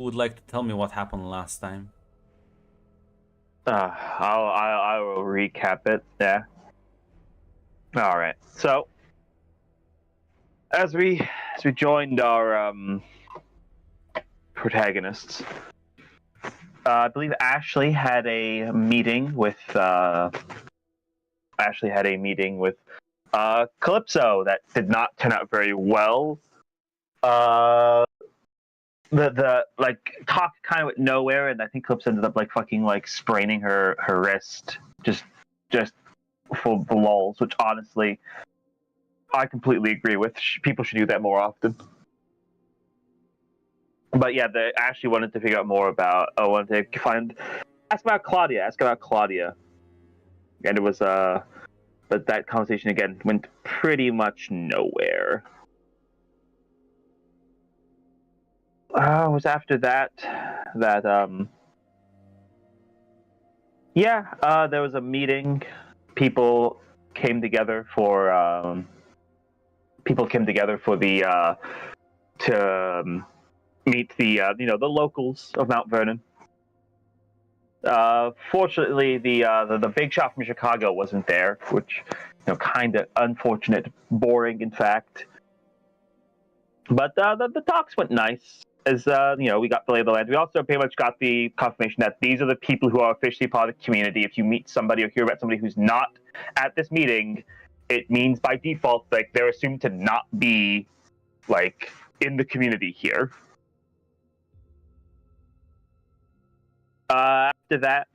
would like to tell me what happened last time? I will recap it. Yeah. All right. So as we joined our protagonists, I believe Ashley had a meeting with Calypso that did not turn out very well. The like talk kind of went nowhere, and I think Calypso ended up like fucking like spraining her wrist just for the lulz, which honestly I completely agree with. People should do that more often. But yeah, Ashley wanted to figure out more about. Wanted to ask about Claudia, and it was but that conversation again went pretty much nowhere. It was after that there was a meeting. People came together for the to meet the the locals of Mount Vernon. Fortunately, the big shot from Chicago wasn't there, which kind of unfortunate, boring, in fact. But the talks went nice. As we got the lay of the land. We also pretty much got the confirmation that these are the people who are officially part of the community. If you meet somebody or hear about somebody who's not at this meeting, it means by default like they're assumed to not be like in the community here. After that,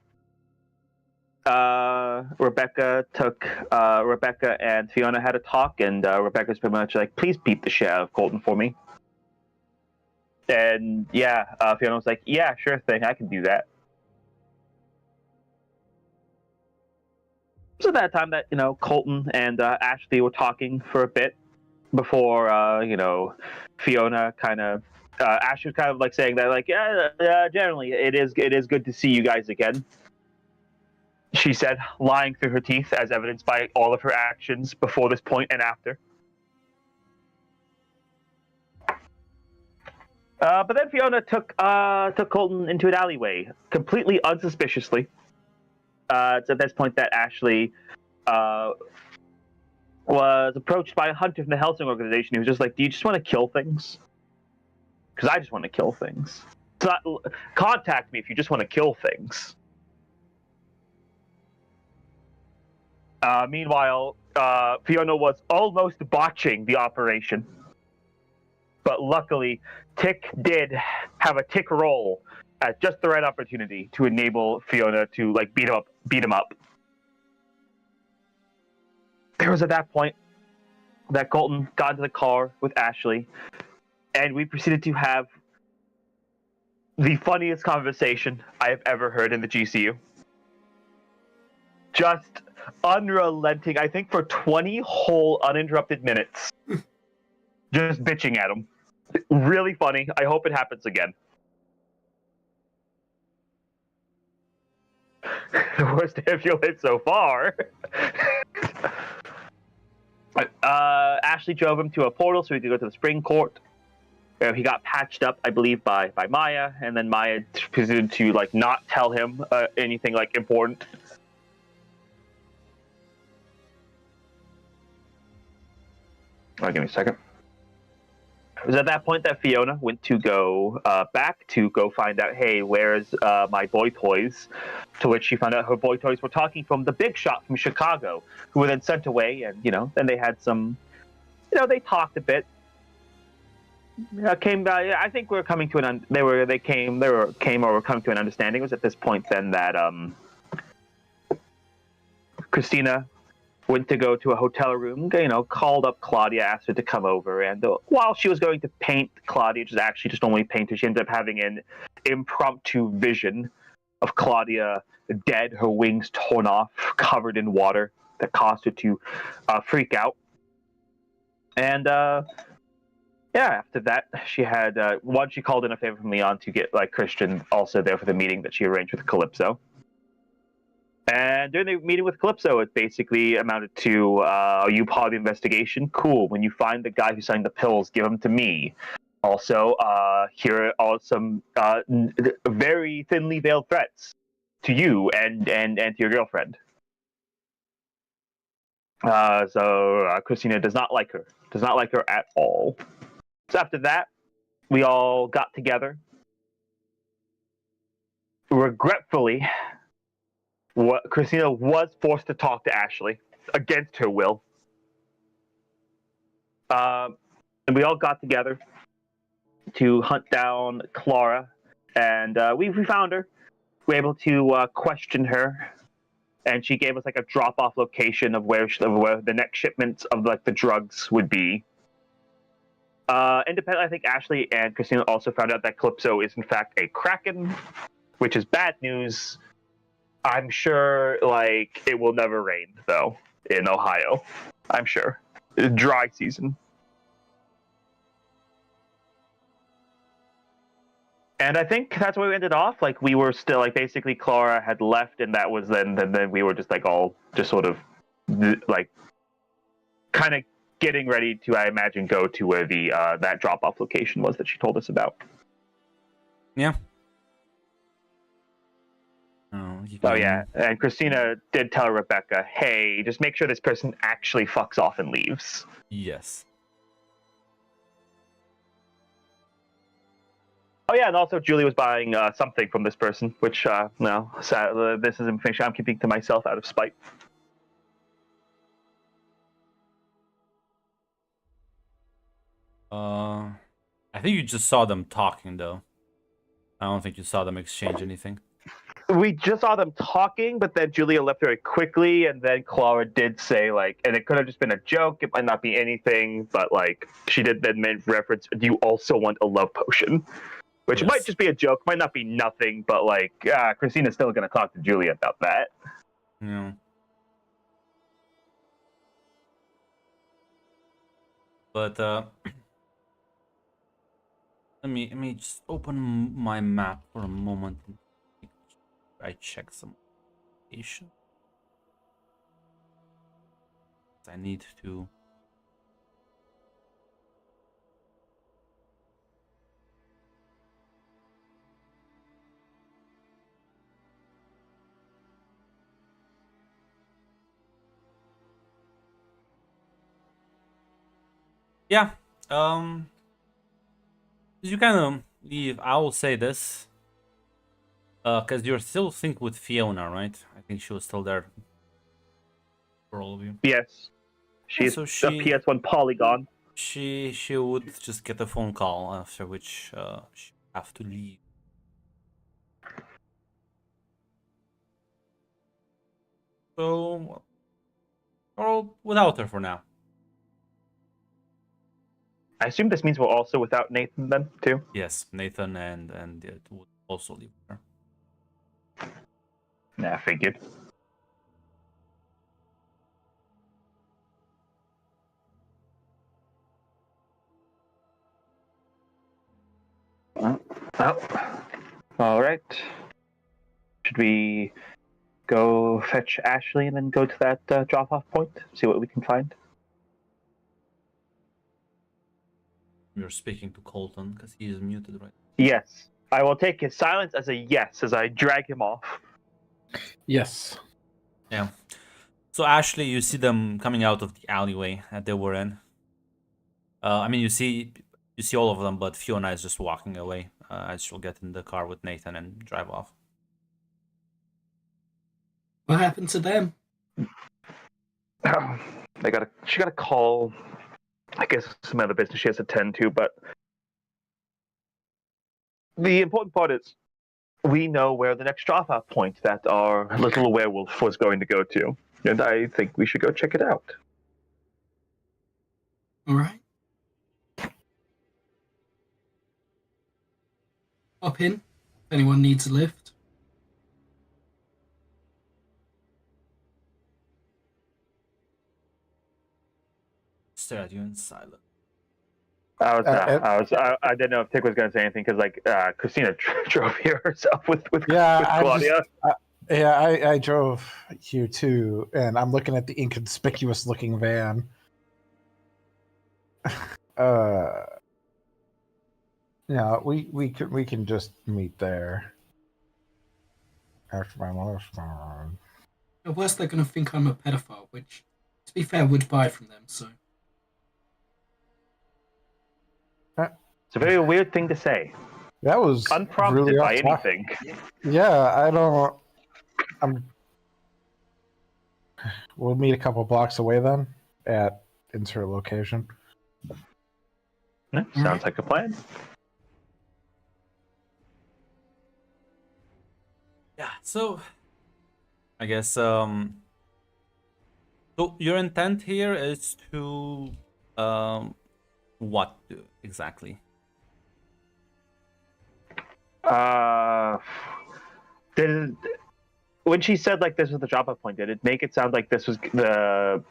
Rebecca and Fiona had a talk, and Rebecca's pretty much like, please beat the shit out of Colton for me. And Fiona was like, yeah, sure thing, I can do that. So that time that Colton and Ashley were talking for a bit before Fiona kind of Ashley was kind of like saying that like generally it is good to see you guys again, she said, lying through her teeth as evidenced by all of her actions before this point and after. But then Fiona took Colton into an alleyway, completely unsuspiciously. It's at this point that Ashley was approached by a hunter from the Helsing organization. He was just like, do you just want to kill things? Because I just want to kill things. So contact me if you just want to kill things. Meanwhile, Fiona was almost botching the operation. But luckily, Tick did have a Tick roll at just the right opportunity to enable Fiona to like beat him up. It was at that point that Colton got into the car with Ashley, and we proceeded to have the funniest conversation I have ever heard in the GCU. Just unrelenting, I think for 20 whole uninterrupted minutes. Just bitching at him. Really funny. I hope it happens again. The worst day of your life so far. Ashley drove him to a portal so he could go to the spring court. He got patched up, I believe, by Maya, and then Maya proceeded to like not tell him anything like important. Give me a second. It was at that point that Fiona went to go back to go find out, hey, where's my boy toys? To which she found out her boy toys were talking from the big shot from Chicago, who were then sent away, and then they had some, they talked a bit. Came back. I think we're coming to an. They were coming to an understanding. It was at this point then that Christina went to go to a hotel room, called up Claudia, asked her to come over, and while she was going to paint Claudia, which is actually just only painter, she ended up having an impromptu vision of Claudia dead, her wings torn off, covered in water, that caused her to freak out. And after that, she had she called in a favor from Leon to get like Christian also there for the meeting that she arranged with Calypso. And during the meeting with Calypso, it basically amounted to, are you part of the investigation? Cool. When you find the guy who signed the pills, give them to me. Also, here are some very thinly veiled threats to you and to your girlfriend. Christina does not like her. Does not like her at all. So after that, we all got together. Regretfully, Christina was forced to talk to Ashley against her will. And we all got together to hunt down Clara, and we found her. We were able to question her, and she gave us like a drop-off location of where the next shipment of like the drugs would be. Independently, I think Ashley and Christina also found out that Calypso is in fact a Kraken, which is bad news. I'm sure like it will never rain though in Ohio. I'm sure. Dry season. And I think that's where we ended off. Like we were still like basically Clara had left, and that was then we were just like all just sort of like kind of getting ready to, I imagine, go to where the that drop off location was that she told us about. Yeah. Oh yeah, and Christina did tell Rebecca, "Hey, just make sure this person actually fucks off and leaves." Yes. Oh yeah, and also Julie was buying something from this person, which no, this is information I'm keeping to myself out of spite. I think you just saw them talking though. I don't think you saw them exchange anything. We just saw them talking, but then Julia left very quickly, and then Clara did say, like, and it could have just been a joke, it might not be anything, but, like, she did then make reference, do you also want a love potion? Which Yes. might just be a joke, might not be nothing, but, like, Christina's still going to talk to Julia about that. Yeah. But, let me just open my map for a moment. I check some location. I need to. Yeah. You kind of leave. I will say this. Because you're still think with Fiona, right? I think she was still there for all of you. Yes. She's so a she PS1 Polygon. she would just get a phone call, after which she would have to leave. So, or without her for now. I assume this means we're also without Nathan then, too? Yes, Nathan and it would also leave her. Nah, figured. Oh. All right. Should we go fetch Ashley and then go to that drop-off point? See what we can find? You're speaking to Colton because he is muted, right? Yes. I will take his silence as a yes as I drag him off. Yes. Yeah. So Ashley, you see them coming out of the alleyway that they were in. I mean, you see all of them, but Fiona is just walking away as she'll get in the car with Nathan and drive off. What happened to them? She got a call. I guess some other business she has to attend to, but the important part is we know where the next drop-off point that our little werewolf was going to go to, and I think we should go check it out. All right. Hop in. If anyone needs a lift. Stare at you in silence. I didn't know if Tick was going to say anything because, like, Christina drove here herself with Claudia. I drove here too, and I'm looking at the inconspicuous-looking van. Yeah, we can just meet there. After my mother's gone. At worst, they're going to think I'm a pedophile, which, to be fair, would buy from them. So It's a very weird thing to say. That was Unprompted really by off topic. anything. Yeah, I don't. We'll meet a couple blocks away then at insert location. Yeah, sounds like a plan. Yeah, so I guess so your intent here is to what exactly? Did when she said like this was the drop-off point, did it make it sound like this was the?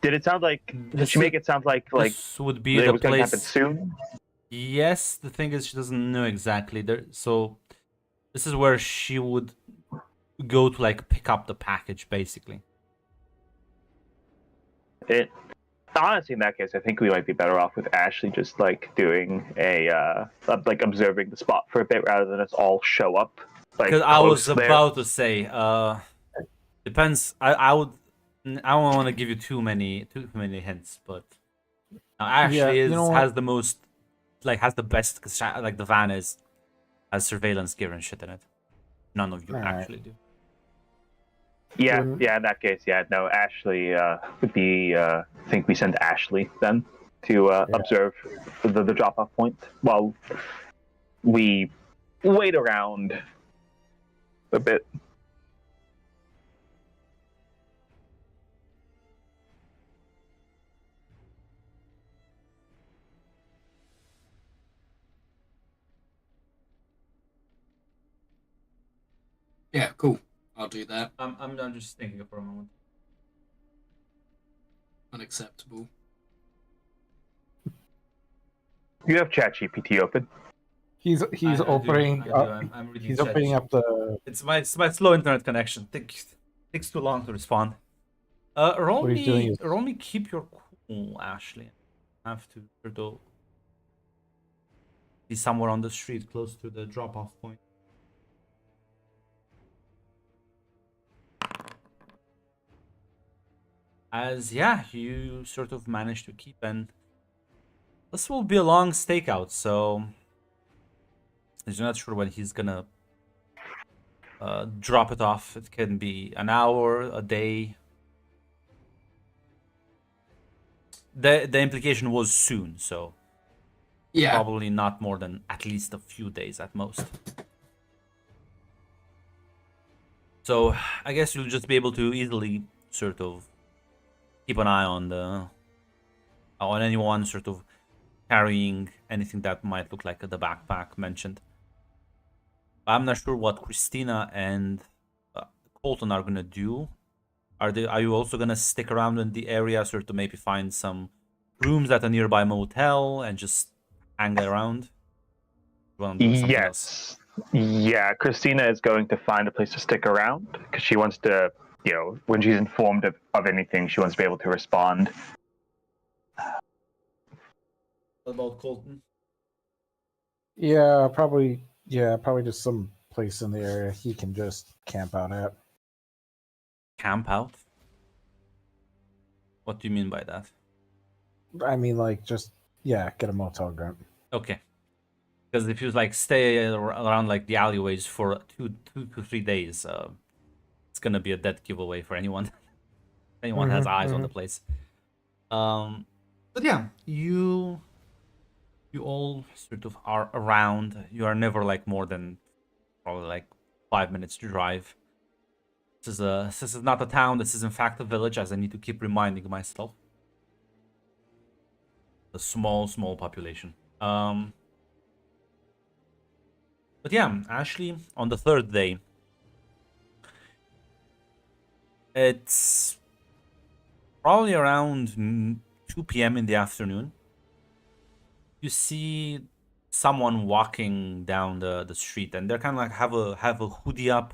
Did it sound like? Did she make it sound like This would be it the was going to happen place. soon? Yes, the thing is she doesn't know exactly there, so this is where she would go to like pick up the package basically. It honestly, in that case, I think we might be better off with Ashley just like doing like observing the spot for a bit rather than us all show up. Like, Because I was close there. about to say, depends. I don't want to give you too many hints, but actually you know what? has the most, like has the best, cause like the van has surveillance gear and shit in it. None of you Alright. actually do. Yeah, When- yeah. In that case, yeah. No, Ashley would be. I think we send Ashley then to observe the drop-off point while we wait around a bit. yeah, cool. I'll do that. I'm just thinking for a moment. Unacceptable. You have ChatGPT open. He's I do, opening. I do, I'm reading He's chat. opening up the. It's my slow internet connection. Takes too long to respond. Roll What he's doing me is- roll me keep your cool, Ashley. I have to though be somewhere on the street close to the drop-off point. As yeah, you sort of managed to keep, and this will be a long stakeout, so he's not sure when he's gonna drop it off. It can be an hour, a day. The implication was soon, so Yeah, probably not more than at least a few days at most. So I guess you'll just be able to easily sort of keep an eye on anyone sort of carrying anything that might look like the backpack mentioned. I'm not sure what Christina and Colton are gonna do. Are you also gonna stick around in the area, sort of maybe find some rooms at a nearby motel and just hang around? Wanna do something else? Yes. Yeah, Christina is going to find a place to stick around because she wants to, when she's informed of anything, she wants to be able to respond. What about Colton? Yeah, probably. Yeah, probably just some place in the area he can just camp out at. Camp out? What do you mean by that? I mean, like, just get a motel room. Okay. Because if you like stay around like the alleyways for two to 3 days, it's gonna be a dead giveaway for anyone. Anyone has eyes on the place. But yeah, you all sort of are around. You are never like more than probably like 5 minutes to drive. This is not a town. This is in fact a village, as I need to keep reminding myself. A small population. But yeah, Ashley, on the third day, it's probably around 2 p.m. in the afternoon. You see someone walking down the street, and they're kind of like have a hoodie up.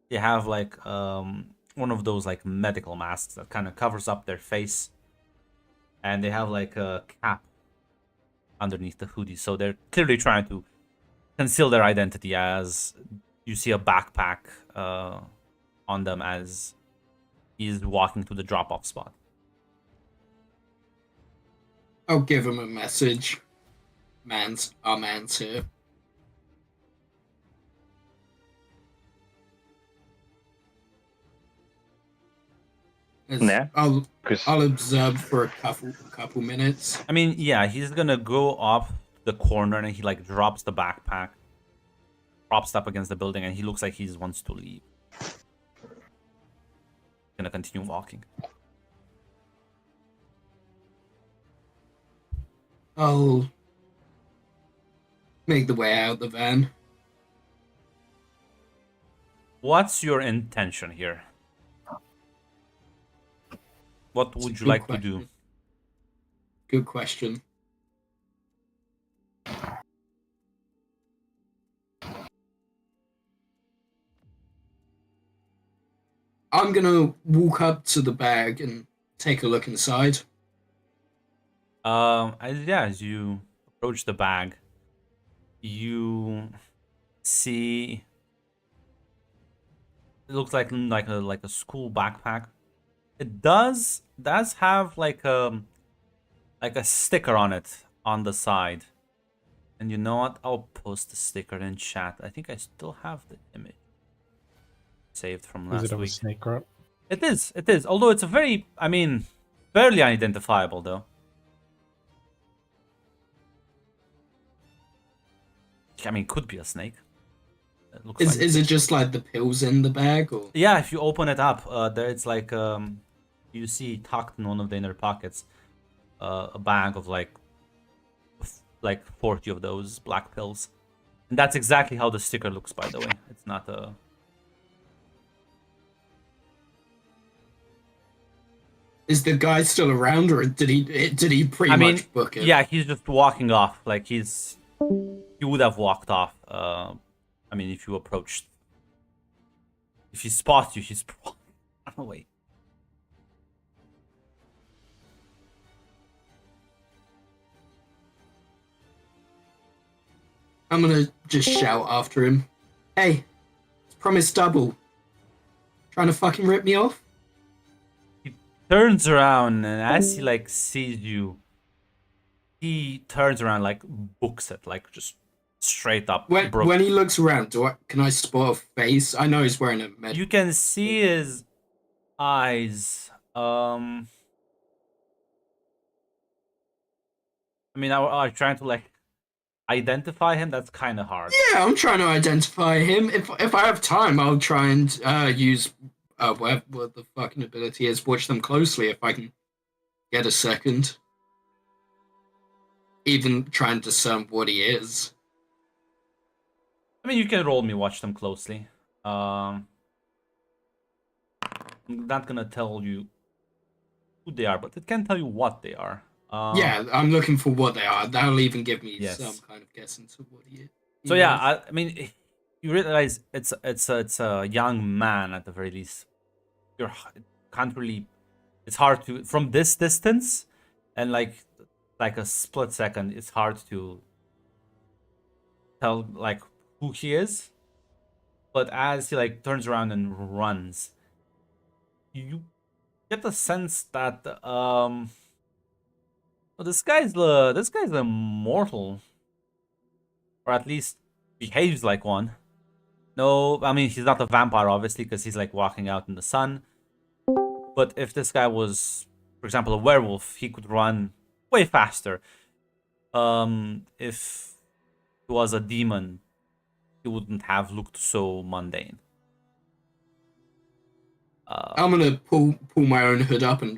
They have like one of those like medical masks that kind of covers up their face, and they have like a cap underneath the hoodie. So they're clearly trying to conceal their identity, as you see a backpack on them as he's walking to the drop-off spot. I'll give him a message. Our man's here. Yeah. I'll observe for a couple minutes. I mean, yeah, he's gonna go up the corner and he like drops the backpack, props up against the building, and he looks like he wants to leave. Gonna continue walking. I'll make the way out the van. What's your intention here? What It's a would you good like to question. do? Good question. I'm gonna walk up to the bag and take a look inside. As you approach the bag, you see it looks like a school backpack. It does have like a sticker on it on the side. And you know what? I'll post the sticker in chat. I think I still have the image saved from Is last it of a week. snake grunt? It is. Although it's a very, I mean, barely unidentifiable though. I mean, could be a snake. It looks like Is it just like the pills in the bag, or yeah, if you open it up, there it's like you see tucked in one of the inner pockets, a bag of like 40 of those black pills, and that's exactly how the sticker looks. By the way, it's not a. is the guy still around, or did he pretty I mean, much book it? yeah, he's just walking off. Like he would have walked off. I mean, if he spots you, he's probably run away. I'm gonna just shout after him. Hey, it's Promise Double. Trying to fucking rip me off? Turns around, and as he like sees you, he turns around, like books it, like just straight up. When he looks around, can I spot a face? I know he's wearing a med. You can see his eyes. I mean, are trying to like identify him. That's kind of hard. Yeah, I'm trying to identify him. If I have time, I'll try and use what the fucking ability is. Watch them closely if I can get a second. Even try and discern what he is. I mean, you can roll me watch them closely. I'm not gonna tell you who they are, but it can tell you what they are. Yeah, I'm looking for what they are. That'll even give me Yes. some kind of guess into what he is. So yeah, I mean, you realize it's a young man at the very least. You can't really. It's hard to from this distance, and like a split second. It's hard to tell like who he is. But as he like turns around and runs, you get the sense that well, this guy's immortal, or at least behaves like one. No, I mean he's not a vampire obviously because he's like walking out in the sun. But if this guy was, for example, a werewolf, he could run way faster. If he was a demon, he wouldn't have looked so mundane. I'm gonna pull my own hood up, and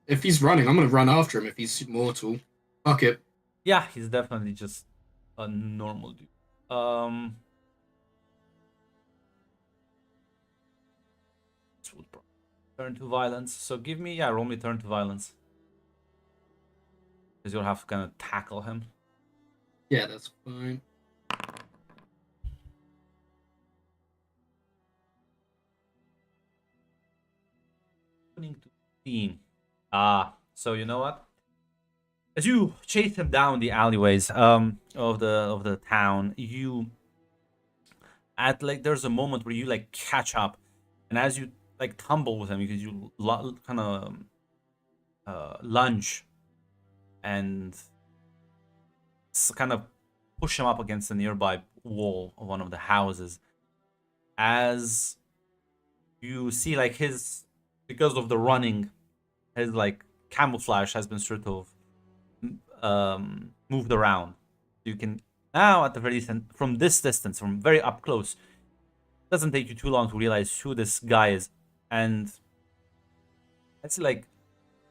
if he's running, I'm gonna run after him. If he's mortal, fuck it. Yeah, he's definitely just a normal dude. This would probably turn to violence. So give me, roll me turn to violence. Because you'll have to kind of tackle him. Yeah, that's fine. Opening to team. So you know what? As you chase him down the alleyways of the town, you at like there's a moment where you like catch up, and as you like tumble with him because you kind of lunge and kind of push him up against the nearby wall of one of the houses. As you see, like his because of the running, his like camouflage has been sort of moved around. You can now at the very from this distance, from very up close, it doesn't take you too long to realize who this guy is, and it's like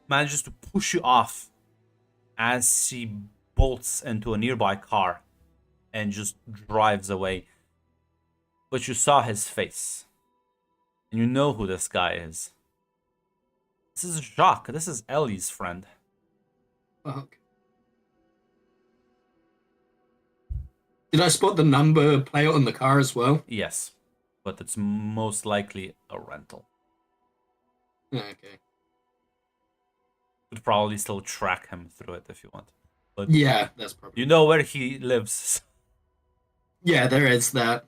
manages to push you off as he bolts into a nearby car and just drives away. But you saw his face, and you know who this guy is. This is Jacques. This is Ellie's friend. Fuck. Did I spot the number plate on the car as well? Yes, but it's most likely a rental. Okay. Could probably still track him through it if you want. But Yeah, that's probably. you know where he lives. Yeah, there is that.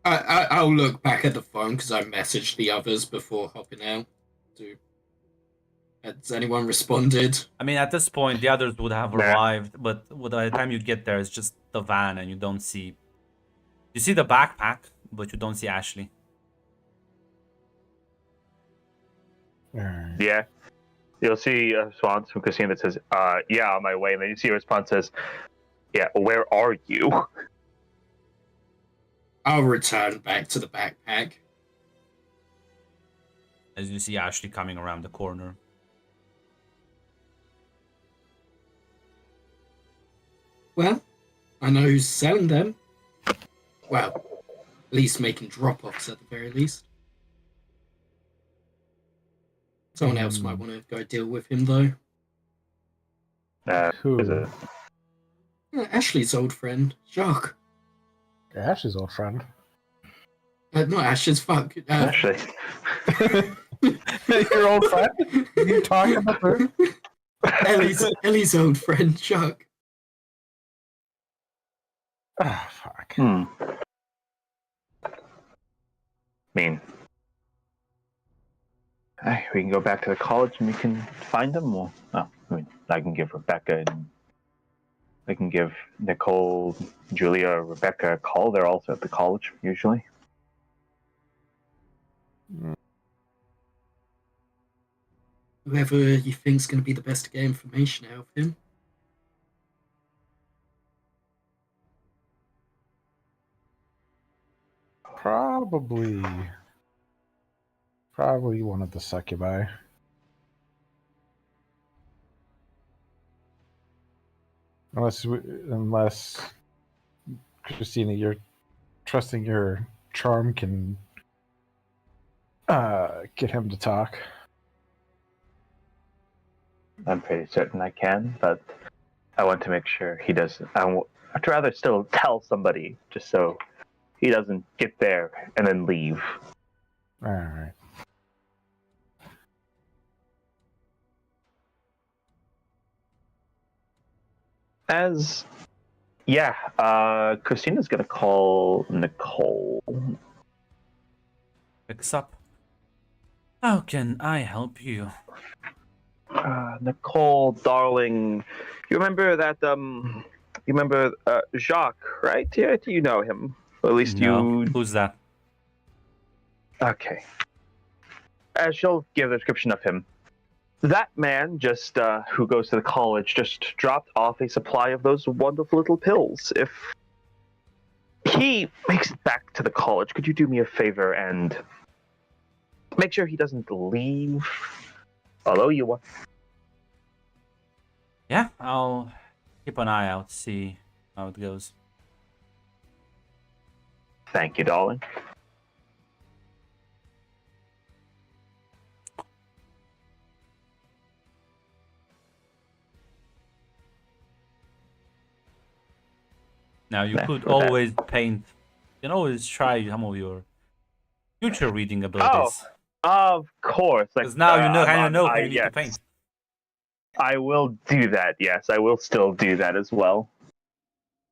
I'll look back at the phone because I messaged the others before hopping out. Has anyone responded? I mean, at this point, the others would have Nah. arrived, but by the time you get there, it's just the van, and you don't see. You see the backpack, but you don't see Ashley. Alright. Yeah. You'll see a response from Christine that says, yeah, on my way. And then you see a response that says, yeah, where are you? I'll return back to the backpack. As you see Ashley coming around the corner. Well, I know who's selling them. Well, at least making drop-offs at the very least. Someone else might want to go deal with him, though. Who? Is it? Ashley's old friend, Jacques. Ash's old friend. Not Ash's, fuck. Actually. Your old friend? You talking about her? Ellie's old friend, Jacques. Ah, fuck. I mean, we can go back to the college and we can find them. Well, I mean, I can give Rebecca and I can give Nicole, Julia, or Rebecca a call. They're also at the college usually. Whoever you think's going to be the best to get information out of him. Probably one of the succubi. Unless Christina, you're trusting your charm can get him to talk. I'm pretty certain I can, but I want to make sure he doesn't. I'd rather still tell somebody just so he doesn't get there and then leave. All right. Christina's gonna call Nicole. Picks up. How can I help you? Nicole, darling, you remember that? You remember Jacques, right? Yeah, you know him. Or at least No. you. Who's that? Okay. She'll give a description of him. That man, just who goes to the college, just dropped off a supply of those wonderful little pills. If he makes it back to the college, could you do me a favor and make sure he doesn't leave? Although you want. Yeah, I'll keep an eye out, see how it goes. Thank you, darling. Now you Yeah, could with that. always paint. You can always try some of your future reading Oh, abilities. of course. Like, Because now you know, kind of know how you need yes, to paint. I will do that. Yes, I will still do that as well. You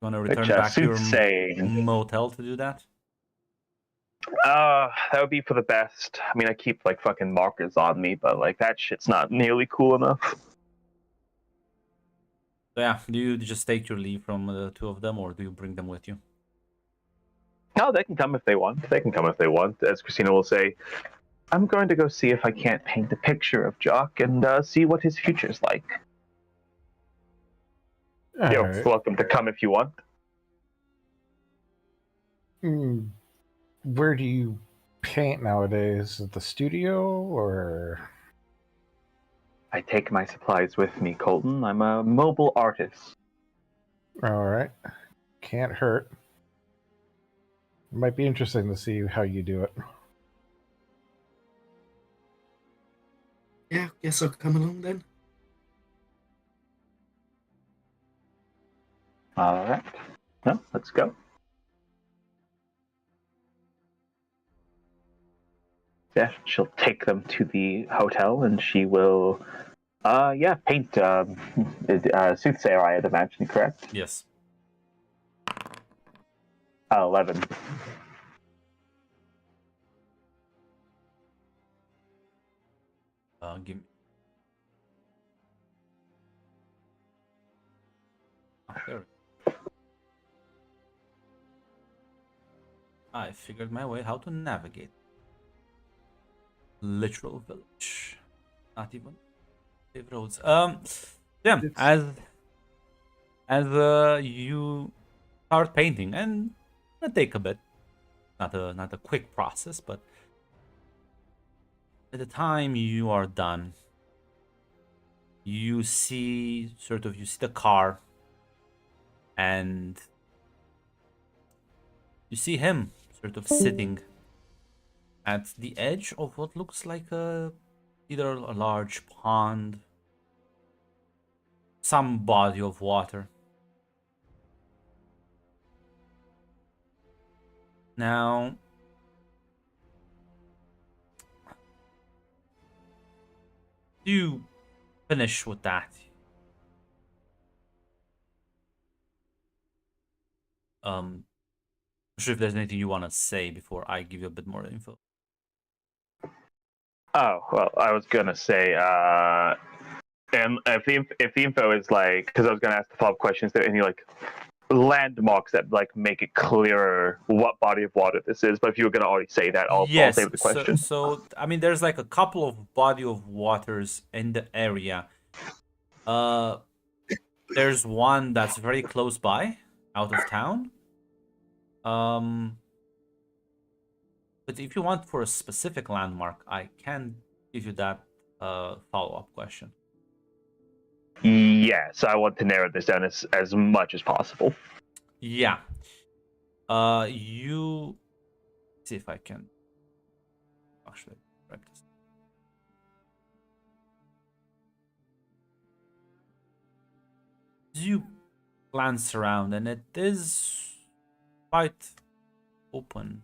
want to Which return back to your soothsaying. motel to do that? That would be for the best. I mean, I keep like fucking markers on me, but like that shit's not nearly cool enough. So yeah, do you just take your leave from the two of them, or do you bring them with you? No, they can come if they want. They can come if they want. As Christina will say, I'm going to go see if I can't paint a picture of Jock and see what his future's like. You're Alright. welcome to come if you want. Where do you paint nowadays? At the studio or? I take my supplies with me, Colton. I'm a mobile artist. Alright. Can't hurt. Might be interesting to see how you do it. Yeah, guess I'll come along then. All right. No, let's go. Yeah, she'll take them to the hotel and she will, paint Soothsayer, I had imagined, correct? Yes. 11. Give me. Oh, there. I figured my way how to navigate. Literal village. Not even paved roads. Yeah. As you start painting, and it'll take a bit. Not a quick process, but at the time you are done, you see the car, and you see him sort of sitting at the edge of what looks like either a large pond, some body of water. Now, you finish with that. I'm not sure if there's anything you want to say before I give you a bit more info. Oh, well, I was going to say, and if the info is like, because I was going to ask the follow-up questions, there any like landmarks that like make it clearer what body of water this is? But if you were going to already say that, I'll Yes, save the question. so I mean, there's like a couple of body of waters in the area. There's one that's very close by, out of town. But if you want for a specific landmark, I can give you that follow-up question. Yes, I want to narrow this down as much as possible. Yeah. You see if I can actually practice. You glance around, and it is quite open.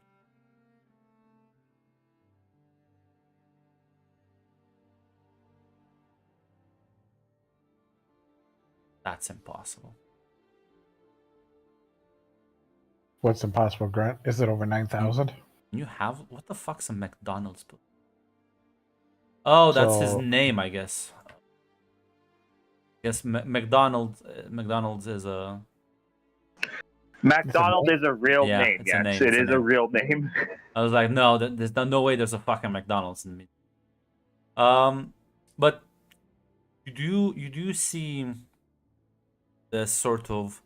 That's impossible. What's impossible, Grant? Is it over 9,000? You have what the fuck's a McDonald's? Oh, that's his So- name, I guess. Yes, McDonald's. McDonald's is a. McDonald is a real Yeah, name. it's a Yes, name, it it's a is a name. real name. I was like, no, there's no way there's a fucking McDonald's in me. But you do see this sort of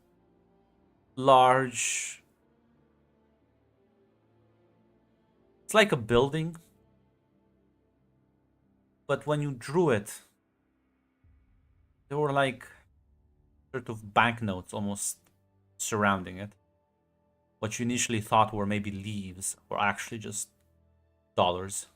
large. It's like a building, but when you drew it, there were like sort of banknotes almost surrounding it. What you initially thought were maybe leaves were actually just dollars.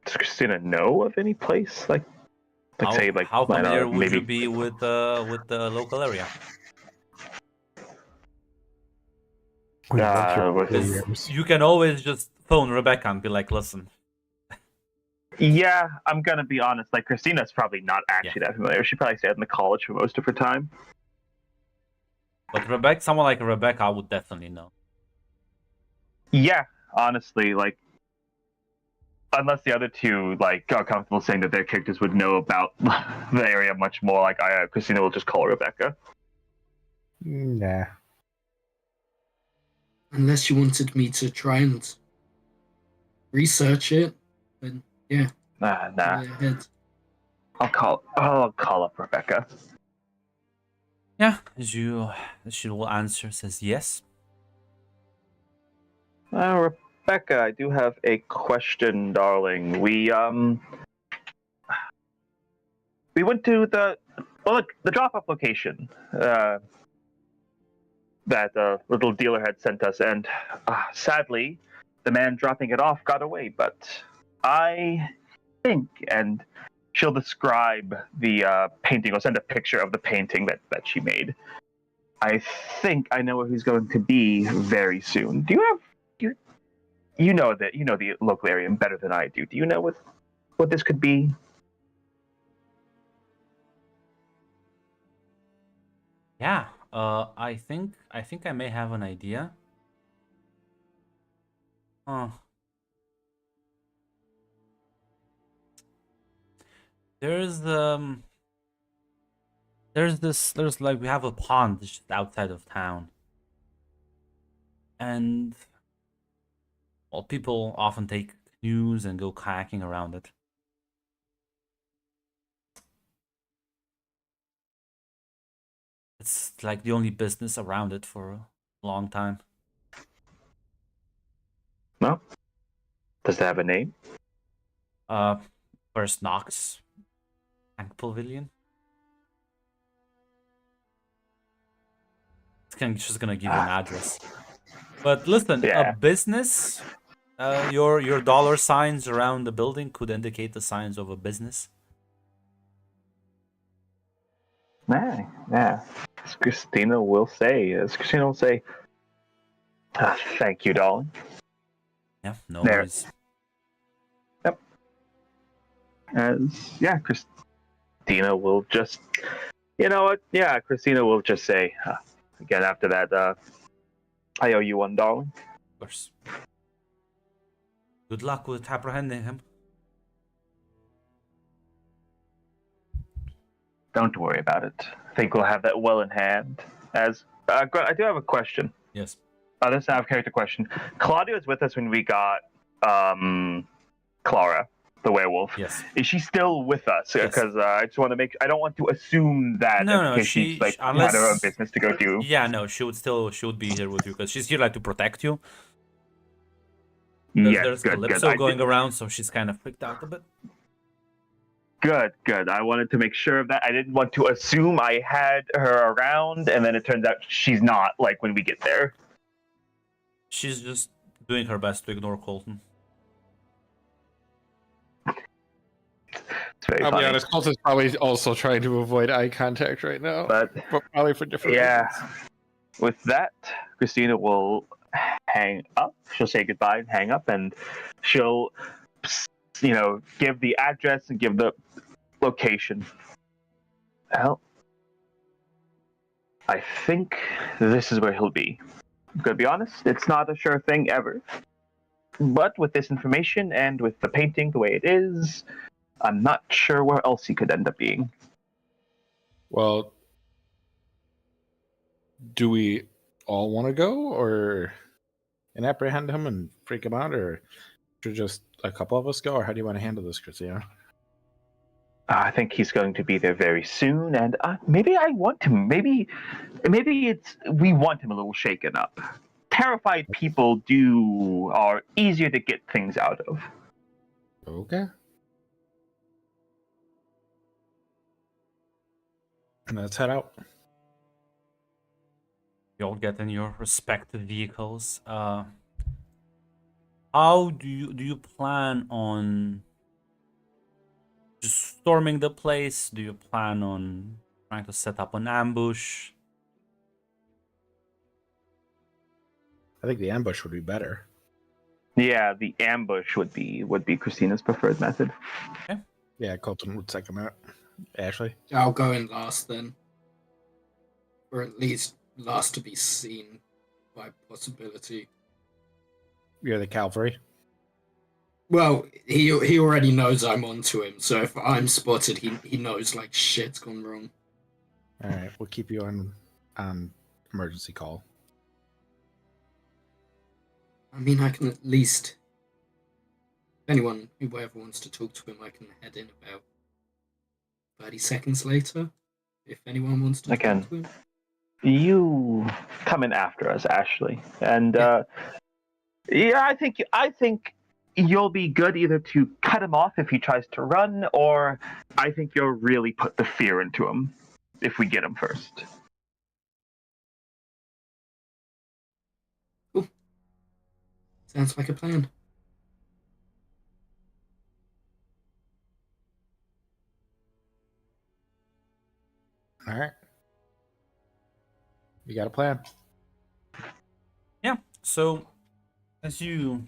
does Christina know of any place like say like how I don't familiar know, would you maybe be with the local area? We lived here for 2 with- years. You can always just phone Rebecca and be like, listen, yeah, I'm gonna be honest. Like Christina's probably not actually that familiar. She probably stayed in the college for most of her time. but Rebecca, someone like Rebecca, I would definitely know. Yeah, honestly, like unless the other two like are comfortable saying that their characters would know about the area much more, like Christina will just call Rebecca. Nah. Unless you wanted me to try and research it, then yeah, Nah. go ahead. I'll call up Rebecca. Yeah, she will answer, says yes. Rebecca, I do have a question, darling. We went to the drop-off location that the little dealer had sent us, and sadly, the man dropping it off got away. But I think, and she'll describe the painting, or send a picture of the painting that she made. I think I know where he's going to be very soon. Do you have you know the local area better than I do? Do you know what this could be? Yeah, I think I may have an idea. Huh. There's like we have a pond just outside of town. And well, people often take canoes and go kayaking around it. It's like the only business around it for a long time. No. Does it have a name? First Knox Tank Pavilion. It's just gonna give you an address. But listen, Yeah. a business, your dollar signs around the building could indicate the signs of a business. Yeah. As Christina will say, thank you, darling. Yeah, no There. worries. Christina will just, you know what? Yeah, Christina will just say, again after that, I owe you one, darling. Of course. Good luck with apprehending him. Don't worry about it. I think we'll have that well in hand. As I do have a question. Yes. This is a character question. Claudia was with us when we got Clara, the werewolf. Yes. Is she still with us? Yes. Because I just want to I don't want to assume that. No, in case she's like had her own business to go do. Yeah, no, she would be here with you because she's here like to protect you. Yes, There's good. Calypso going around, so she's kind of freaked out a bit. Good. I wanted to make sure of that. I didn't want to assume I had her around, and then it turns out she's not. Like when we get there. She's just doing her best to ignore Colton. It's very I'll funny. be honest, Colton's probably also trying to avoid eye contact right now, But probably for different reasons. with that, Christina will hang up. She'll say goodbye and hang up, and she'll, give the address and give the location. Well, I think this is where he'll be. I'm gonna be honest, it's not a sure thing ever. But with this information and with the painting the way it is, I'm not sure where else he could end up being. Well, do we all want to go And apprehend him and freak him out, or should just a couple of us go, or how do you want to handle this, Christina? I think he's going to be there very soon, and maybe I want him. Maybe we want him a little shaken up. Terrified people are easier to get things out of. Okay. And let's head out. You all get in your respective vehicles. How do you plan on storming the place? Do you plan on trying to set up an ambush? I think the ambush would be better. Yeah, the ambush would be Christina's preferred method. Yeah, Colton would take him out. Ashley? I'll go in last then. Or at least last to be seen by possibility. You're the cavalry. Well, he already knows I'm onto him, so if I'm spotted, he knows like shit's gone wrong. All right, we'll keep you on emergency call. I mean, I can at least. If anyone, whoever wants to talk to him, I can head in about 30 seconds later. If anyone wants to Again. talk to him. You come in after us, Ashley, and yeah, I think you'll be good either to cut him off if he tries to run, or I think you'll really put the fear into him if we get him first. Sounds like a plan. All right. You got a plan? Yeah. So, as you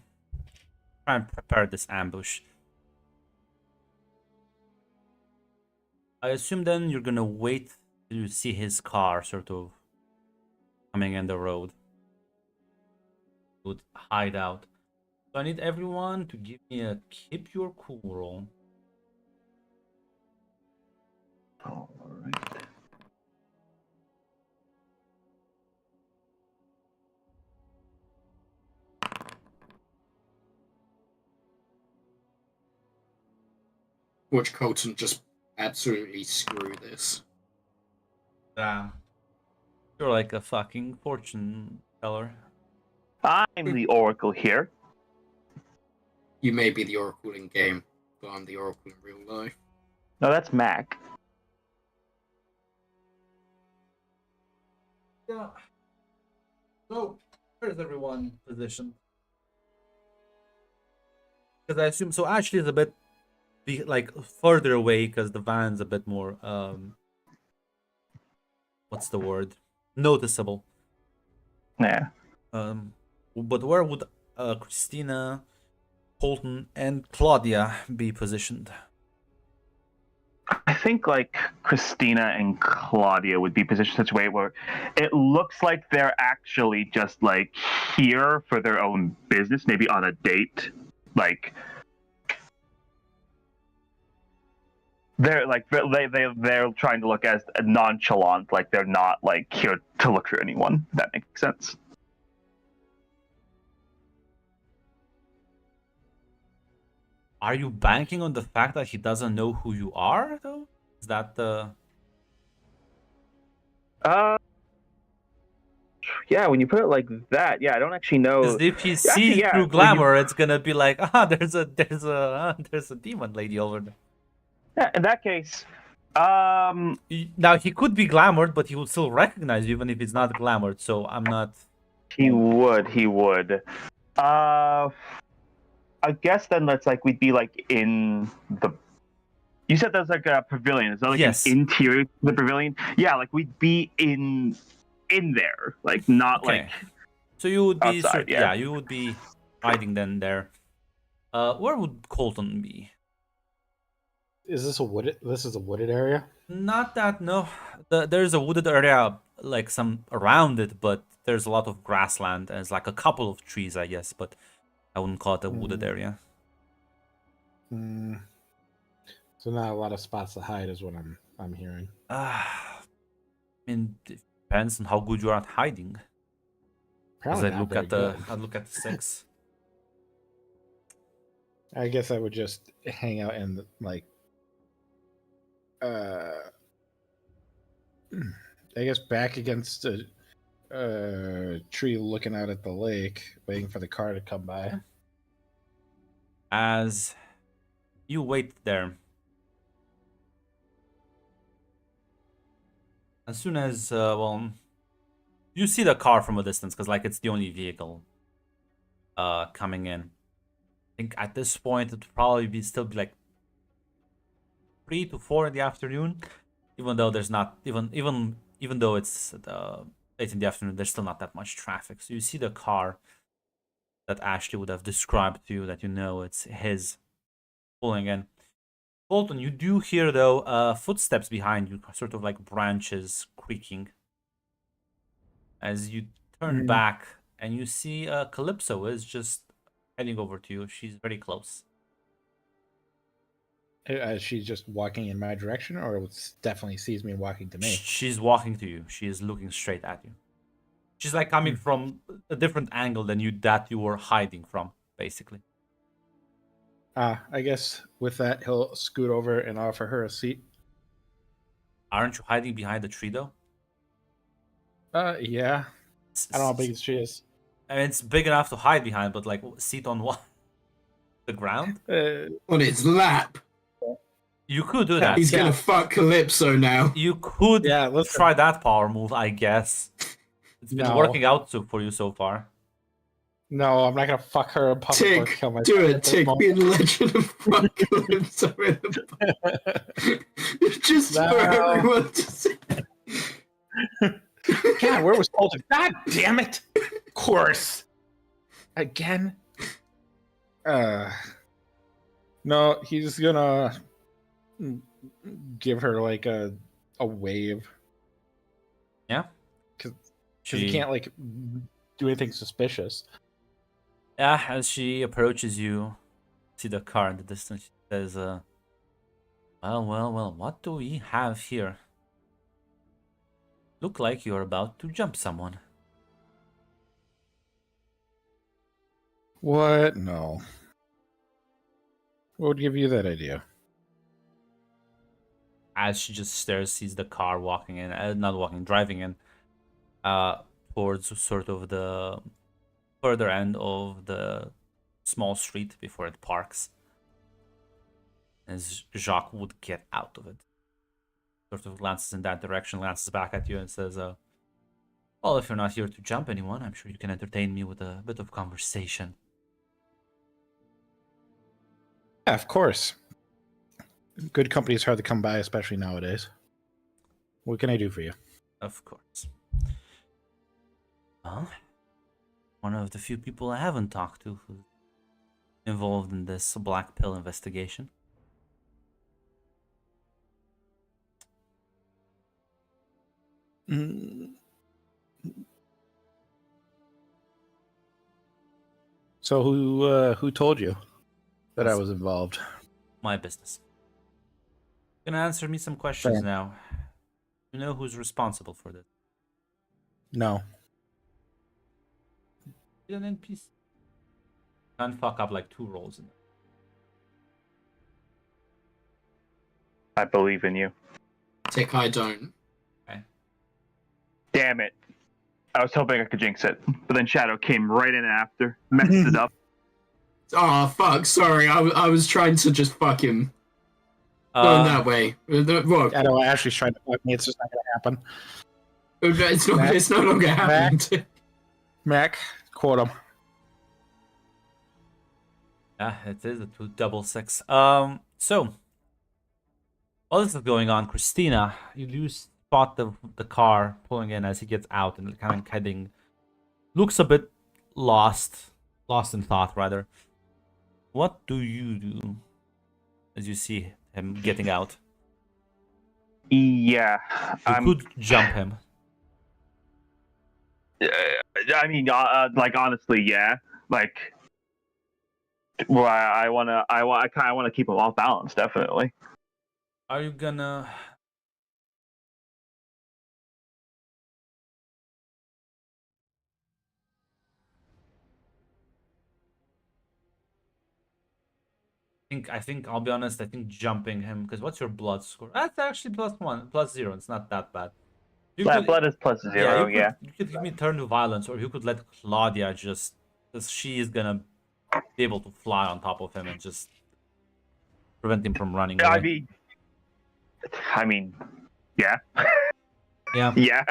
try and prepare this ambush, I assume then you're gonna wait to see his car sort of coming in the road. Would hide out. So I need everyone to give me a keep your cool roll. All right. Watch Colton just absolutely screw this. Damn. You're like a fucking fortune teller. I'm the Oracle here. You may be the Oracle in game, but I'm the Oracle in real life. No, that's Mac. Yeah. So, where's everyone positioned? Because I assume so. Ashley is a bit like further away because the van's a bit more what's the word? Noticeable. Yeah. But where would Christina, Colton, and Claudia be positioned? I think like Christina and Claudia would be positioned in such a way where it looks like they're actually just like here for their own business, maybe on a date. Like they're trying to look as nonchalant, like they're not like here to look for anyone. If that makes sense. Are you banking on the fact that he doesn't know who you are, though? Is that the... Yeah, when you put it like that, yeah, I don't actually know. Because if he Actually, sees yeah, through when glamour, it's gonna be like, there's a demon lady over there. Yeah, in that case, Now he could be glamored, but he would still recognize you even if he's not glamored. So I'm not. he would. I guess then that's like we'd be like in the. You said there's like a pavilion. Is that like Yes. an interior to the pavilion? Yeah, like we'd be in there, like not Okay. like. So you would be Outside, yeah. you would be hiding then there. Where would Colton be? Is this a wooded? This is a wooded area. Not that no. There's a wooded area like some around it, but there's a lot of grassland and it's like a couple of trees, I guess, but I wouldn't call it a wooded area. So not a lot of spots to hide is what I'm hearing. I mean, it depends on how good you are at hiding. As Apparently I not look very at the good. I look at the 6. I guess I would just hang out in like I guess back against a tree looking out at the lake, waiting for the car to come by. As you wait there, as soon as you see the car from a distance because like it's the only vehicle coming in. I think at this point it would probably still be like 3 to 4 in the afternoon. Even though there's not even though it's late in the afternoon, there's still not that much traffic. So you see the car that Ashley would have described to you, that you know it's his, pulling in. Bolton, you do hear though footsteps behind you, sort of like branches creaking. As you turn back and you see Calypso is just heading over to you. She's very close. She's just walking in my direction, or definitely sees me walking to me. She's walking to you. She is looking straight at you. She's like coming from a different angle than you were hiding from, basically. I guess with that, he'll scoot over and offer her a seat. Aren't you hiding behind the tree though? Yeah. I don't know how big she is. I mean, it's big enough to hide behind, but like, seat on what? The ground? On its lap. You could do that. He's gonna fuck Calypso now. You could listen. try that power move, I guess. It's been working out for you so far. No, I'm not gonna fuck her in public or Tick, kill myself. do it, Tick. Be the legend of fuck Calypso in the just for everyone to see. God, where was Colton? God damn it! Of course. Again. No, he's gonna give her like a wave. Yeah. Because you can't like do anything suspicious. Yeah, as she approaches you, see the car in the distance. She says, well, what do we have here? Look like you're about to jump someone. What? No. What would give you that idea? As she just stares, sees the car walking in, driving in, towards sort of the further end of the small street before it parks. As Jacques would get out of it. Sort of glances in that direction, glances back at you and says, well, if you're not here to jump anyone, I'm sure you can entertain me with a bit of conversation. Yeah, of course. Good company is hard to come by, especially nowadays. What can I do for you? Of course. Well, one of the few people I haven't talked to who's involved in this black pill investigation. So who told you that I was involved? My business. Gonna answer me some questions Fair. now. You know who's responsible for this? No. You're an NPC. Can't fuck up like 2 rolls in there. I believe in you. Tick, I don't. Damn it. I was hoping I could jinx it, but then Shadow came right in after, messed it up. Oh, fuck, sorry. I was trying to just fuck him. Going that way. Look, I know Ashley's trying to fuck me. It's just not going to happen. it's no longer happening. Mac, quote him. Yeah, it is a 266. So while this is going on, Christina, you do spot the car pulling in as he gets out and kind of heading. Looks a bit lost in thought rather. What do you do as you see him getting out? Yeah. You could jump him. I mean, like honestly, yeah. Like, well, I kind of want to keep him off balance, definitely. Are you gonna? I think I'll be honest. I think jumping him, because what's your blood score? That's actually +1, +0. It's not that bad. Blood is +0. Yeah. You could give me turn to violence, or you could let Claudia just, because she is gonna be able to fly on top of him and just prevent him from running away. I mean, yeah. Yeah. Yeah.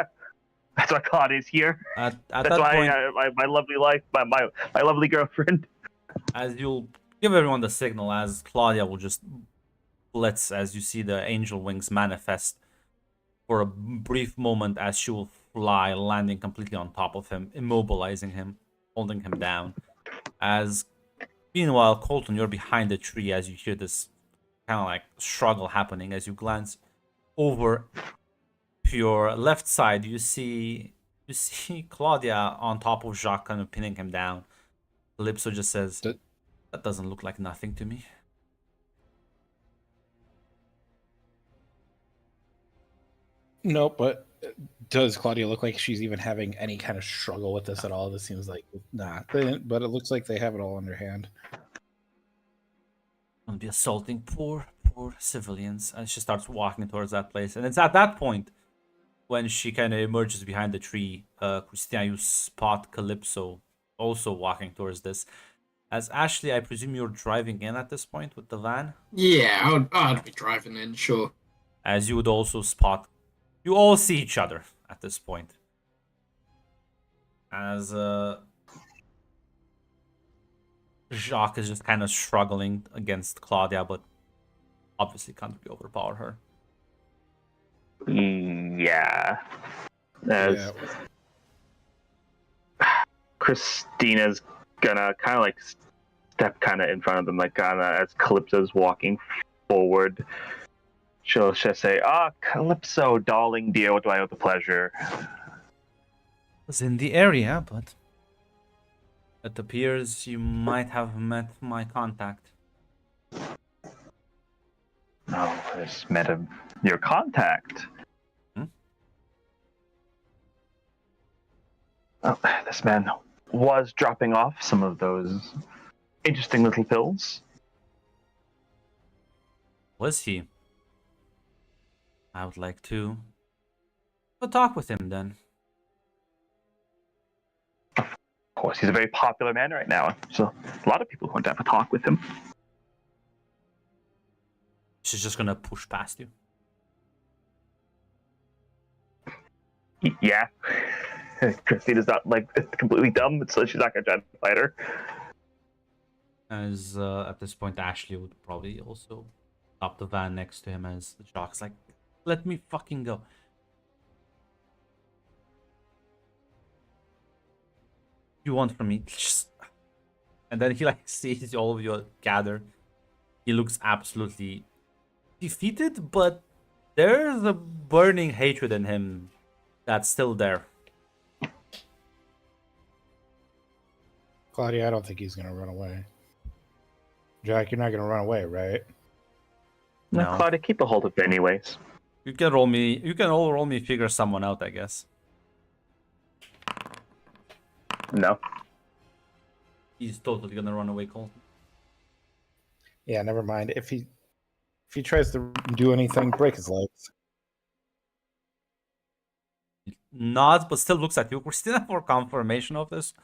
That's why Claudia's here. At That's that why point, my lovely life, my lovely girlfriend. as you'll give everyone the signal, as Claudia will just splits as you see the angel wings manifest for a brief moment as she will fly, landing completely on top of him, immobilizing him, holding him down. As meanwhile, Colton, you're behind the tree as you hear this kind of like struggle happening. As you glance over to your left side, you see Claudia on top of Jacques, kind of pinning him down. Calypso just says, "That doesn't look like nothing to me." No, but does Claudia look like she's even having any kind of struggle with this at all? This seems like not. But it looks like they have it all in their hand. Gonna be assaulting poor civilians. And she starts walking towards that place. And it's at that point when she kind of emerges behind the tree. Christina, you spot Calypso also walking towards this. As Ashley, I presume you're driving in at this point with the van? Yeah, I'd be driving in, sure. As you would also spot, you all see each other at this point. As Jacques is just kind of struggling against Claudia, but obviously can't really overpower her. Yeah. As Christina's gonna kind of like step kind of in front of them, like as Calypso's walking forward. She'll just say, Calypso, darling dear, what do I owe the pleasure? Was in the area, but it appears you might have met my contact. Oh, I just met your contact. Oh, this man was dropping off some of those interesting little pills. Was he? I would like to talk with him then. Of course, he's a very popular man right now, so a lot of people want to have a talk with him. She's just gonna push past you. Yeah. Christina's not like completely dumb, so she's not gonna try to fight her. As at this point, Ashley would probably also stop the van next to him as Jacques like, let me fucking go. You want from me? And then he like sees all of you gather. He looks absolutely defeated, but there's a burning hatred in him that's still there. Claudia, I don't think he's gonna run away. Jack, you're not gonna run away, right? No, No. Claudia, keep a hold of it anyways. You can roll me. You can all roll me. Figure someone out, I guess. No. He's totally gonna run away, Colton. Yeah, never mind. If he tries to do anything, break his legs. Nods, but still looks at you. Christina, for confirmation of this.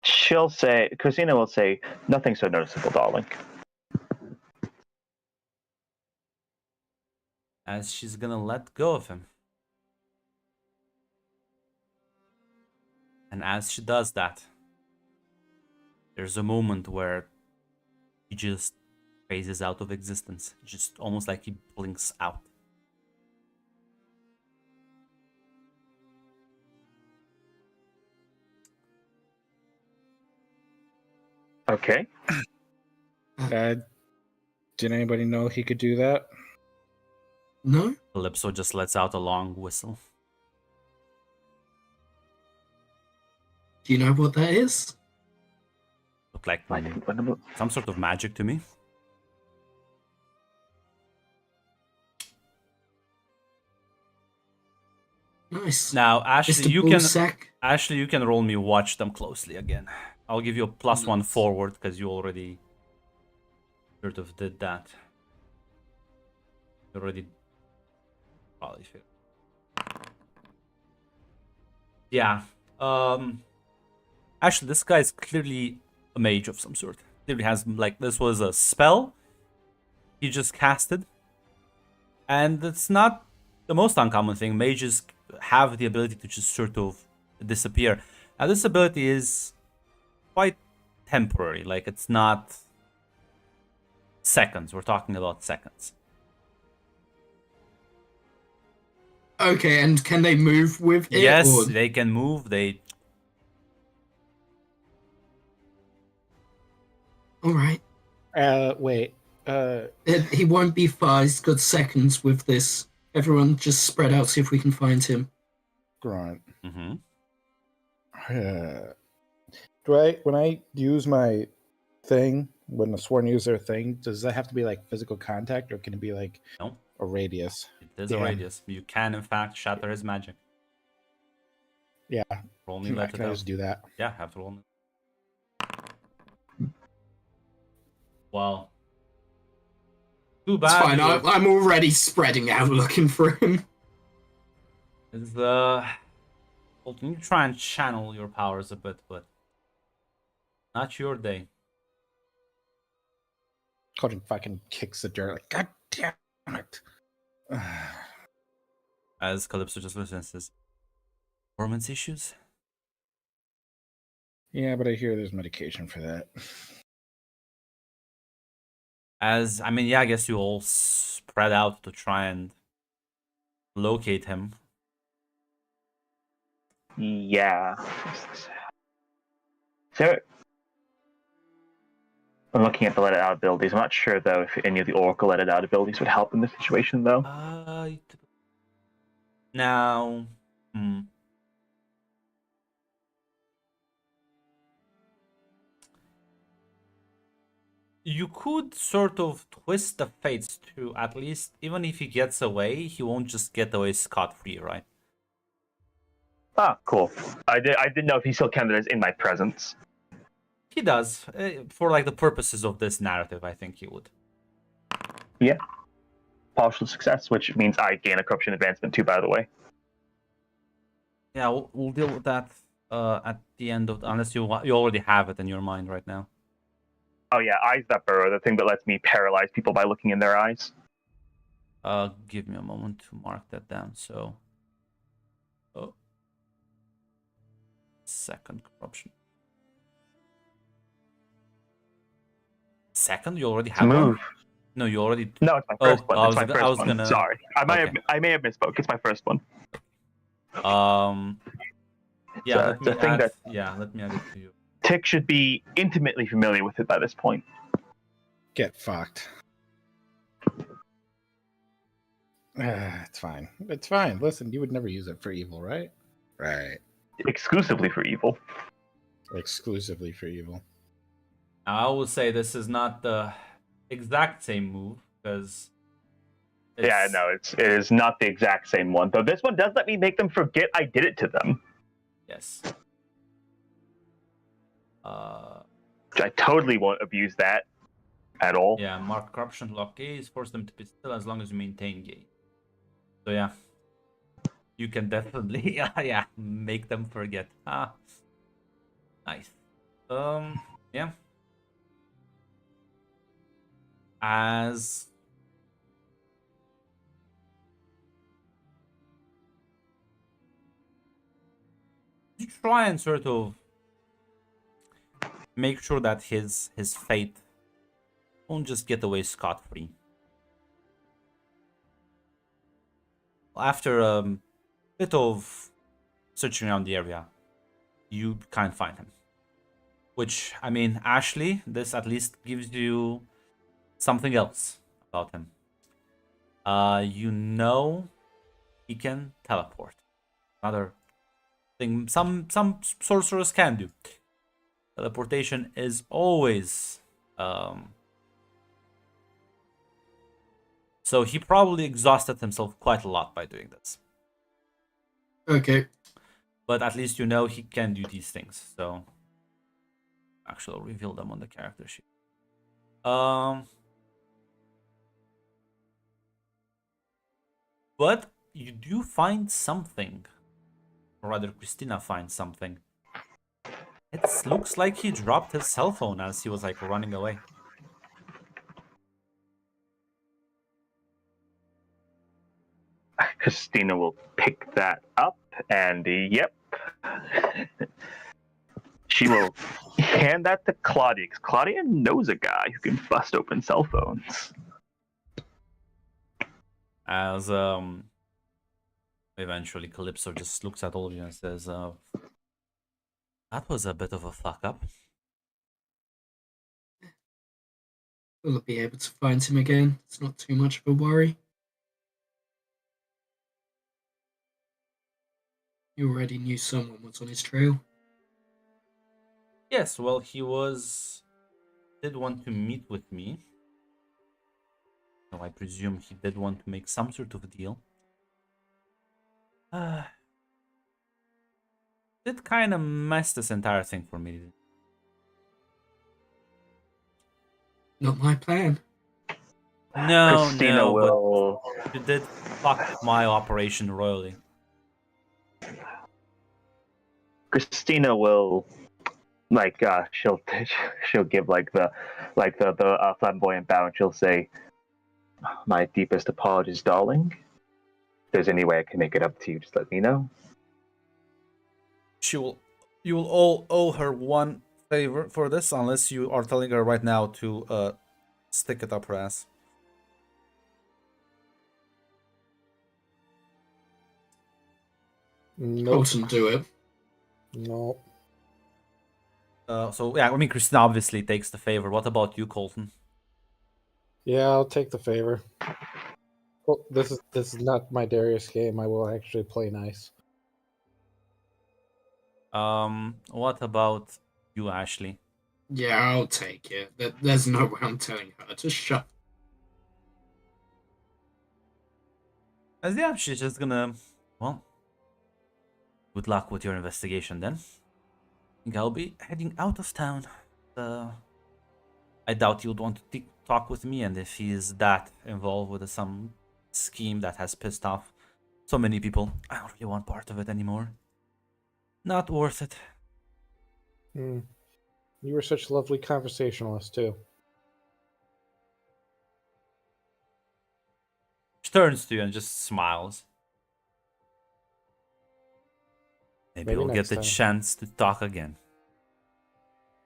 Christina will say, nothing so noticeable, darling. As she's gonna let go of him. And as she does that, there's a moment where he just phases out of existence. Just almost like he blinks out. Okay. Did anybody know he could do that? No? Calypso just lets out a long whistle. Do you know what that is? Looked like I didn't want to. some sort of magic to me. Nice. Now, Ashley, Mr. you can Bullsack. Ashley, you can roll me watch them closely again. I'll give you a +1 Nice. forward because you already sort of did that. You already probably should. Yeah. Actually, this guy is clearly a mage of some sort. Clearly has like this was a spell he just casted, and it's not the most uncommon thing. Mages have the ability to just sort of disappear. Now, this ability is quite temporary. Like it's not Seconds. We're talking about seconds. Okay, and can they move with it? Yes, or... they can move. They All right. Wait. He won't be far. He's got seconds with this. Everyone just spread out, see if we can find him. Grunt. Mm-hmm. When I use my thing, when the sworn user thing, does that have to be like physical contact, or can it be like No, a radius? there's a Damn. radius. You can, in fact, shatter his magic. Yeah, Roll me can let it I out. just do that? Yeah, have to roll me. Well, too It's bad. fine. I'm already spreading out looking for him. Is well, can you try and channel your powers a bit, but not your day. Coding fucking kicks the dirt like, God damn it. As Calypso just listens, says, performance issues? Yeah, but I hear there's medication for that. As, I mean, yeah, I guess you all spread out to try and locate him. Yeah. So, I'm looking at the let it out abilities. I'm not sure though if any of the Oracle let it out abilities would help in this situation though. Now, you could sort of twist the fates to at least, even if he gets away, he won't just get away scot-free, right? Ah, cool. I didn't know if he still counted as in my presence. He does. For like the purposes of this narrative, I think he would. Yeah. Partial success, which means I gain a corruption advancement too, by the way. Yeah, we'll deal with that at the end of, unless you already have it in your mind right now. Oh yeah, eyes that burrow, the thing that lets me paralyze people by looking in their eyes. Give me a moment to mark that down. So, second corruption. Second, you already have Move. one. No, you already. No, it's my first one. I It's my was first one. gonna. Sorry, I Okay. may have misspoke. It's my first one. Yeah, So let it's me a thing add. that- Yeah, let me add it to you. Tick should be intimately familiar with it by this point. Get fucked. It's fine. It's fine. Listen, you would never use it for evil, right? Right. Exclusively for evil. Exclusively for evil. I will say this is not the exact same move because. Yeah, no, it is not the exact same one. Though this one does let me make them forget I did it to them. Yes. Which I totally won't abuse that at all. Yeah, mark corruption, lock gaze, force them to be still as long as you maintain gaze. So yeah, you can definitely make them forget. Nice. Yeah. As you try and sort of make sure that his fate won't just get away scot-free. After a bit of searching around the area, you can't find him. Which, I mean, Ashley, this at least gives you something else about him. You know he can teleport. Another thing some sorcerers can do. Teleportation is always so he probably exhausted himself quite a lot by doing this. Okay. But at least you know he can do these things. So actually I'll reveal them on the character sheet. But you do find something. Or rather, Christina finds something. It looks like he dropped his cell phone as he was like running away. Christina will pick that up, and yep. She will hand that to Claudia, 'cause Claudia knows a guy who can bust open cell phones. As eventually Calypso just looks at all of you and says, that was a bit of a fuck up. Will I be able to find him again? It's not too much of a worry. You already knew someone was on his trail. Yes, well, he did want to meet with me. So I presume he did want to make some sort of a deal. Did kind of mess this entire thing for me. Not my plan. No, Christina no, will. but you did fuck my operation royally. Christina will, like, she'll give like the flamboyant bow, and she'll say, "My deepest apologies, darling. If there's any way I can make it up to you, just let me know." You will all owe her one favor for this, unless you are telling her right now to stick it up her ass. Nope. Colton, do it. Nope. So yeah, I mean, Christina obviously takes the favor. What about you, Colton? Yeah, I'll take the favor. Well, this is not my Darius game. I will actually play nice. What about you, Ashley? Yeah, I'll take it. There's no way I'm telling her to shut. As yeah, she's just gonna, well, good luck with your investigation then. I think I'll be heading out of town. I doubt you'd want to talk with me, and if he is that involved with some scheme that has pissed off so many people, I don't really want part of it anymore. Not worth it. Hmm. You were such a lovely conversationalist too. She turns to you and just smiles. Maybe we'll get next the time. chance to talk again.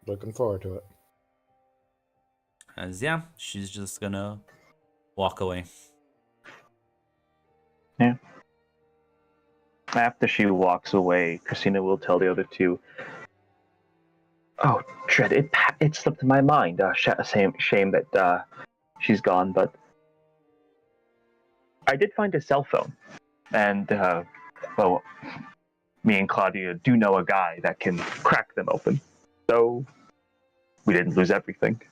Looking forward to it. As yeah, she's just gonna walk away. Yeah. After she walks away, Christina will tell the other two, "Oh, Tread, it slipped my mind. Shame that she's gone, but I did find a cell phone, and well, me and Claudia do know a guy that can crack them open, so we didn't lose everything."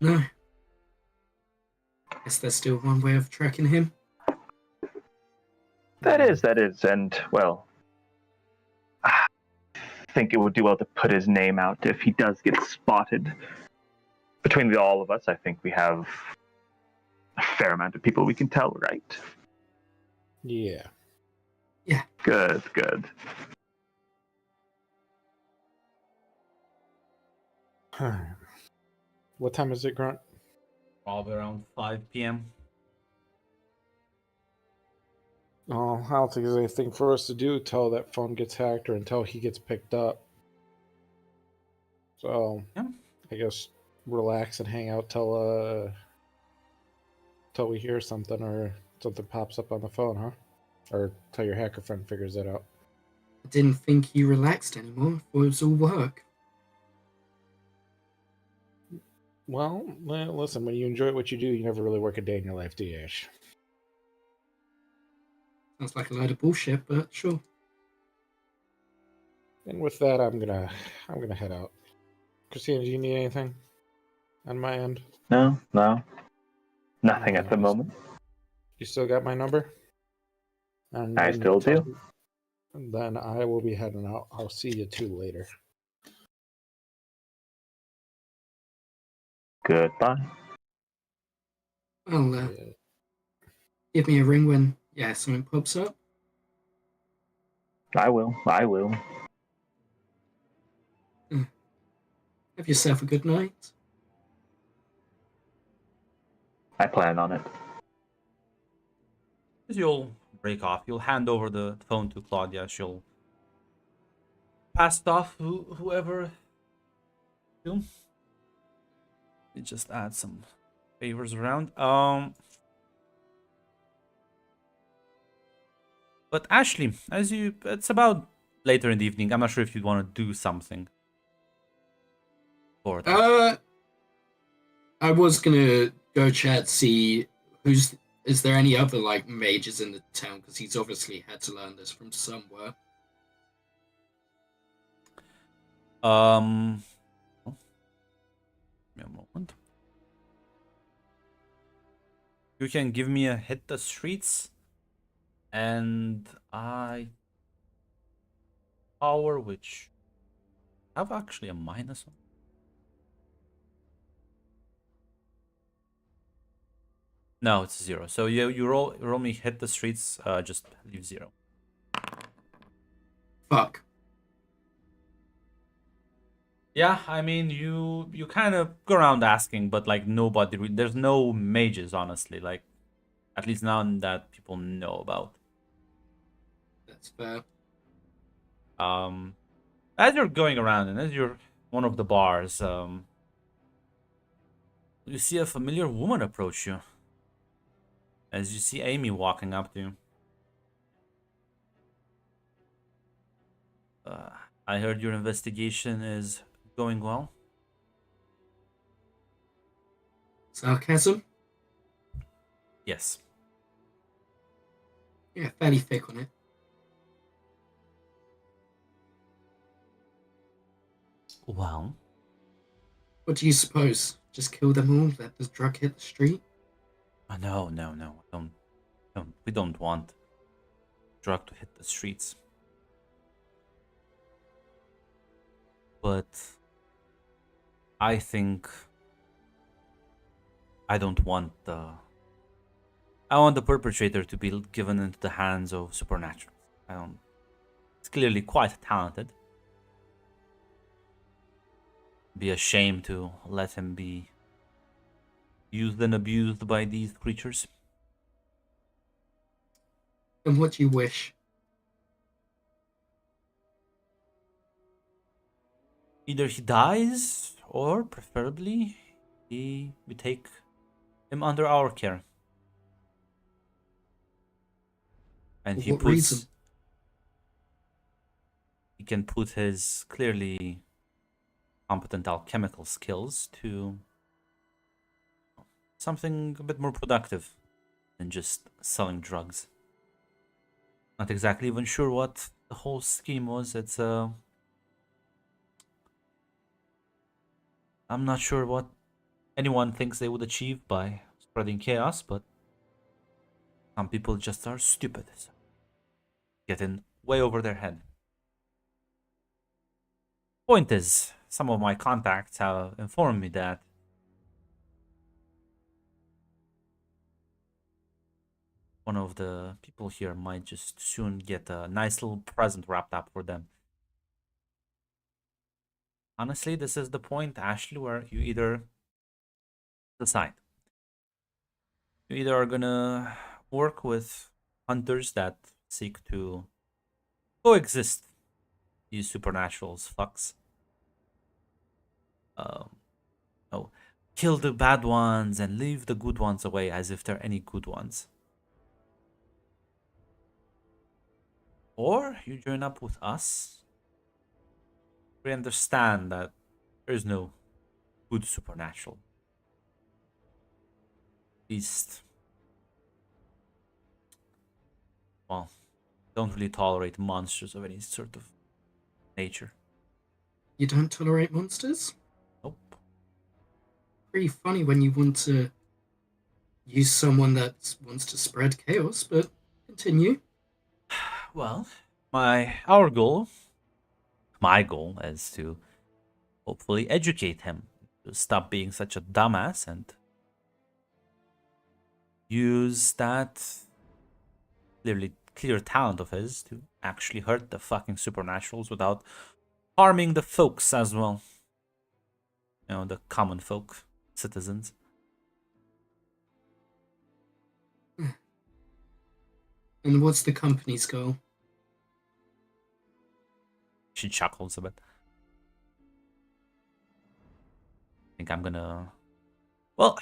No. Guess there's still one way of tracking him. That is, and well, I think it would do well to put his name out if he does get spotted. Between all of us, I think we have a fair amount of people we can tell, right? Yeah. Good. What time is it, Grunt? Probably around 5 p.m. Oh, I don't think there's anything for us to do till that phone gets hacked or until he gets picked up. So, Yeah. I guess relax and hang out till we hear something or something pops up on the phone, huh? Or till your hacker friend figures it out. I didn't think you relaxed anymore. I thought it was all work. Well, listen, when you enjoy what you do, you never really work a day in your life, do you, Ash? Sounds like a load of bullshit, but sure. And with that, I'm gonna head out. Christina, do you need anything on my end? No, nothing at the moment. You still got my number? And I still do. Then I will be heading out. I'll see you two later. Goodbye. Well, Yeah. give me a ring when something pops up. I will. Have yourself a good night. I plan on it. As you'll break off, you'll hand over the phone to Claudia. She'll passed off whoever. You just add some favors around. But Ashley, it's about later in the evening. I'm not sure if you'd want to do something for that. I was gonna go chat, see is there any other like mages in the town, because he's obviously had to learn this from somewhere. Oh, give me a moment. You can give me a hit the streets, and I power, which have actually a minus on. No, it's 0. So you roll me hit the streets. Just leave 0. Fuck. Yeah, I mean you kind of go around asking, but like there's no mages, honestly. Like at least none that people know about. That's fair. As you're going around and as you're one of the bars, you see a familiar woman approach you. As you see Amy walking up to you. I heard your investigation is going well. Sarcasm? Yes. Yeah, fairly thick on it. Well, What do you suppose? Just kill them all, let the drug hit the street? no. We don't want drug to hit the streets. But I think I don't want I want the perpetrator to be given into the hands of supernaturals. It's clearly quite talented. Be a shame to let him be used and abused by these creatures. And what do you wish? Either he dies, or preferably, we take him under our care. And For what reason? he can put his clearly competent alchemical skills to something a bit more productive than just selling drugs. Not exactly even sure what the whole scheme was. I'm not sure what anyone thinks they would achieve by spreading chaos, but some people just are stupid. So getting way over their head. Point is, some of my contacts have informed me that one of the people here might just soon get a nice little present wrapped up for them. Honestly, this is the point, Ashley, where you either decide. You either are gonna work with hunters that seek to coexist these supernaturals fucks. Oh, kill the bad ones and leave the good ones away as if there are any good ones. Or you join up with us. We understand that there is no good supernatural. At least, well, don't really tolerate monsters of any sort of nature. You don't tolerate monsters? Nope. Pretty funny when you want to use someone that wants to spread chaos, but continue. Well, my goal is to hopefully educate him to stop being such a dumbass and use that clear talent of his to actually hurt the fucking supernaturals without harming the folks as well. You know, the common folk, citizens. And what's the company's goal? She chuckles a bit. I think I'm gonna... Well...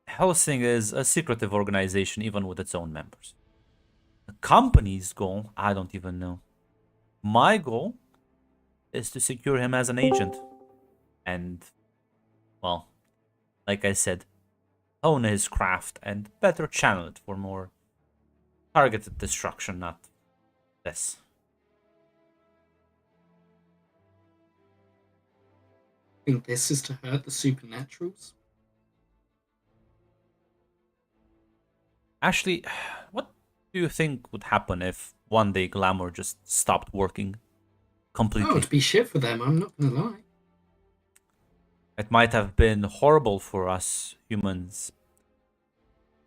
Helsing is a secretive organization even with its own members. The company's goal, I don't even know. My goal is to secure him as an agent. And, well, like I said, hone his craft and better channel it for more targeted destruction, not this. Think this is to hurt the supernaturals? Ashley, what do you think would happen if one day Glamour just stopped working completely? Oh, it'd be shit for them, I'm not gonna lie. It might have been horrible for us humans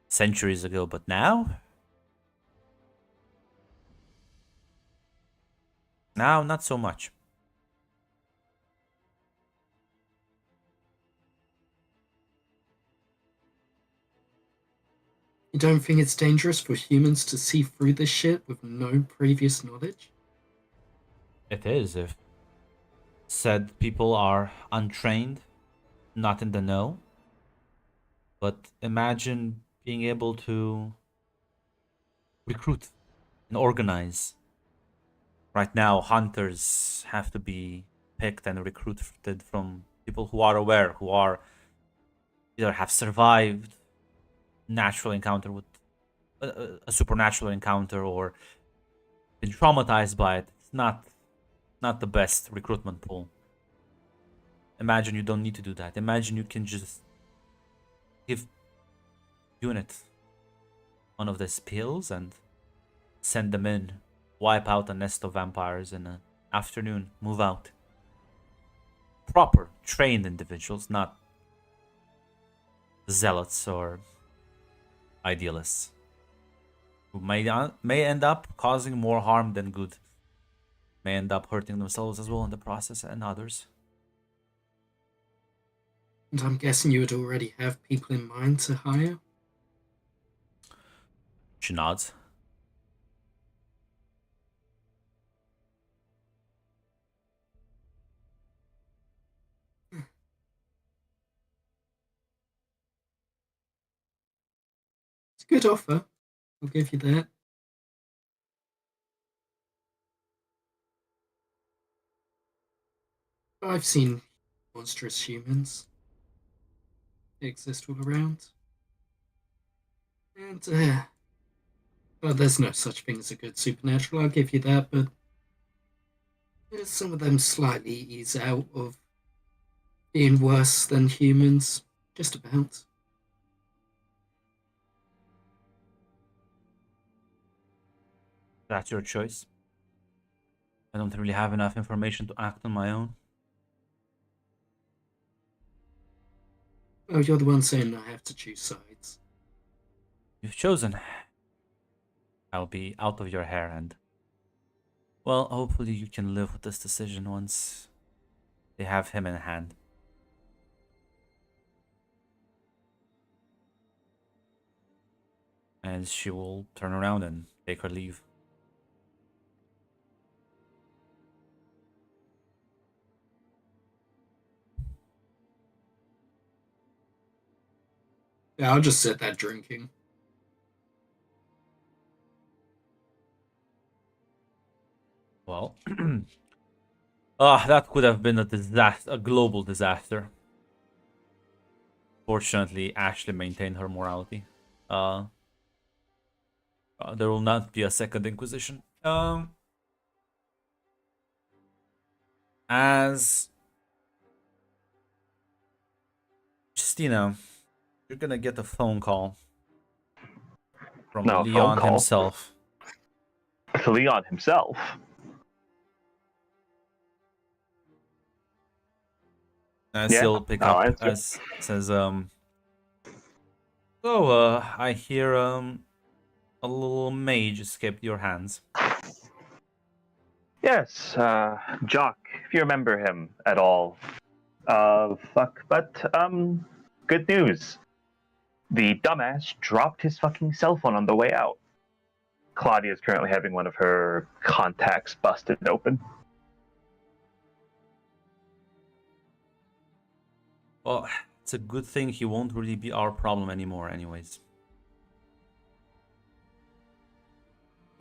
centuries ago, but now? Now, not so much. You don't think it's dangerous for humans to see through this shit with no previous knowledge? It is if said people are untrained, not in the know. But imagine being able to recruit and organize. Right now, hunters have to be picked and recruited from people who are aware, who are either have survived natural encounter with a supernatural encounter or been traumatized by it. It's not the best recruitment pool. Imagine you don't need to do that. Imagine you can just give unit one of these pills and send them in, wipe out a nest of vampires in an afternoon, move out. Proper trained individuals, not zealots or idealists who may end up causing more harm than good, may end up hurting themselves as well in the process and others. And I'm guessing you would already have people in mind to hire? She nods. It's a good offer. I'll give you that. I've seen monstrous humans. They exist all around. And, well, there's no such thing as a good supernatural, I'll give you that, but some of them slightly ease out of being worse than humans. Just about. That's your choice. I don't really have enough information to act on my own. Oh, you're the one saying I have to choose sides. You've chosen. I'll be out of your hair and... Well, hopefully you can live with this decision once they have him in hand. And she will turn around and take her leave. Yeah, I'll just sit there drinking. Well, that could have been a disaster, a global disaster. Fortunately, Ashley maintained her morality. There will not be a second Inquisition. As Justina, you're gonna get a phone call from No, phone Leon call? himself. To Leon himself. As Yeah, he'll pick I'll up, answer. as says, so I hear a little mage escaped your hands. Yes, Jock, if you remember him at all. Good news. The dumbass dropped his fucking cell phone on the way out. Claudia is currently having one of her contacts busted open. Well, it's a good thing he won't really be our problem anymore, anyways.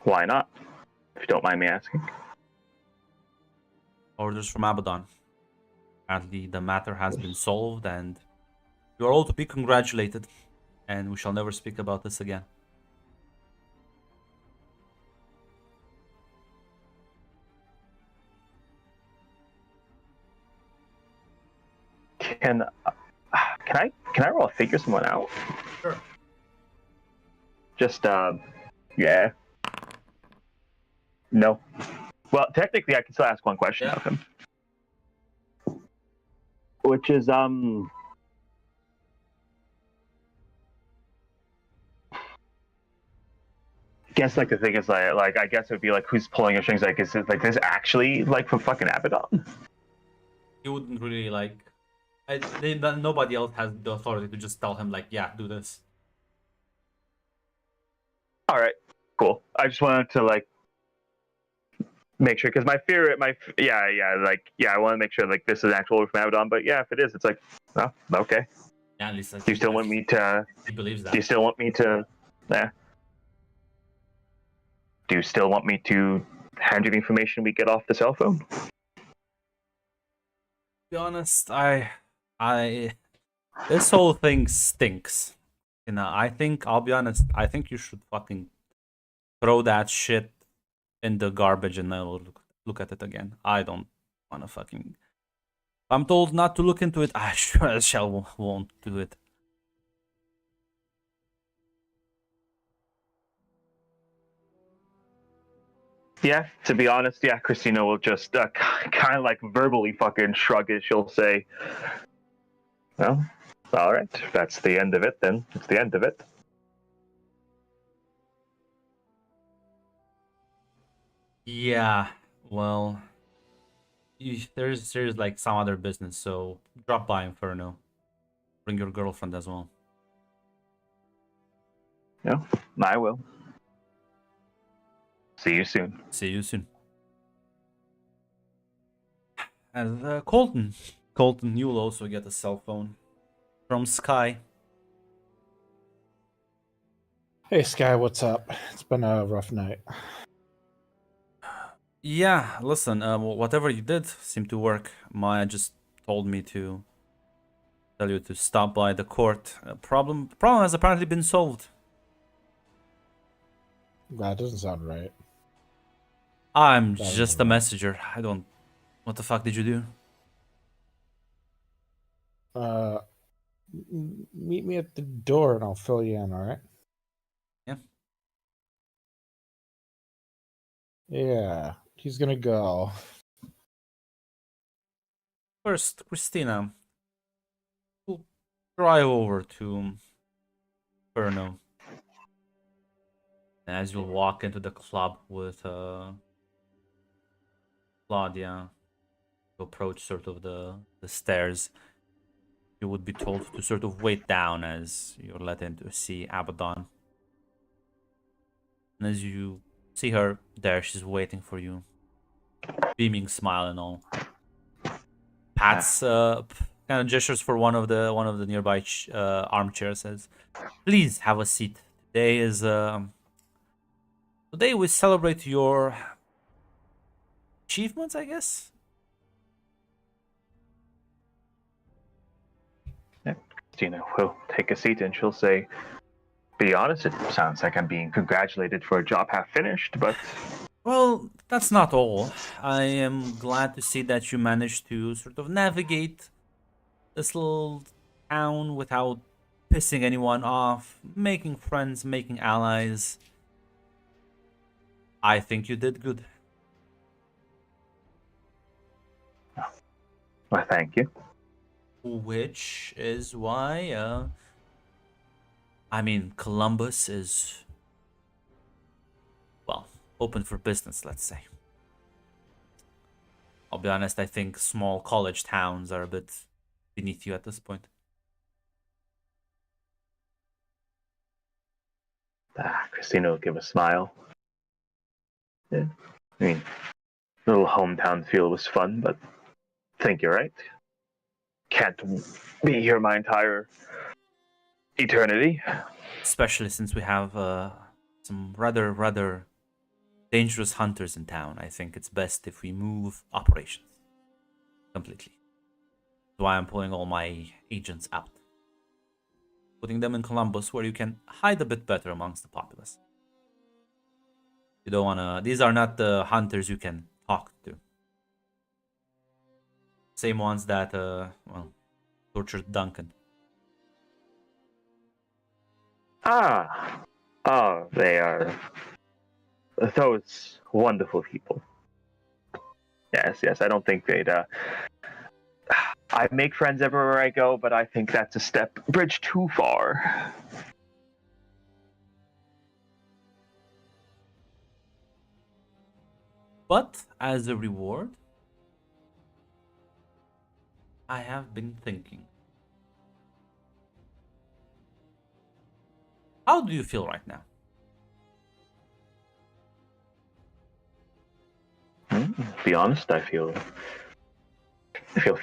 Why not? If you don't mind me asking. Orders from Abaddon. Apparently, the matter has been solved, and you are all to be congratulated. And we shall never speak about this again. Can I roll a figure someone out? Sure. Just yeah. No. Well, technically, I can still ask one question Yeah. of him, which is guess like the thing is like I guess it would be like who's pulling your strings? Like is it like this actually like from fucking Abaddon? He wouldn't really like. Nobody else has the authority to just tell him like, yeah, do this. All right, cool. I just wanted to like make sure because I want to make sure like this is actual order from Abaddon. But yeah, if it is, it's like, oh, okay. Yeah, at least like, Do you still want me to? he believes that. Do you still want me to? Yeah. Do you still want me to hand you the information we get off the cell phone? To be honest, this whole thing stinks. You know, I'll be honest, I think you should fucking throw that shit in the garbage and never look at it again. I don't wanna fucking. I'm told not to look into it. I sure as hell won't do it. Yeah, to be honest, yeah, Christina will just kind of like verbally fucking shrug it. She'll say, well, all right, if that's the end of it, then it's the end of it. Yeah, well, there's like some other business, so drop by Inferno. Bring your girlfriend as well. No, I will. See you soon. See you soon. And Colton, you'll also get a cell phone from Sky. Hey Sky, what's up? It's been a rough night. Yeah, listen, whatever you did seemed to work. Maya just told me to tell you to stop by the court. Problem has apparently been solved. That doesn't sound right. I'm That just was a right. messenger. I don't. What the fuck did you do? Meet me at the door and I'll fill you in, all right? Yeah. Yeah, he's gonna go. First, Christina, we'll drive over to Inferno. As you'll walk into the club with Claudia, you approach sort of the stairs. You would be told to sort of wait down as you're let in to see Abaddon. And as you see her there, she's waiting for you. Beaming smile and all. Pats kind of gestures for one of the nearby armchairs, says, "Please have a seat. Today we celebrate your achievements, I guess." Christina will take a seat and she'll say, be honest, it sounds like I'm being congratulated for a job half finished, but Well, that's not all. I am glad to see that you managed to sort of navigate this little town without pissing anyone off, making friends, making allies. I think you did good. well, thank you. Which is why, I mean, Columbus is, well, open for business, let's say. I'll be honest, I think small college towns are a bit beneath you at this point. Christina will give a smile. Yeah. I mean, the little hometown feel was fun, but I think you're right. Can't be here my entire eternity. Especially since we have some rather dangerous hunters in town. I think it's best if we move operations completely. That's why I'm pulling all my agents out, putting them in Columbus, where you can hide a bit better amongst the populace. You don't wanna. These are not the hunters you can talk to. Same ones that tortured Duncan. They are those wonderful people. Yes. I don't think they'd. I make friends everywhere I go, but I think that's a bridge too far. But as a reward, I have been thinking. How do you feel right now? To be honest, I feel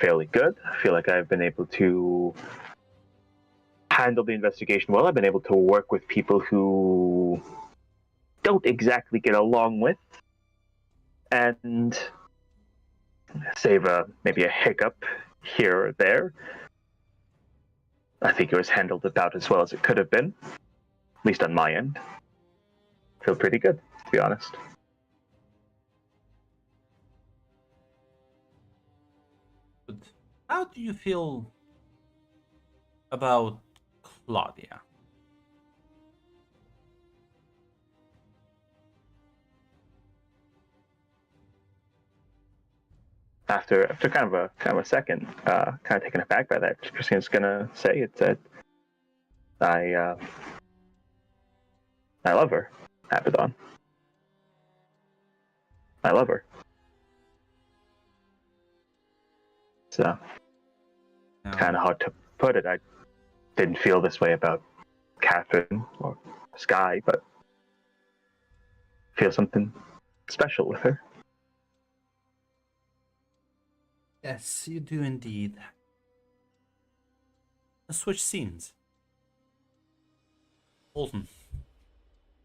fairly good. I feel like I've been able to handle the investigation well. I've been able to work with people who don't exactly get along with, and save maybe a hiccup here or there. I think it was handled about as well as it could have been, at least on my end. Feel pretty good, to be honest. But how do you feel about Claudia? After kind of a second, kind of taken aback by that, Christine's gonna say it that I love her, Abaddon. I love her. So kind of hard to put it. I didn't feel this way about Catherine or Sky, but feel something special with her. Yes, you do indeed. Let's switch scenes. Bolton,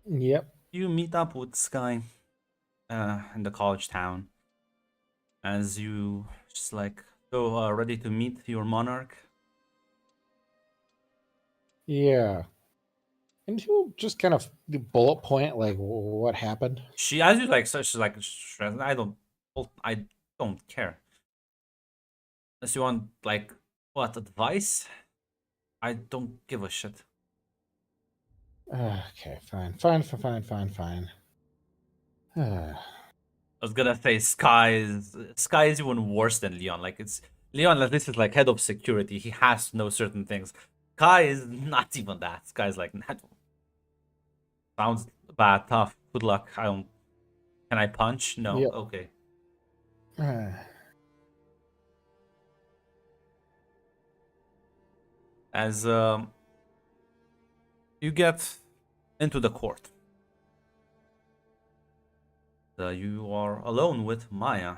Yep. you meet up with Sky in the college town. As you just like ready to meet your monarch. Yeah. And you just kind of bullet point like what happened. She, as you like, such like, I don't care. Unless you want like what advice, I don't give a shit. Okay, fine. I was gonna say Sky is even worse than Leon. Like it's Leon, at least is like head of security. He has to know certain things. Sky is not even that. Sky's like sounds bad, tough. Good luck. I don't. Can I punch? No. Yep. Okay. As you get into the court, you are alone with Maya.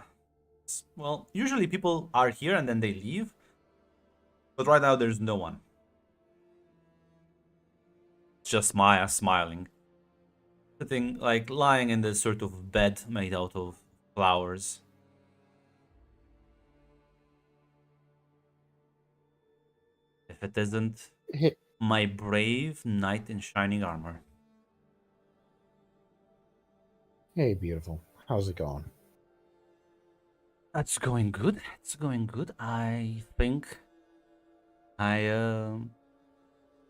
Well, usually people are here and then they leave, but right now there's no one. It's just Maya smiling, sitting like lying in this sort of bed made out of flowers. If it isn't Hey, my brave knight in shining armor. hey, beautiful. How's it going? That's going good. It's going good. I think I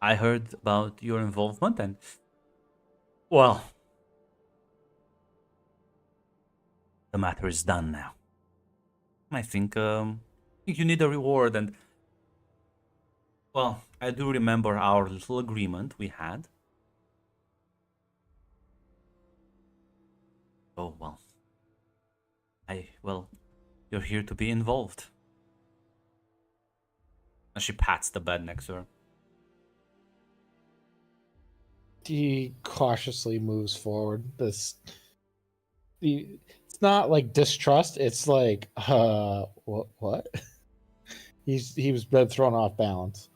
heard about your involvement and well, the matter is done now. I think you need a reward and well, I do remember our little agreement we had. Oh well. You're here to be involved. And she pats the bed next to her. He cautiously moves forward. This it's not like distrust. It's like, what? He was been thrown off balance.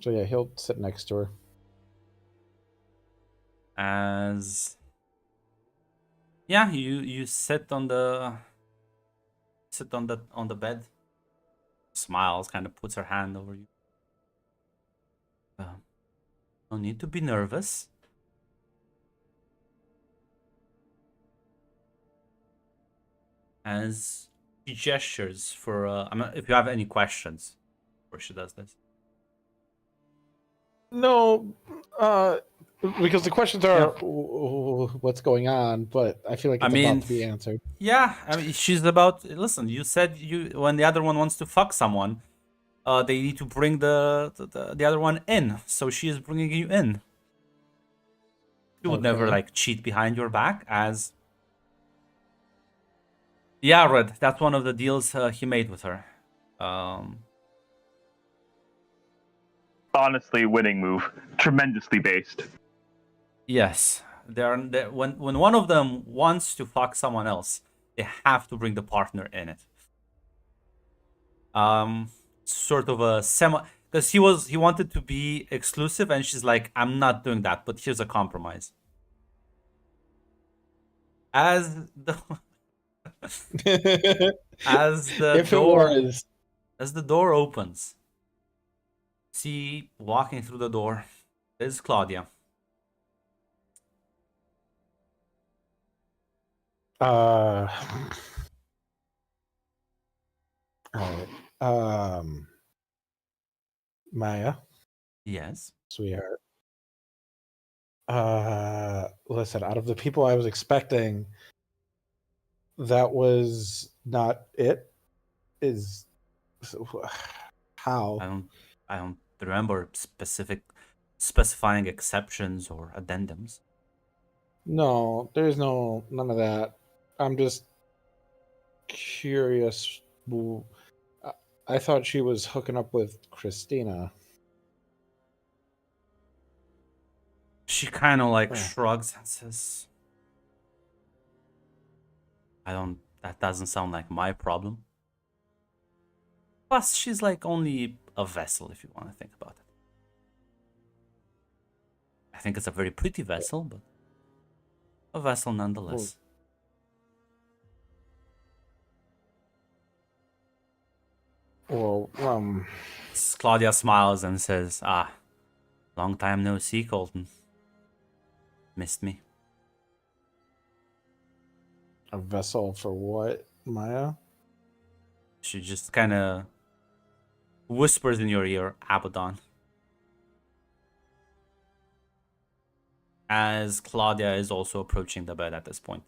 So yeah, he'll sit next to her. As yeah, you sit on the bed. Smiles, kind of puts her hand over you. No need to be nervous. As she gestures for I mean, if you have any questions before she does this. No, because the questions are what's going on, but I feel like I it's mean, about to be answered. Yeah, I mean, she's about. Listen, you said when the other one wants to fuck someone, they need to bring the other one in. So she is bringing you in. She would never Okay. like cheat behind your back. As yeah, Red. That's one of the deals he made with her. Honestly, winning move. Tremendously based. Yes, when one of them wants to fuck someone else, they have to bring the partner in it. Sort of a semi, because he wanted to be exclusive, and she's like, I'm not doing that, but here's a compromise. As the as the If door it was, as the door opens, see walking through the door is Claudia. all right, Maya, Yes. sweetheart. Listen, out of the people I was expecting, that was not it. Is how? I don't remember specifying exceptions or addendums. No, there's none of that. I'm just curious. I thought she was hooking up with Christina. She kind of like Oh. shrugs and says, that doesn't sound like my problem. Plus, she's like only a vessel if you want to think about it. I think it's a very pretty vessel, but a vessel nonetheless. Well, Claudia smiles and says, long time no see, Colton. Missed me. a vessel for what, Maya? She just kind of whispers in your ear, Abaddon. As Claudia is also approaching the bed at this point.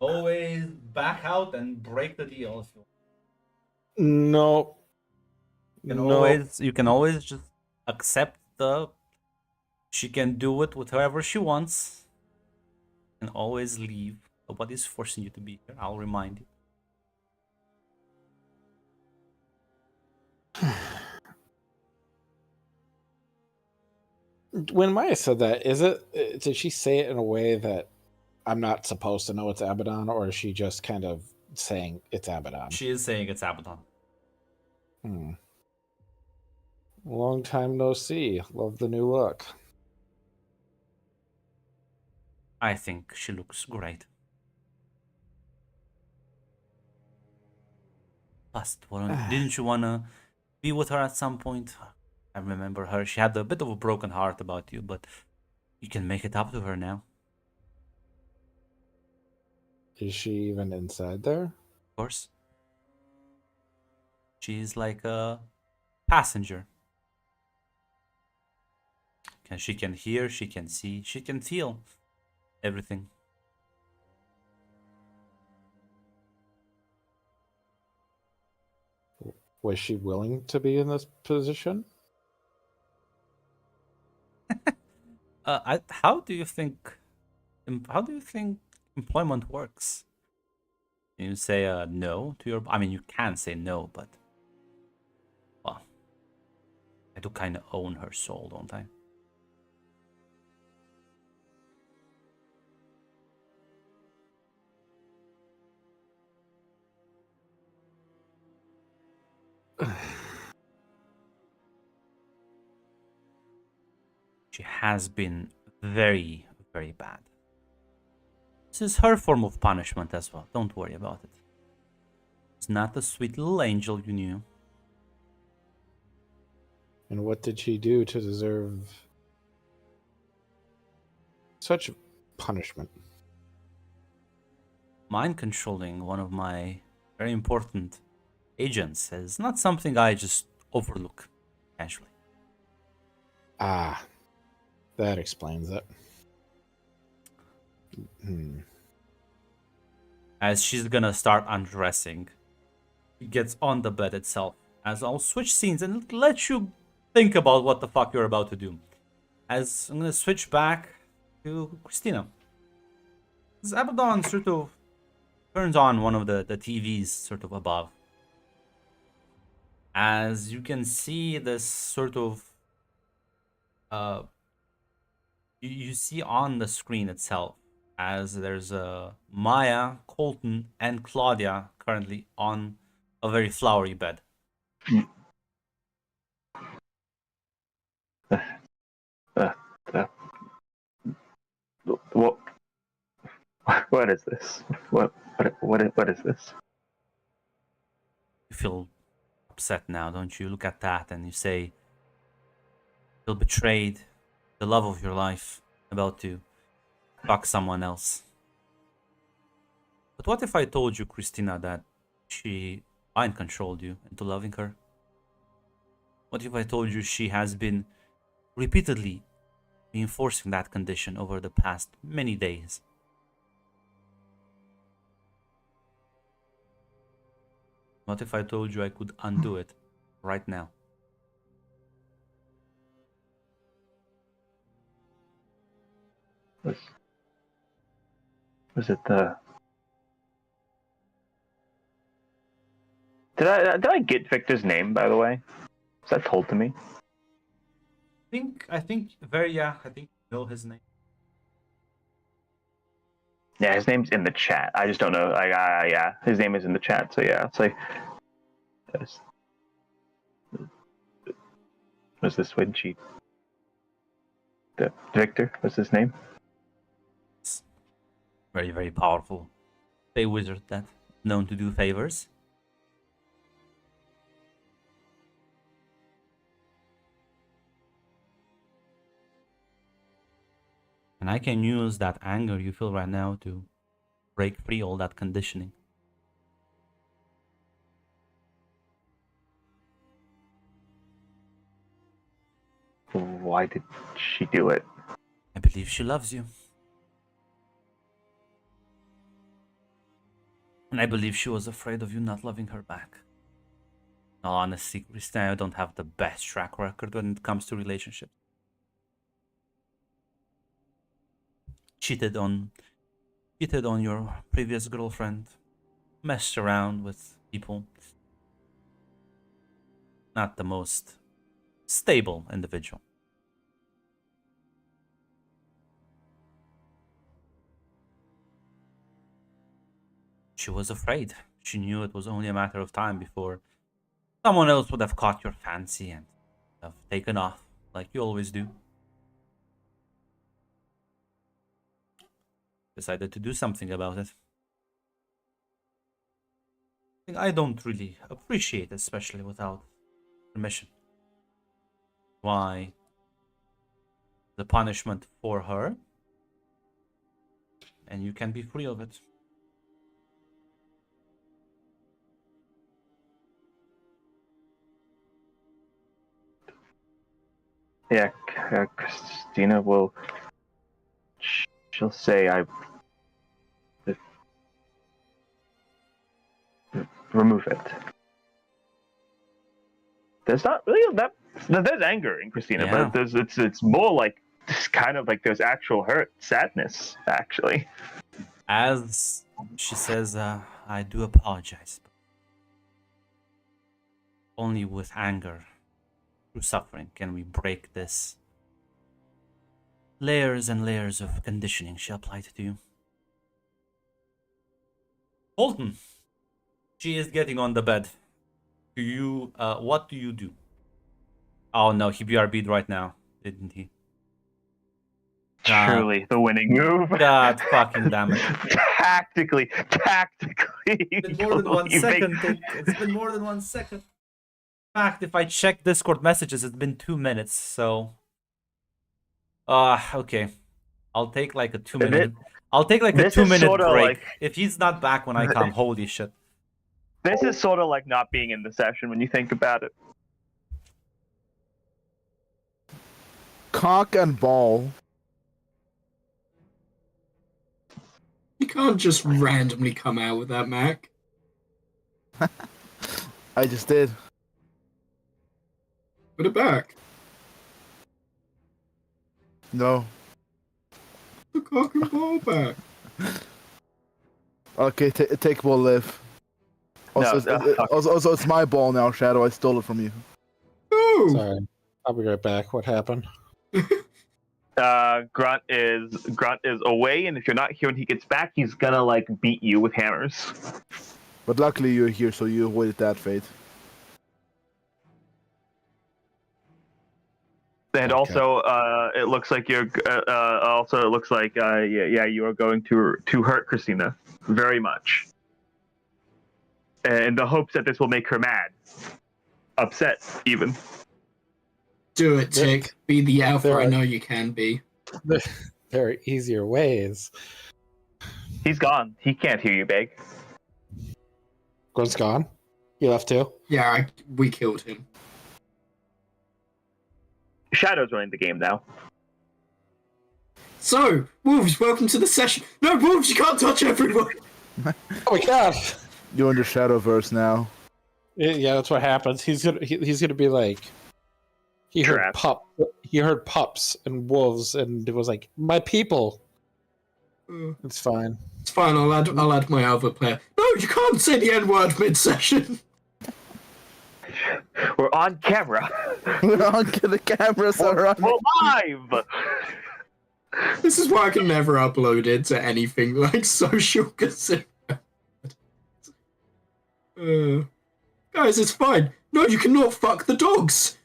Always back out and break the deal. No. You can always just accept she can do it with whoever she wants. And always leave. Nobody's forcing you to be here. I'll remind you. When Maya said that, did she say it in a way that I'm not supposed to know it's Abaddon, or is she just kind of saying it's Abaddon? She is saying it's Abaddon. Long time no see. Love the new look. I think she looks great. Plus, didn't you want to be with her at some point? I remember her. She had a bit of a broken heart about you, but you can make it up to her now. Is she even inside there? Of course. She's like a passenger. She can hear, she can see, she can feel everything. Was she willing to be in this position? How do you think how do you think employment works? You say no to your. I mean, you can say no, but well, I do kind of own her soul, don't I? She has been very, very bad. This is her form of punishment as well. Don't worry about it. It's not the sweet little angel you knew. And what did she do to deserve such punishment? Mind controlling one of my very important agents is not something I just overlook casually. Ah, that explains it. As she's gonna start undressing, she gets on the bed itself. As I'll switch scenes and let you think about what the fuck you're about to do. As I'm gonna switch back to Christina. As Abaddon sort of turns on one of the TVs sort of above. As you can see this sort of you see on the screen itself as there's Maya, Colton, and Claudia currently on a very flowery bed. What is this? What is this? You feel upset now, don't you? Look at that and you say, you feel betrayed, the love of your life, about to fuck someone else. But what if I told you, Christina, that she mind controlled you into loving her? What if I told you she has been repeatedly reinforcing that condition over the past many days? What if I told you I could undo it right now? Was it the? Did I get Victor's name, by the way? Was that told to me? I think you know his name. Yeah, his name's in the chat. I just don't know. Like, yeah, his name is in the chat. So yeah, it's like, was this when she? The Victor was his name. Very, very powerful. Fey wizard that known to do favors. And I can use that anger you feel right now to break free all that conditioning. Why did she do it? I believe she loves you. And I believe she was afraid of you not loving her back. In all honesty, Christina, I don't have the best track record when it comes to relationships. Cheated on your previous girlfriend. Messed around with people. Not the most stable individual. She was afraid. She knew it was only a matter of time before someone else would have caught your fancy and have taken off, like you always do. Decided to do something about it. I don't really appreciate, especially without permission. Why the punishment for her, and you can be free of it. Yeah, Christina will. She'll say, "I remove it." There's not really that. There's anger in Christina, Yeah. but it's more like just kind of like there's actual hurt, sadness, actually. As she says, I do apologize. Only with anger, through suffering, can we break this layers and layers of conditioning she applied to you. Holton, she is getting on the bed. Do you, what do you do? Oh no, he BRB'd right now, didn't he? Truly the winning move. God fucking damn it. Tactically. It's been more than 1 second. It's been more than 1 second. In fact, if I check Discord messages, it's been 2 minutes, so... okay. I'll take like a 2-minute... I'll take like a 2-minute break. Like, if he's not back when I come, holy shit. This is sort of like not being in the session when you think about it. Cock and ball. You can't just randomly come out with that, Mac. I just did. Put it back. No. The cock and ball back. Okay, take ball, live. Also, it's my ball now, Shadow. I stole it from you. No! Sorry. I'll be right back. What happened? Grunt is away, and if you're not here when he gets back, he's gonna like beat you with hammers. But luckily you're here, so you avoided that fate. And also, it looks like you're. Also, it looks like you are going to hurt Christina very much, in the hopes that this will make her mad, upset even. Do it, Tick. Be the alpha I know you can be. There are easier ways. He's gone. He can't hear you, Beg. Grunt's gone? You left too? Yeah, we killed him. Shadow's running the game now. So, Wolves, welcome to the session. No, Wolves, you can't touch everyone! Oh my god! You're in the Shadowverse now. Yeah, that's what happens. He's gonna be like... He heard pups and wolves, and it was like, my people. It's fine. It's fine. I'll add my other player. No, you can't say the N-word mid-session. We're on camera. We're on the cameras are on. We're live. This is why I can never upload it to anything like social. Guys, it's fine. No, you cannot fuck the dogs.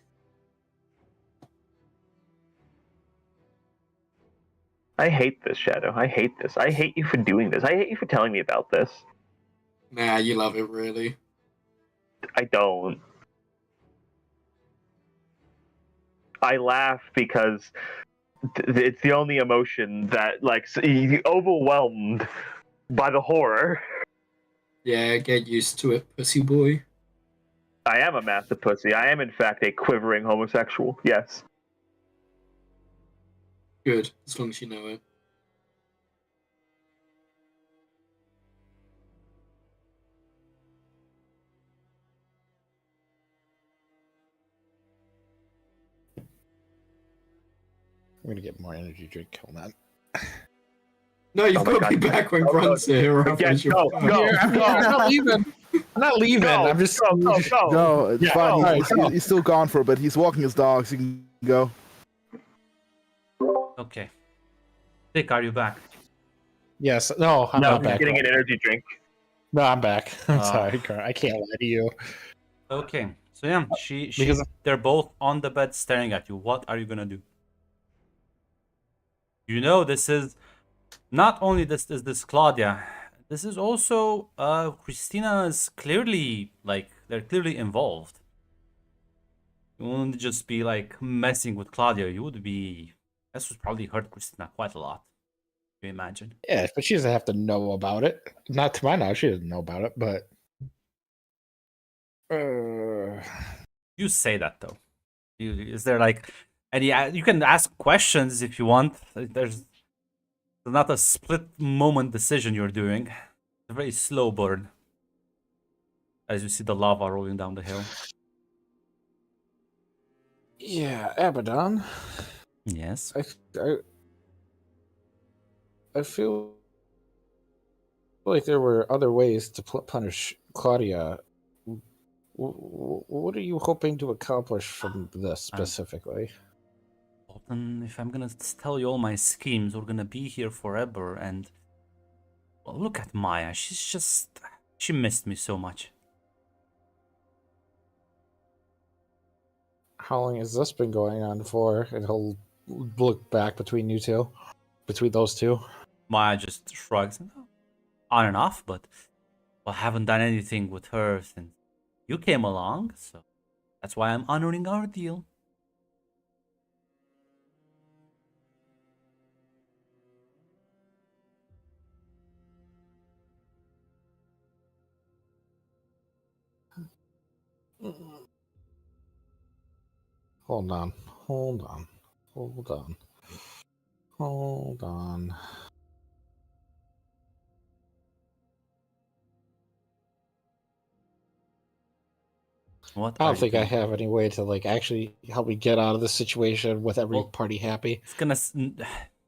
I hate this, Shadow. I hate this. I hate you for doing this. I hate you for telling me about this. Nah, you love it, really. I don't. I laugh because it's the only emotion that, like, you're overwhelmed by the horror. Yeah, get used to it, pussy boy. I am a massive pussy. I am, in fact, a quivering homosexual. Yes. Good, as long as you know it. I'm gonna get more energy drink. Hold on. No, you've got to be back when Grunt's here. Or Yes, go. I'm not leaving. I'm not leaving. Go, I'm just... go. No, it's fine. Alright, He's still gone for a bit. He's walking his dogs. He can go. Okay. Dick, are you back? Yes. No, I'm No, not he's back. getting an energy drink. No, I'm back. I'm sorry, Grunt. I can't lie to you. Okay. So yeah, Because- they're both on the bed staring at you. What are you gonna do? You know, this is not only this is this Claudia, this is also Christina is clearly like they're clearly involved. You wouldn't just be like messing with Claudia, you would be this would probably hurt Christina quite a lot. You imagine. Yeah, but she doesn't have to know about it. Not to my knowledge, she doesn't know about it, but You say that though. Is there like any? You can ask questions if you want. There's not a split moment decision you're doing. It's a very slow burn. As you see the lava rolling down the hill. yeah, Abaddon. Yes. I feel like there were other ways to punish Claudia. What are you hoping to accomplish from this specifically? Bolton, if I'm gonna tell you all my schemes, we're gonna be here forever. And well, look at Maya. She missed me so much. How long has this been going on for? And he'll look back between you two, between those two. Maya just shrugs. On and off, but well, I haven't done anything with her since you came along, so that's why I'm honoring our deal. Hold on. Hold on. Hold on. Hold on. What? I don't think I have any way to like actually help me get out of this situation with every party happy. It's gonna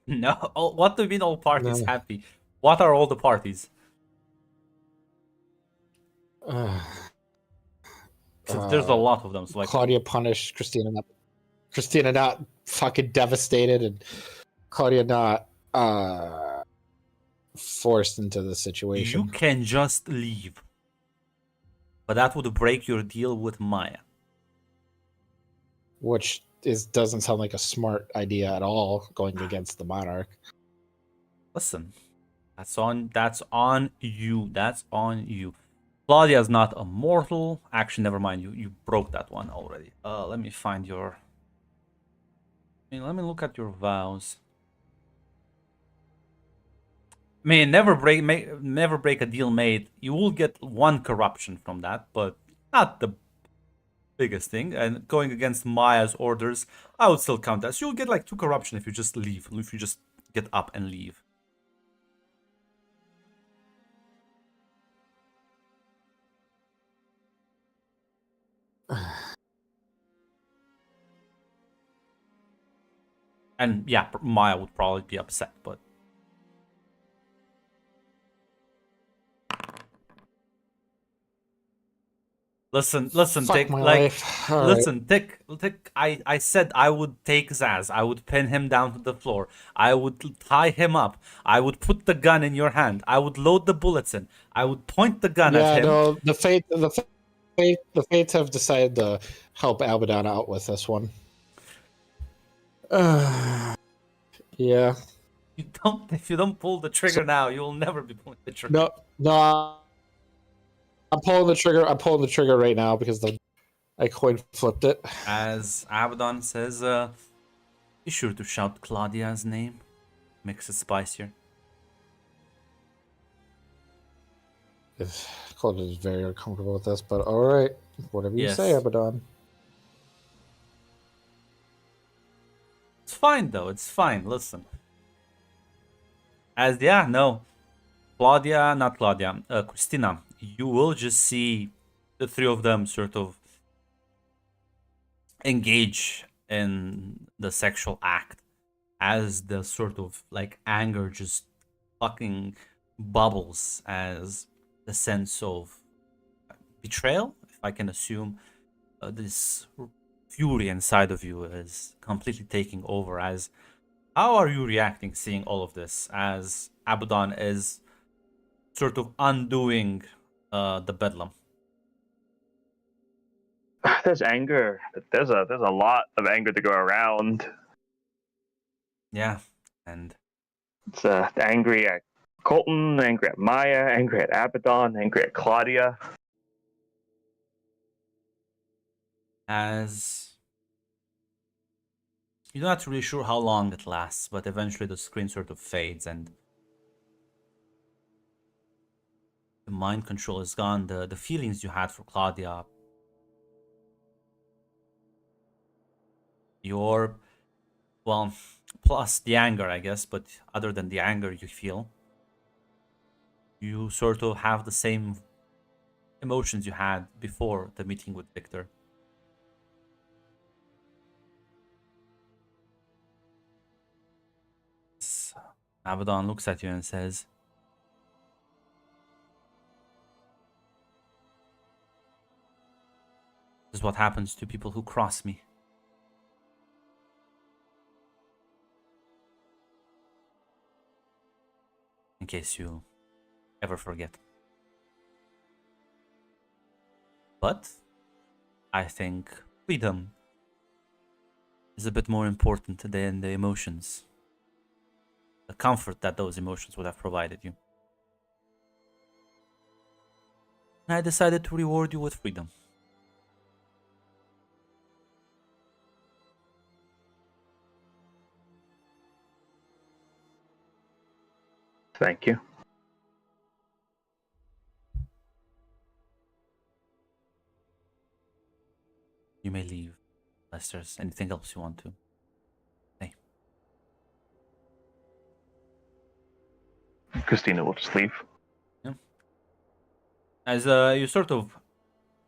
no. Oh, what do you mean all parties No. happy? What are all the parties? There's a lot of them. So like Claudia punished Christina not fucking devastated, and Claudia not forced into the situation. you can just leave, but that would break your deal with Maya. Which doesn't sound like a smart idea at all, going against the monarch. Listen, that's on you. That's on you. Claudia's not a mortal. Actually, never mind. You broke that one already. Let me find your. Let me look at your vows. I mean, never break a deal made. You will get one corruption from that, but not the biggest thing. And going against Maya's orders, I would still count that. So you'll get like 2 corruption if you just leave. If you just get up and leave. And yeah, Maya would probably be upset, but listen, Tick. Like, listen, Tick. I said I would take Zaz. I would pin him down to the floor. I would tie him up. I would put the gun in your hand. I would load the bullets in. I would point the gun at him. Yeah, no, the fates have decided to help Abaddon out with this one. Yeah. If you don't pull the trigger now, you'll never be pulling the trigger. No, I'm pulling the trigger. I'm pulling the trigger right now because I coin flipped it. As Abaddon says, be sure to shout Claudia's name. Makes it spicier. Claudia is very uncomfortable with this, but all right, whatever you say, Abaddon. It's fine though. It's fine. Listen. Christina, you will just see the 3 of them sort of engage in the sexual act as the sort of like anger just fucking bubbles as the sense of betrayal, if I can assume, this fury inside of you is completely taking over. As how are you reacting seeing all of this as Abaddon is sort of undoing the bedlam? There's anger. There's a lot of anger to go around. Yeah, and it's angry at Colton, angry at Maya, angry at Abaddon, angry at Claudia. As you're not really sure how long it lasts, but eventually the screen sort of fades and the mind control is gone. The feelings you had for Claudia, plus the anger, I guess, but other than the anger you feel, you sort of have the same emotions you had before the meeting with Victor. Abaddon looks at you and says, "This is what happens to people who cross me." In case you ever forget. But I think freedom is a bit more important than the emotions. The comfort that those emotions would have provided you. And I decided to reward you with freedom. Thank you. You may leave, unless there's anything else you want to. Hey. Christina will just leave. As you sort of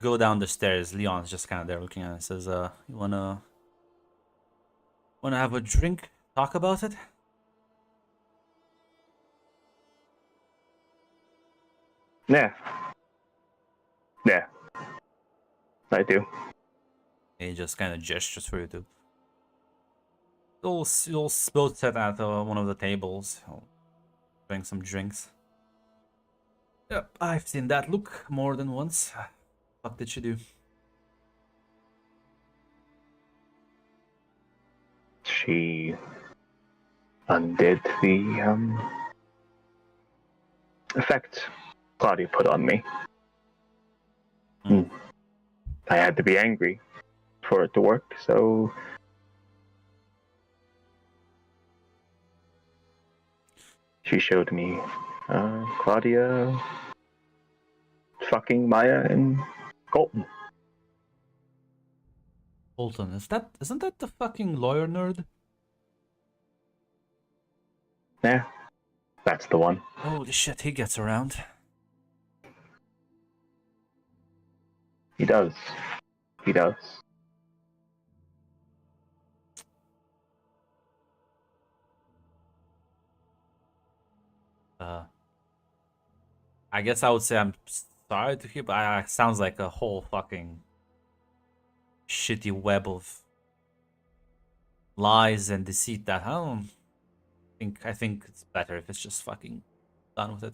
go down the stairs, Leon's just kind of there looking at it and says, you wanna have a drink? Talk about it? Yeah. Yeah. I do. He just kind of gestures for you to. You'll both sit at one of the tables, drink some drinks. Yep, I've seen that look more than once. What did she do? She undid the effect Claudia put on me. I had to be angry for it to work, so she showed me Claudia fucking Maya and Colton. Colton, isn't that the fucking lawyer nerd? Yeah, that's the one. Holy shit, he gets around. He does. He does. I guess I would say I'm sorry to hear, but it sounds like a whole fucking shitty web of lies and deceit that I don't think. I think it's better if it's just fucking done with it.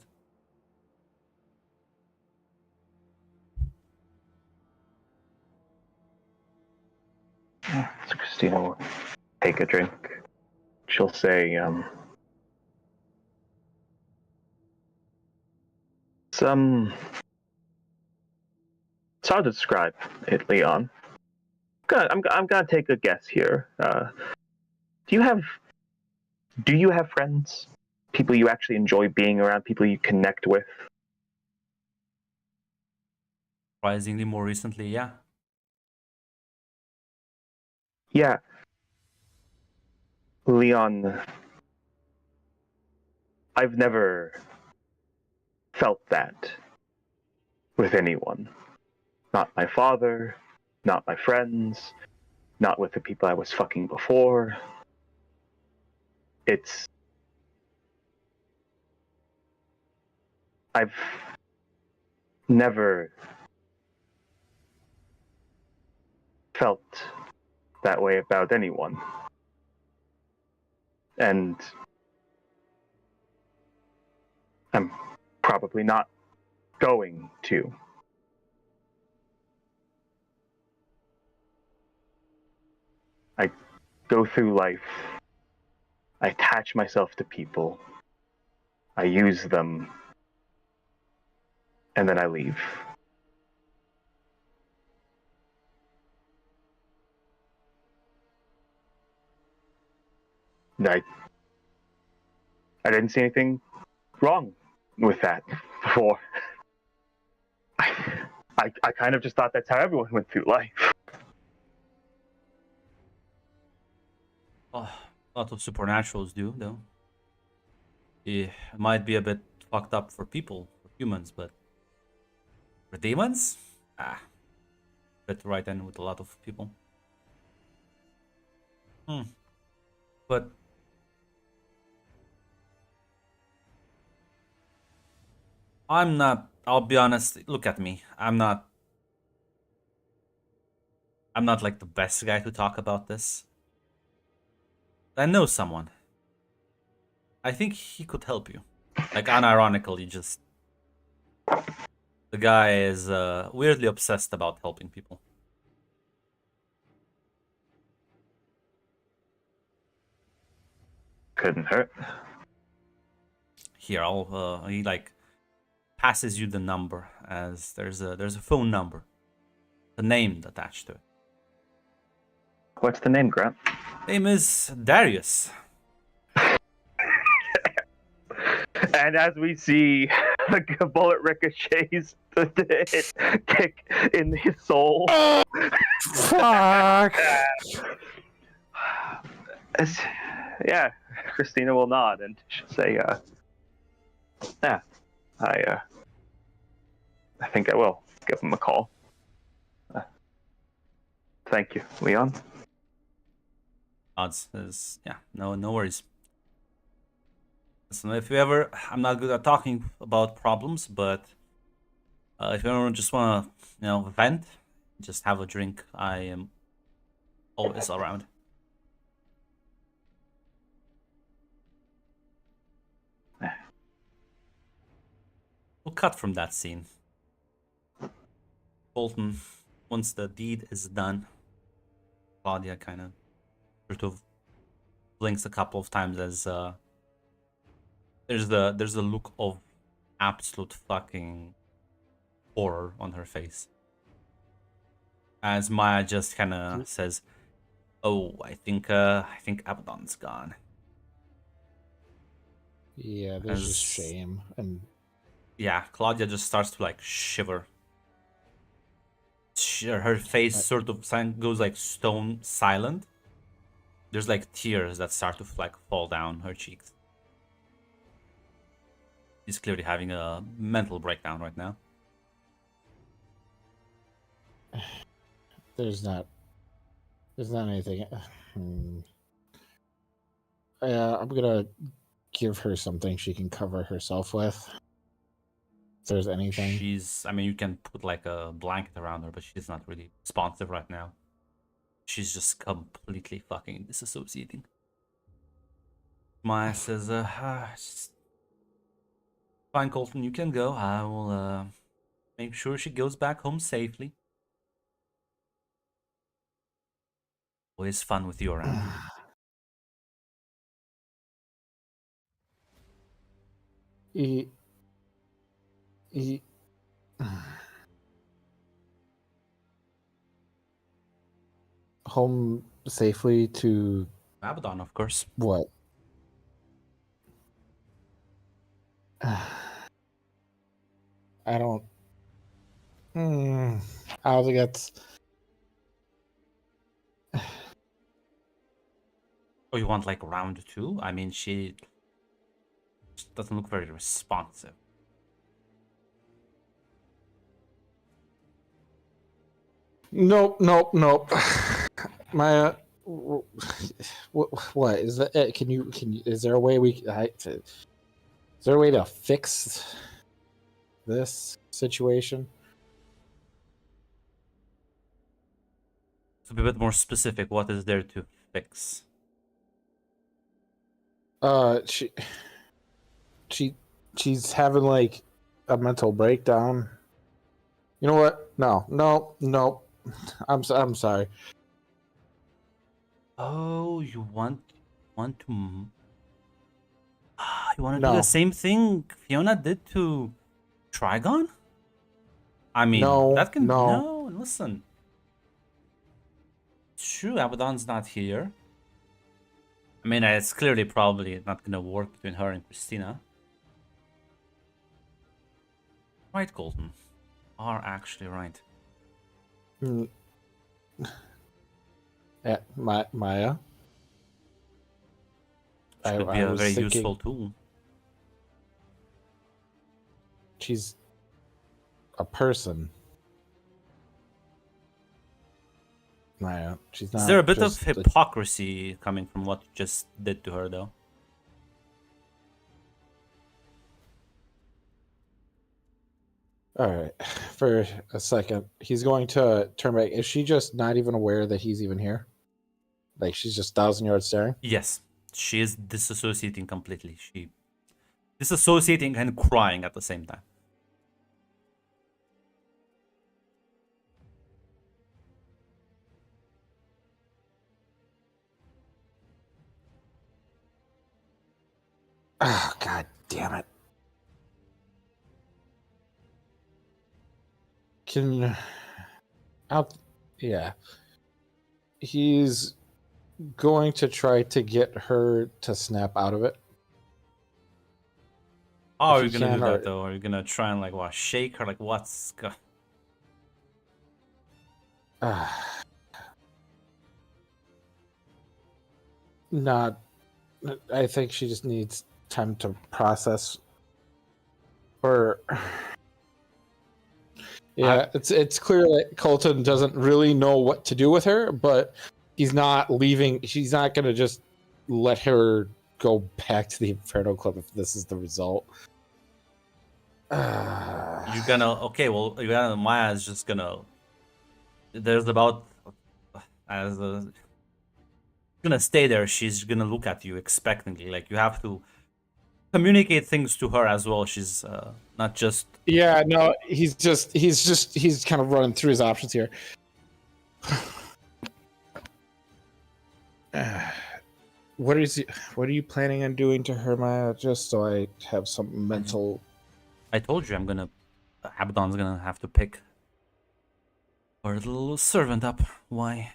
So Christina will take a drink. She'll say, it's hard to describe it, Leon. I'm gonna take a guess here. Do you have friends? People you actually enjoy being around? People you connect with? Surprisingly, more recently, yeah. Yeah. Leon, I've never felt that with anyone. Not my father, not my friends, not with the people I was fucking before. I've never felt that way about anyone. And I'm probably not going to. I go through life, I attach myself to people, I use them, and then I leave. I didn't see anything wrong with that before. I kind of just thought that's how everyone went through life. Oh, a lot of supernaturals do, though. It might be a bit fucked up for people, for humans, but for demons? Bit right in with a lot of people. But I'm not. I'll be honest. Look at me. I'm not like the best guy to talk about this. I know someone. I think he could help you. Like unironically, just the guy is weirdly obsessed about helping people. Couldn't hurt. Here, he like passes you the number as there's a phone number, the name attached to it. What's the name, Grant? Name is Darius. And as we see a bullet ricochets the kick in his soul. Fuck. Yeah, Christina will nod and she'll say, yeah, I think I will give him a call. Thank you, Leon. Odds is no worries. Listen, if you ever, I'm not good at talking about problems, but if you ever just wanna vent, just have a drink. I am always around. We'll cut from that scene. Colton, once the deed is done, Claudia kind of sort of blinks a couple of times as there's the look of absolute fucking horror on her face. As Maya just kind of says, "Oh, I think Abaddon's gone." Yeah, there's As- just shame and Yeah, Claudia just starts to like shiver. Her face sort of goes like stone silent. There's like tears that start to like fall down her cheeks. She's clearly having a mental breakdown right now. there's not anything. I'm gonna give her something she can cover herself with. If there's anything. I mean, you can put like a blanket around her, but she's not really responsive right now. She's just completely fucking disassociating. Maya says, fine, Colton, you can go. I will make sure she goes back home safely. Always fun with you around. He home safely to Abaddon, of course. what? I don't. I don't think that's. Oh, you want like round 2? I mean, she just doesn't look very responsive. Nope. Maya, what is that? Can you? Is there a way is there a way to fix this situation? To be a bit more specific, what is there to fix? She's having like a mental breakdown. You know what? No. I'm sorry. Oh, you want to you want to do No. the same thing Fiona did to Trigon? I mean, No, that can no. listen. It's true, Abaddon's not here. I mean, it's clearly probably not gonna work between her and Christina. Right, Colton. Are actually right. Maya. She could be a was very thinking useful tool. She's a person. Maya, she's not. Is there a bit of just hypocrisy coming from what you just did to her, though? All right. For a second, he's going to turn back. Is she just not even aware that he's even here? Like she's just 1,000 yards staring? Yes, she is disassociating completely. She disassociating and crying at the same time. Oh, God damn it. Yeah. He's going to try to get her to snap out of it. How If are you you gonna do can, that or- though? Are you gonna try and like what, shake her? Like what's Not. I think she just needs time to process. Or. Yeah, it's clear that Colton doesn't really know what to do with her, but he's not leaving. She's not going to just let her go back to the Inferno Club if this is the result. you're gonna you're gonna Maya is just gonna there's about as a gonna stay there. She's gonna look at you expectantly. Like you have to communicate things to her as well. She's not just Yeah, no, he's kind of running through his options here. What are you planning on doing to her, Maya? Just so I have some mental. I told you I'm gonna Abaddon's gonna have to pick our little servant up. Why?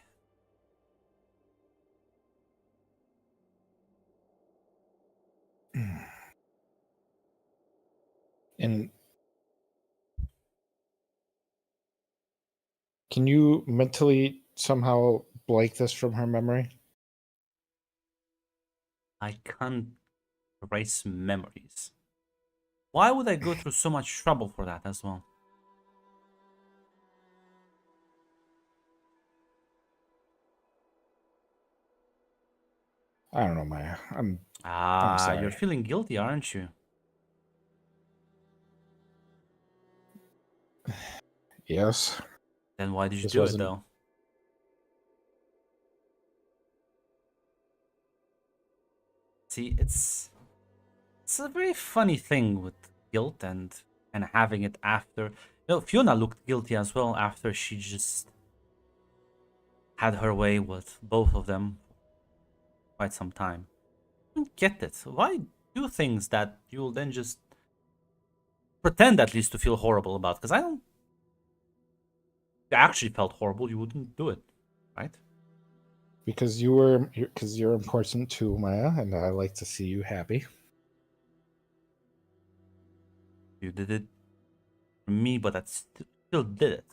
And can you mentally somehow blank this from her memory? I can't erase memories. Why would I go through so much trouble for that as well? I don't know, Maya. I'm You're sorry. feeling guilty, aren't you? Yes. Then why did you This do it wasn't- though? See, it's a very funny thing with guilt and having it after. You know, Fiona looked guilty as well after she just had her way with both of them for quite some time. I don't get it. Why do things that you'll then just pretend at least to feel horrible about? Because I don't. If you actually felt horrible, you wouldn't do it, right? Because you're important too, Maya, and I like to see you happy. You did it for me, but I still did it.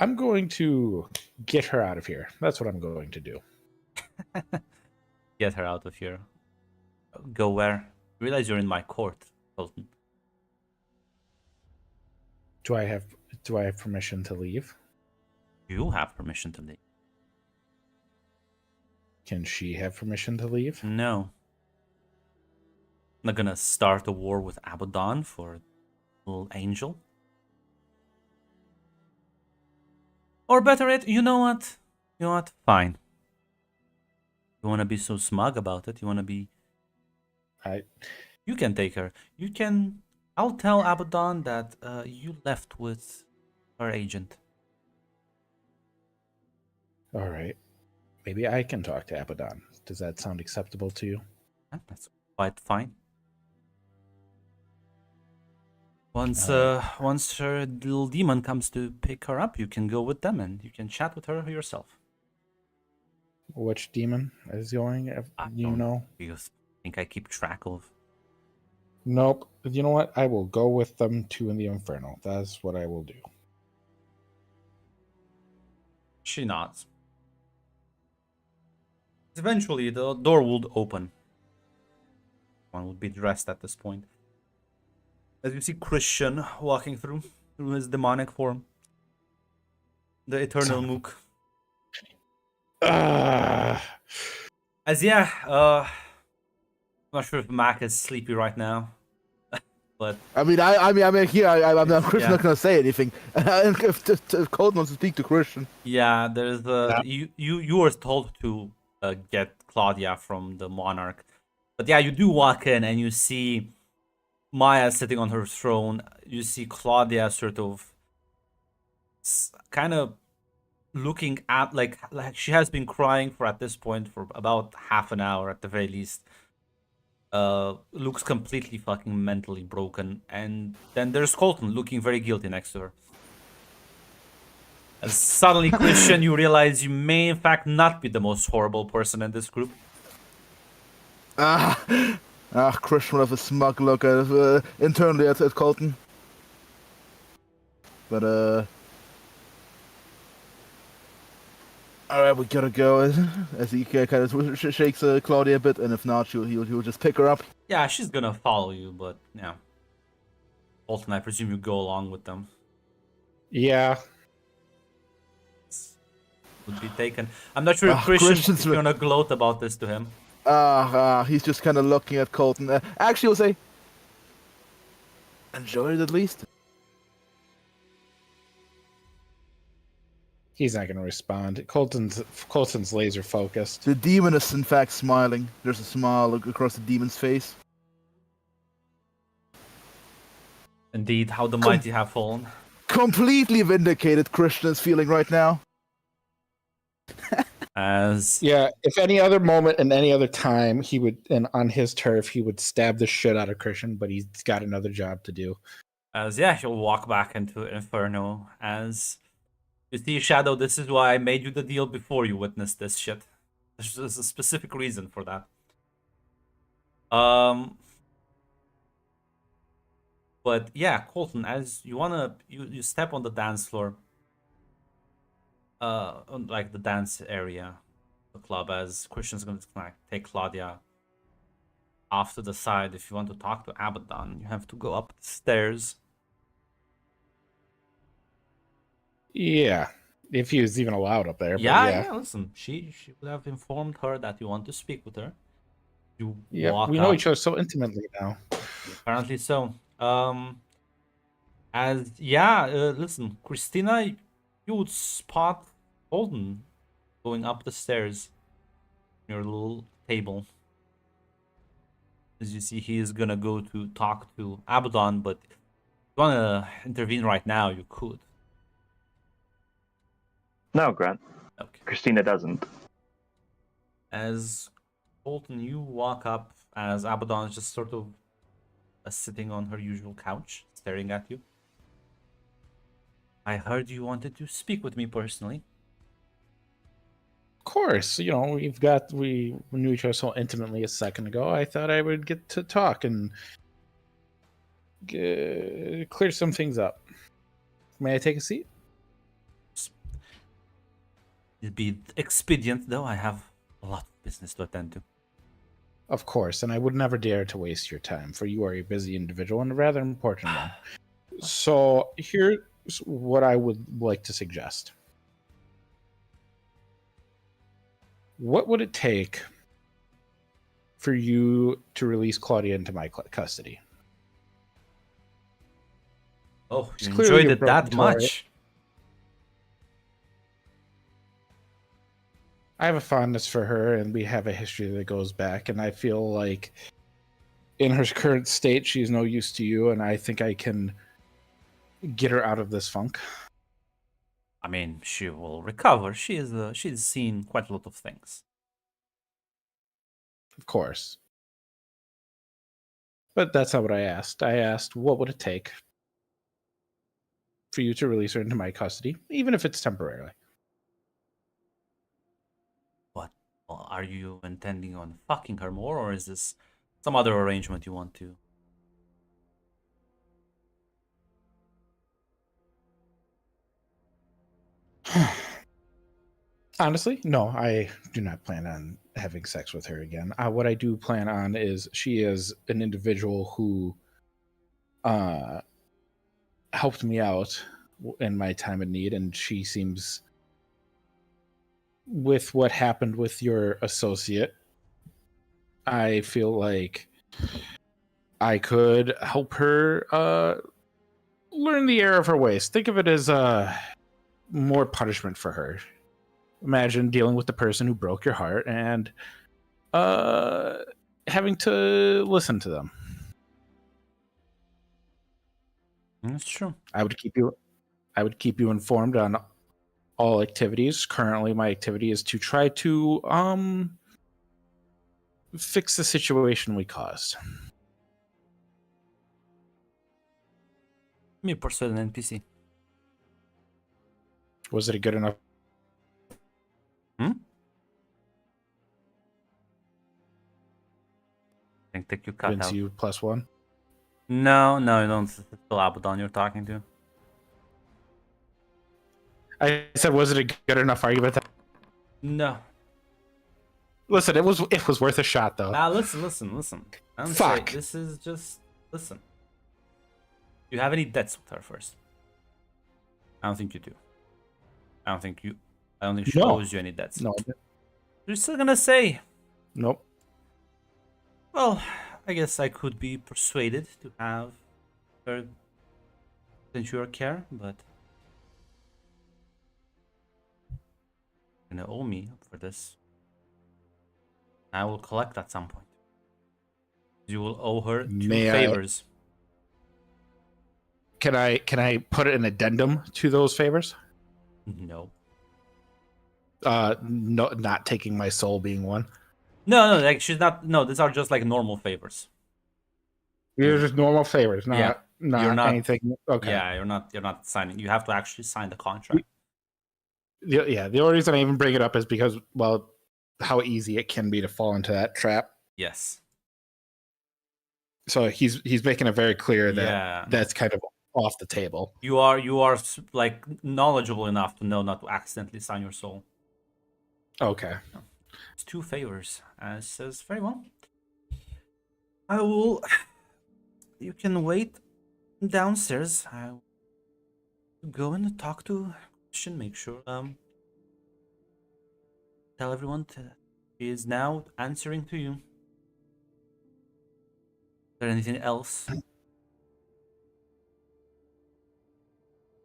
I'm going to get her out of here. That's what I'm going to do. Get her out of here. Go where? Realize you're in my court, Colton. Do I have permission to leave? You have permission to leave. Can she have permission to leave? No. I'm not gonna start a war with Abaddon for little angel. Or better yet, you know what? You know what? Fine. You wanna be so smug about it? You wanna be... You can take her. You can... I'll tell Abaddon that you left with her agent. All right. Maybe I can talk to Abaddon. Does that sound acceptable to you? That's quite fine. Once her little demon comes to pick her up, you can go with them and you can chat with her yourself. Which demon is going? You know? You think I keep track of? Nope. You know what? I will go with them to in the Inferno. That's what I will do. She nods. Eventually, the door would open. One would be dressed at this point. As you see Christian walking through his demonic form. The Eternal Mook. As I'm not sure if Mac is sleepy right now. But I mean, here, I'm not, Christian's Yeah. not gonna say anything. And if Colton wants to speak to Christian, yeah, there's you were told to get Claudia from the monarch, but yeah, you do walk in and you see Maya sitting on her throne. You see Claudia sort of kind of looking at like she has been crying for at this point for about half an hour at the very least. Looks completely fucking mentally broken, and then there's Colton looking very guilty next to her. And suddenly, Christian, you realize you may in fact not be the most horrible person in this group. Christian will have a smug look at internally at Colton. But alright, we gotta go. As he kind of shakes Claudia a bit, and if not, he'll just pick her up. Yeah, she's gonna follow you, but yeah. Colton, I presume you go along with them. Yeah. Would be taken. I'm not sure if Christian's Christian's gonna gloat about this to him. He's just kind of looking at Colton. Actually, we'll say, enjoy it at least. He's not going to respond. Colton's laser focused. The demon is in fact smiling. There's a smile across the demon's face. Indeed, how the mighty have fallen. Completely vindicated, Christian is feeling right now. As Yeah, if any other moment and any other time he would, and on his turf, he would stab the shit out of Christian, but he's got another job to do. yeah, he'll walk back into Inferno. As you see, Shadow, this is why I made you the deal before you witnessed this shit. There's a specific reason for that. But yeah, Colton, as you step on the dance floor, on like the dance area, the club, as Christian's gonna like take Claudia off to the side. If you want to talk to Abaddon, you have to go up the stairs. Yeah, if he was even allowed up there. But Yeah. Listen, she would have informed her that you want to speak with her. You Yeah, walk we know up. each other so intimately now. Apparently so. Listen, Christina, you would spot Holden going up the stairs. Your little table. As you see, he is gonna go to talk to Abaddon, but if you wanna intervene right now, you could. No, Grant. Okay. Christina doesn't. As Colton, you walk up as Abaddon is just sort of sitting on her usual couch, staring at you. I heard you wanted to speak with me personally. Of course, you know, we knew each other so intimately a second ago. I thought I would get to talk and clear some things up. May I take a seat? It'd be expedient, though. I have a lot of business to attend to. Of course, and I would never dare to waste your time, for you are a busy individual and a rather important one. So here's what I would like to suggest. What would it take for you to release Claudia into my custody? Oh, She's you clearly enjoyed a it that broken toy. much? I have a fondness for her, and we have a history that goes back, and I feel like in her current state, she's no use to you, and I think I can get her out of this funk. I mean, she will recover. She's seen quite a lot of things. Of course. But that's not what I asked. I asked, what would it take for you to release her into my custody, even if it's temporarily? What? Well, are you intending on fucking her more, or is this some other arrangement you want to? Honestly, no, I do not plan on having sex with her again. What I do plan on is she is an individual who helped me out in my time of need, and she seems, with what happened with your associate, I feel like I could help her learn the error of her ways. Think of it as more punishment for her. Imagine dealing with the person who broke your heart and having to listen to them. That's true. I would keep you informed on all activities. Currently, my activity is to try to fix the situation we caused. Let me persuade an NPC. Was it a good enough? I think you cut Vince, out. you +1. No, you don't. It's still Abaddon you're talking to. I said, was it a good enough argument? No. Listen, it was worth a shot though. Now listen. I'm Fuck. saying this is just listen. Do you have any debts with her first? I don't think you do. I don't think she No. owes you any debts. No, You're still gonna say, nope. well, I guess I could be persuaded to have her ensure care, but you're gonna owe me for this. I will collect at some point. You will owe her 2 May I- favors. Can I put an addendum to those favors? No. No, not taking my soul being one. No, like she's not. No, these are just like normal favors. These are just normal favors, not Yeah. You're not- anything. Okay. Yeah, you're not signing. You have to actually sign the contract. The only reason I even bring it up is because, well, how easy it can be to fall into that trap. Yes. So he's making it very clear that Yeah. that's kind of off the table. You are like knowledgeable enough to know not to accidentally sign your soul. Okay. It's 2 favors. As says very well. I will. You can wait downstairs. I will go and talk to Christian. Make sure tell everyone he is now answering to you. Is there anything else?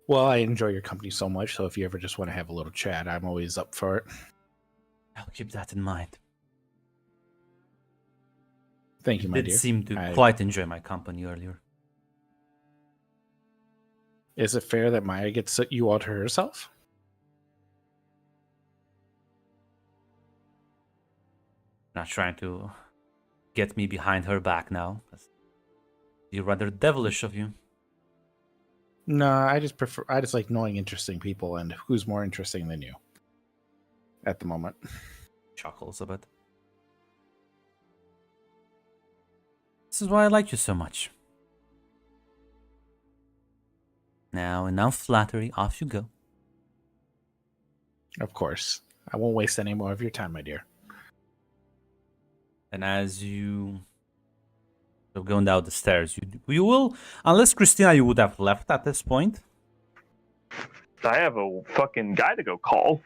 Well, I enjoy your company so much, so if you ever just want to have a little chat, I'm always up for it. I'll keep that in mind. Thank you, You my did dear. seem to I- quite enjoy my company earlier. Is it fair that Maya gets you all to herself? Not trying to get me behind her back now. You're rather devilish of you. No, I just like knowing interesting people and who's more interesting than you at the moment. Chuckles a bit. This is why I like you so much. Now, enough flattery. Off you go. Of course. I won't waste any more of your time, my dear. And as you are going down the stairs, you will, unless Christina, you would have left at this point. I have a fucking guy to go call.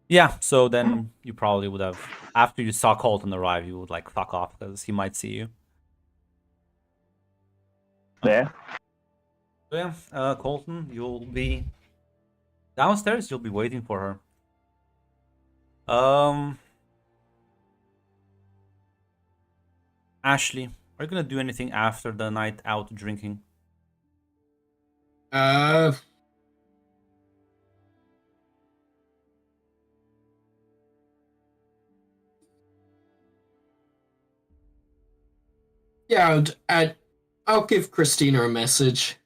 Yeah, so then you probably would have, after you saw Colton arrive, you would like fuck off because he might see you. Yeah. So yeah, Colton, you'll be downstairs. You'll be waiting for her. Ashley, are you gonna do anything after the night out drinking? Yeah, I'll give Christina a message.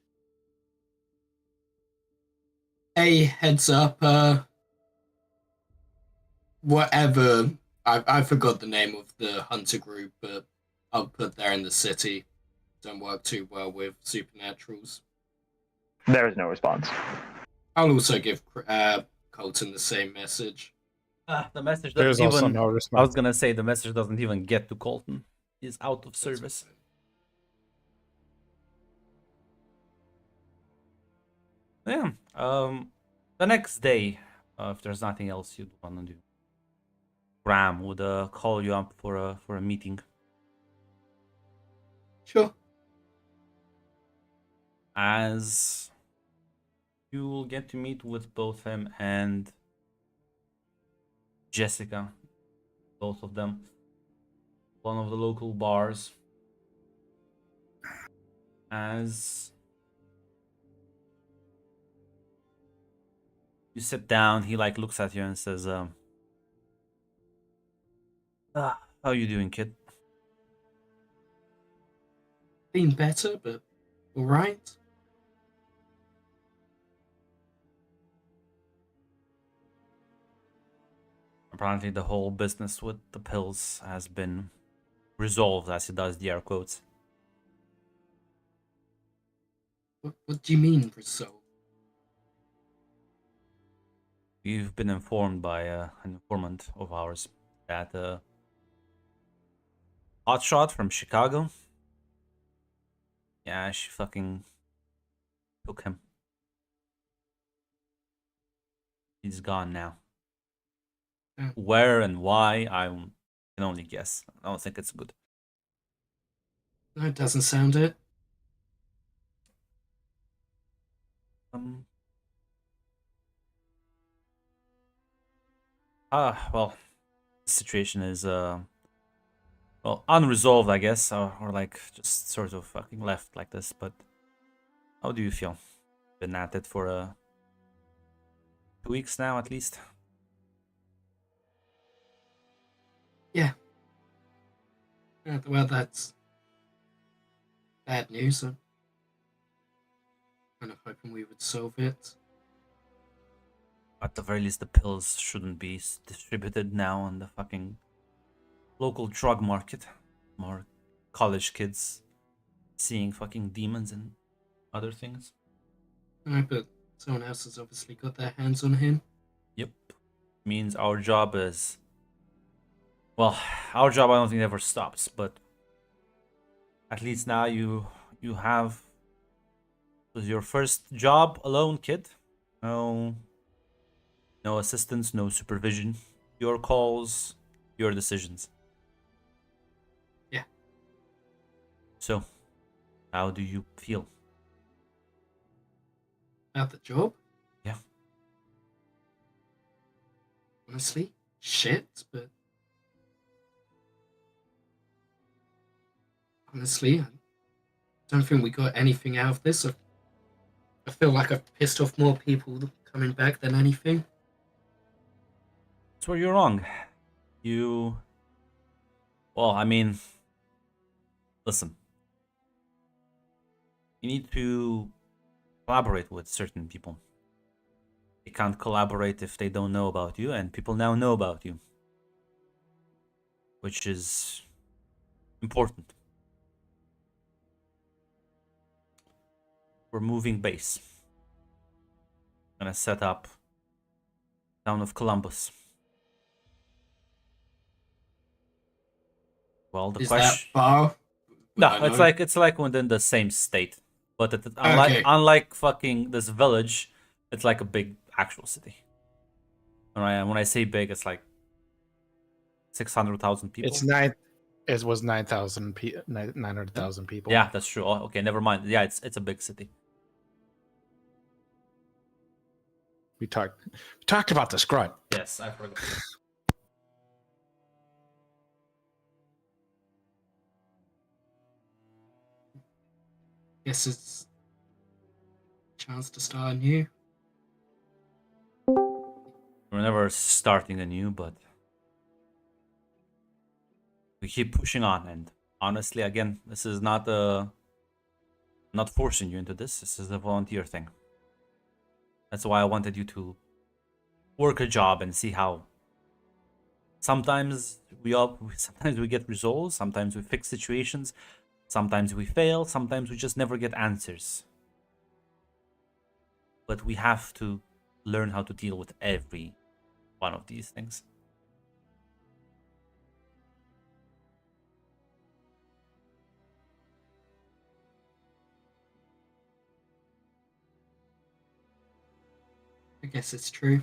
Hey, heads up, whatever, I forgot the name of the hunter group, but I'll put there in the city. Don't work too well with supernaturals. There is no response. I'll also give Colton the same message. The message There's doesn't also even. no I was response. gonna say the message doesn't even get to Colton. He's out of service. Yeah. The next day, if there's nothing else you'd want to do, Graham would call you up for a meeting. Sure. as you will get to meet with both him and Jessica, both of them, one of the local bars. As you sit down, he like looks at you and says, how you doing, kid? Been better, but all right. Apparently the whole business with the pills has been resolved, as he does the air quotes. What do you mean, Brazil? We've been informed by an informant of ours that Hotshot from Chicago, yeah, she fucking took him. He's gone now. Hmm. Where and why, I can only guess. I don't think it's good. No, it doesn't sound it. Well, the situation is well, unresolved, I guess, or like just sort of fucking left like this. But how do you feel? Been at it for 2 weeks now, at least. Yeah. Well, that's bad news. I'm kind of hoping we would solve it. At the very least, the pills shouldn't be distributed now on the fucking local drug market. More college kids seeing fucking demons and other things. No, but someone else has obviously got their hands on him. Yep. Means our job is... Well, our job I don't think ever stops, but at least now you have... It was your first job alone, kid. No assistance, no supervision. Your calls, your decisions. Yeah. So, how do you feel? About the job? Yeah. Honestly, shit, but honestly, I don't think we got anything out of this. I feel like I've pissed off more people coming back than anything. That's where you're wrong. Well, I mean, listen. You need to collaborate with certain people. They can't collaborate if they don't know about you, and people now know about you. Which is important. We're moving base. Gonna set up town of Columbus. Well, the Is question... that far? No, I know. it's like within the same state, but unlike fucking this village, it's like a big actual city. When I say big, it's like 600,000 people. It's nine. It was 900,000 people. Yeah, that's true. Oh, okay, never mind. Yeah, it's a big city. We talked about the scrub. Yes, I forgot. Guess it's a chance to start anew. We're never starting anew, but we keep pushing on. And honestly, again, this is not forcing you into this. This is a volunteer thing. That's why I wanted you to work a job and see how. Sometimes we get results. Sometimes we fix situations. Sometimes we fail. Sometimes we just never get answers. But we have to learn how to deal with every one of these things. I guess it's true.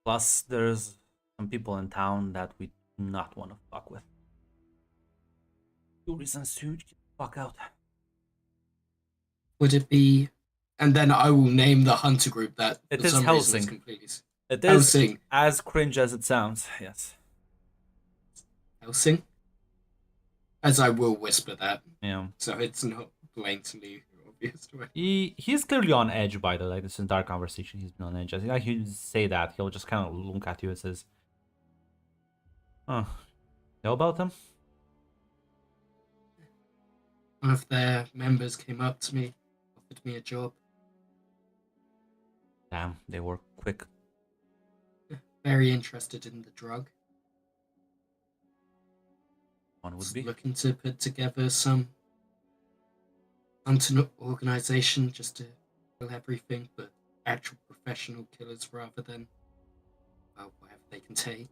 Plus, there's some people in town that we not want to fuck with. 2 reasons to get the fuck out. Would it be? And then I will name the hunter group that It for is some reason is Helsing. completely It is Helsing. as cringe as it sounds. Yes. Helsing. As I will whisper that, Yeah. so it's not blatantly obvious to me. He's clearly on edge by the this entire conversation. He's been on edge. I think he'll say that. He'll just kind of look at you and says, "Oh, know about them?" One of their members came up to me, offered me a job. Damn, they were quick. Very interested in the drug. One would Was be. looking to put together some hunter organization just to kill everything, but actual professional killers rather than whatever they can take.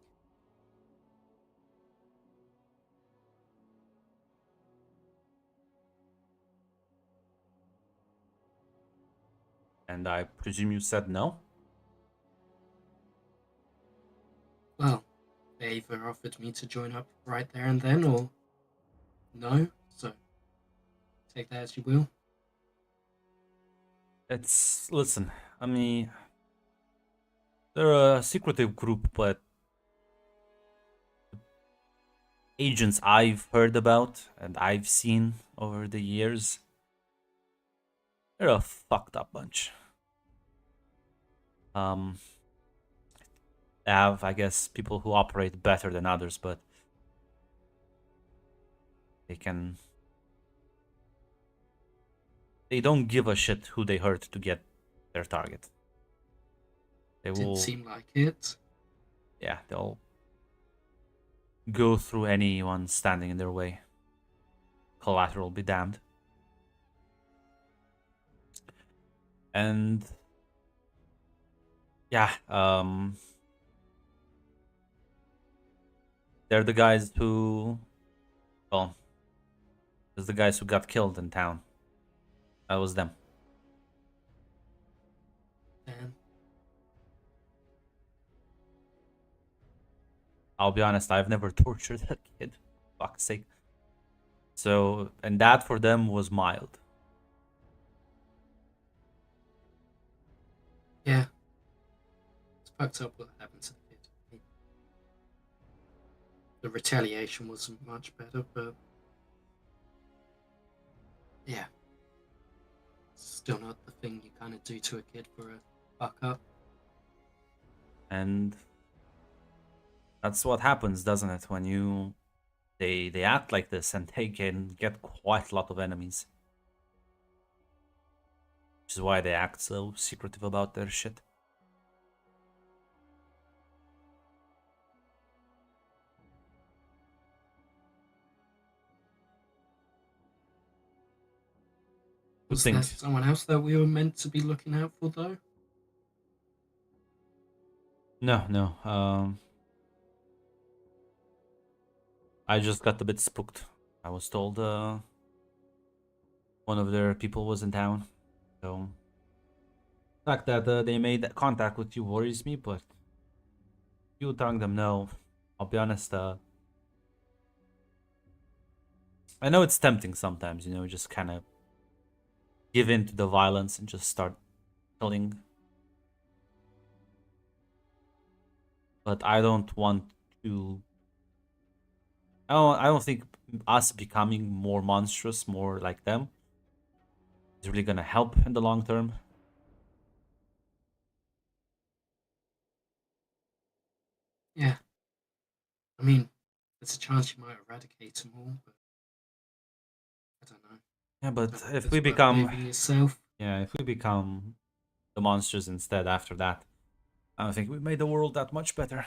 And I presume you said no? Well, they either offered me to join up right there and then, or no. So take that as you will. Listen, I mean, they're a secretive group, but agents I've heard about and I've seen over the years, they're a fucked up bunch. They have, I guess, people who operate better than others, but they don't give a shit who they hurt to get their target. They Didn't will, seem like it. yeah, they'll go through anyone standing in their way. Collateral be damned. And yeah, they're the guys who, well, there's the guys who got killed in town. That was them. Damn. I'll be honest, I've never tortured that kid. Fuck's sake. So, and that for them was mild. Yeah. It's fucked up what happened to the kid. The retaliation wasn't much better, but yeah. Still not the thing you kind of do to a kid for a fuck up. And that's what happens, doesn't it? When they act like this, and they can get quite a lot of enemies. Which is why they act so secretive about their shit. Was think- there someone else that we were meant to be looking out for, though? No. I just got a bit spooked. I was told one of their people was in town. So the fact that they made contact with you worries me, but you telling them no, I'll be honest, I know it's tempting sometimes, just kind of give in to the violence and just start killing. But I don't want to. I don't think us becoming more monstrous, more like them, is really gonna help in the long term. Yeah. I mean, there's a chance you might eradicate them all, but I don't know. Yeah, but I don't know if it's we worth become, moving yourself. yeah, if we become the monsters instead after that, I don't think we made the world that much better.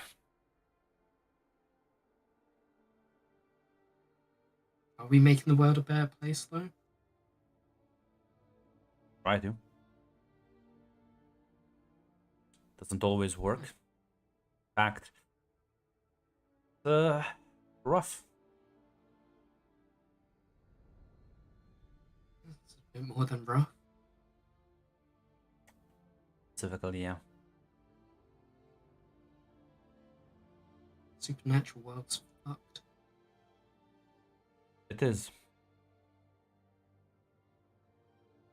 Are we making the world a better place, though? Try to. Doesn't always work. Fact. Rough. It's a bit more than rough. Specifically, yeah. Supernatural world's fucked. It is.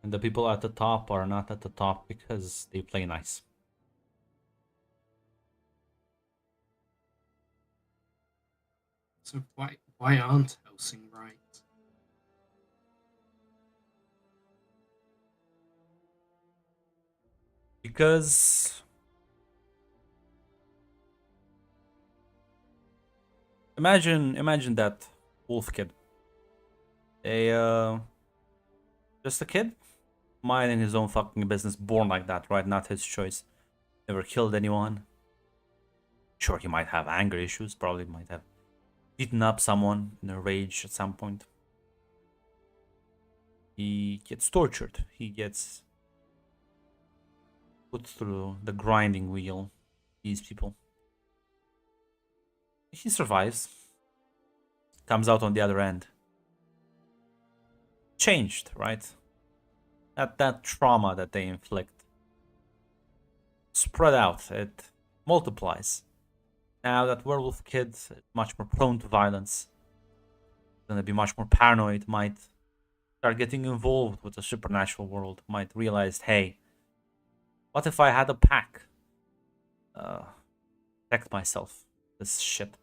And the people at the top are not at the top because they play nice. So why aren't Helsing right? Because imagine that wolf kid. Just a kid minding his own fucking business, born like that, right? Not his choice. Never killed anyone. Sure, he might have anger issues, probably might have beaten up someone in a rage at some point. He gets tortured. He gets put through the grinding wheel. These people. He survives. Comes out on the other end. Changed, right? That trauma that they inflict. Spread out. It multiplies. Now that werewolf kid is much more prone to violence. Gonna be much more paranoid. Might start getting involved with the supernatural world. Might realize, hey, what if I had a pack? Protect myself. This shit.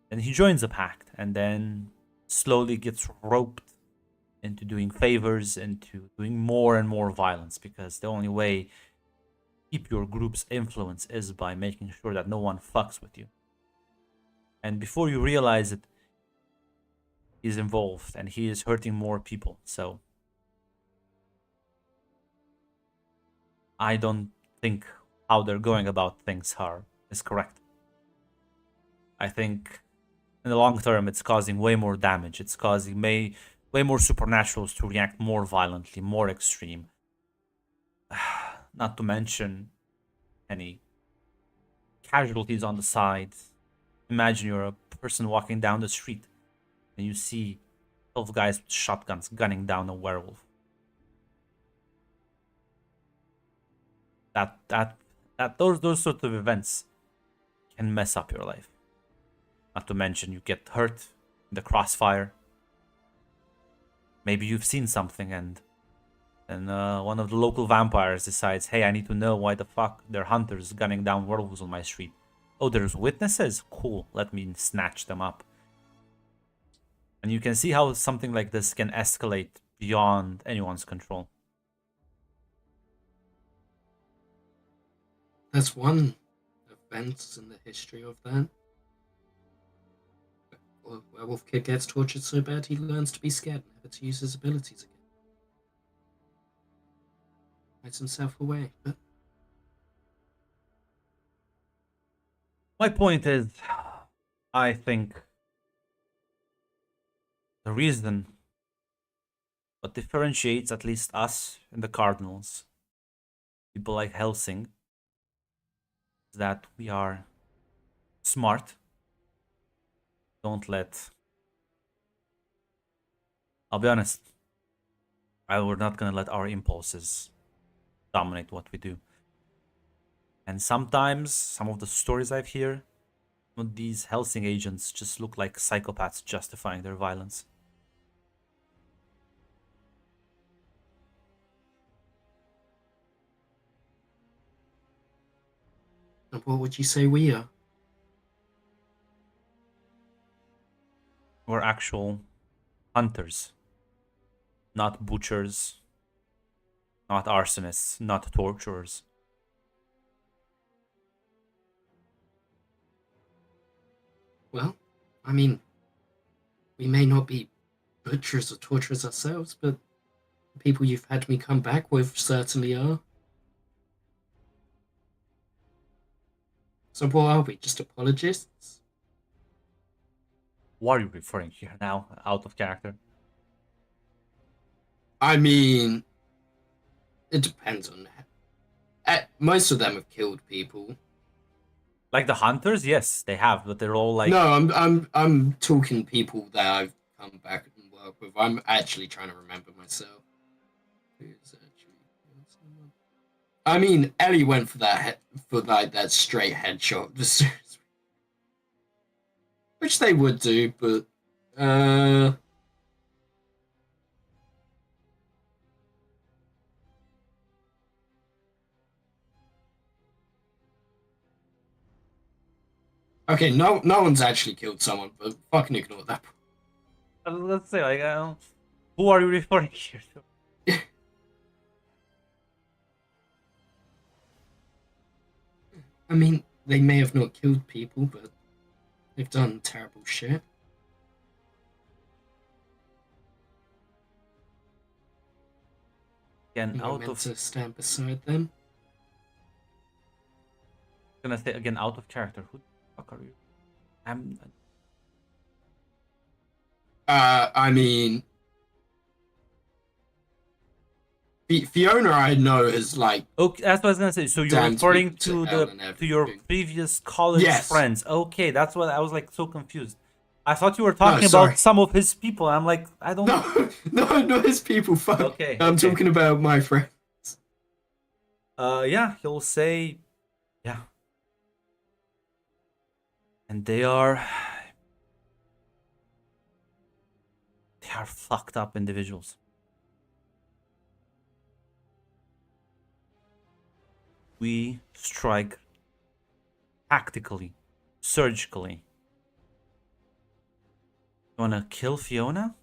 Then he joins the pact and then slowly gets roped into doing favors, into doing more and more violence, because the only way to keep your group's influence is by making sure that no one fucks with you. And before you realize it, he's involved and he is hurting more people. So I don't think how they're going about things is correct. I think in the long term it's causing way more damage. It's causing way more supernaturals to react more violently, more extreme. Not to mention any casualties on the side. Imagine you're a person walking down the street and you see 12 guys with shotguns gunning down a werewolf. Those sort of events can mess up your life. Not to mention you get hurt in the crossfire. Maybe you've seen something and one of the local vampires decides, hey, I need to know why the fuck there are hunters gunning down werewolves on my street. Oh, there's witnesses? Cool, let me snatch them up. And you can see how something like this can escalate beyond anyone's control. That's one event in the history of that. A werewolf kid gets tortured so bad he learns to be scared, never to use his abilities again. Hides himself away. But my point is, I think the reason what differentiates at least us and the Cardinals, people like Helsing, is that we are smart. I'll be honest, we're not gonna let our impulses dominate what we do. And sometimes, some of the stories I've heard, these Helsing agents just look like psychopaths justifying their violence. what would you say we are? We're actual hunters, not butchers, not arsonists, not torturers. Well, I mean, we may not be butchers or torturers ourselves, but the people you've had me come back with certainly are. So what are we, just apologists? What are you referring here now, out of character? I mean, it depends on that. Most of them have killed people. Like the hunters, yes, they have, but they're all like... No, I'm talking people that I've come back and worked with. I'm actually trying to remember myself. I mean, Ellie went for that straight headshot. which they would do, but okay, no one's actually killed someone, but fucking ignore that. Let's say, like, who are you referring here to? I mean, they may have not killed people, but they've done terrible shit. Again, And we're out meant of to stand beside them. gonna say again, out of character. Who the fuck are you? I mean, Fiona I know is like Okay, that's what I was gonna say. So you're damn referring people to to hell the and to your everything. previous college Yes. friends. Okay, that's what I was like so confused. I thought you were talking sorry. about some of his people. I'm like, I don't. No, not his people. Fuck. Okay, I'm okay. talking about my friend. Yeah, he'll say, yeah, and they are fucked up individuals. We strike tactically, surgically. You wanna kill Fiona?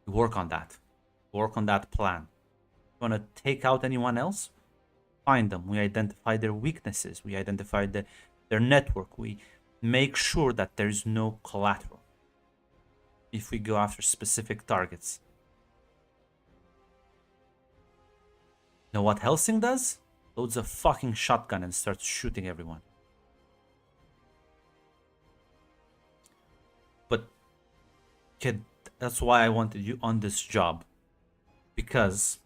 Work on that. Work on that plan. You wanna take out anyone else? Find them. We identify their weaknesses. We identify their network. We make sure that there's no collateral if we go after specific targets. Know what Helsing does? Loads a fucking shotgun and starts shooting everyone. But, kid, that's why I wanted you on this job. Because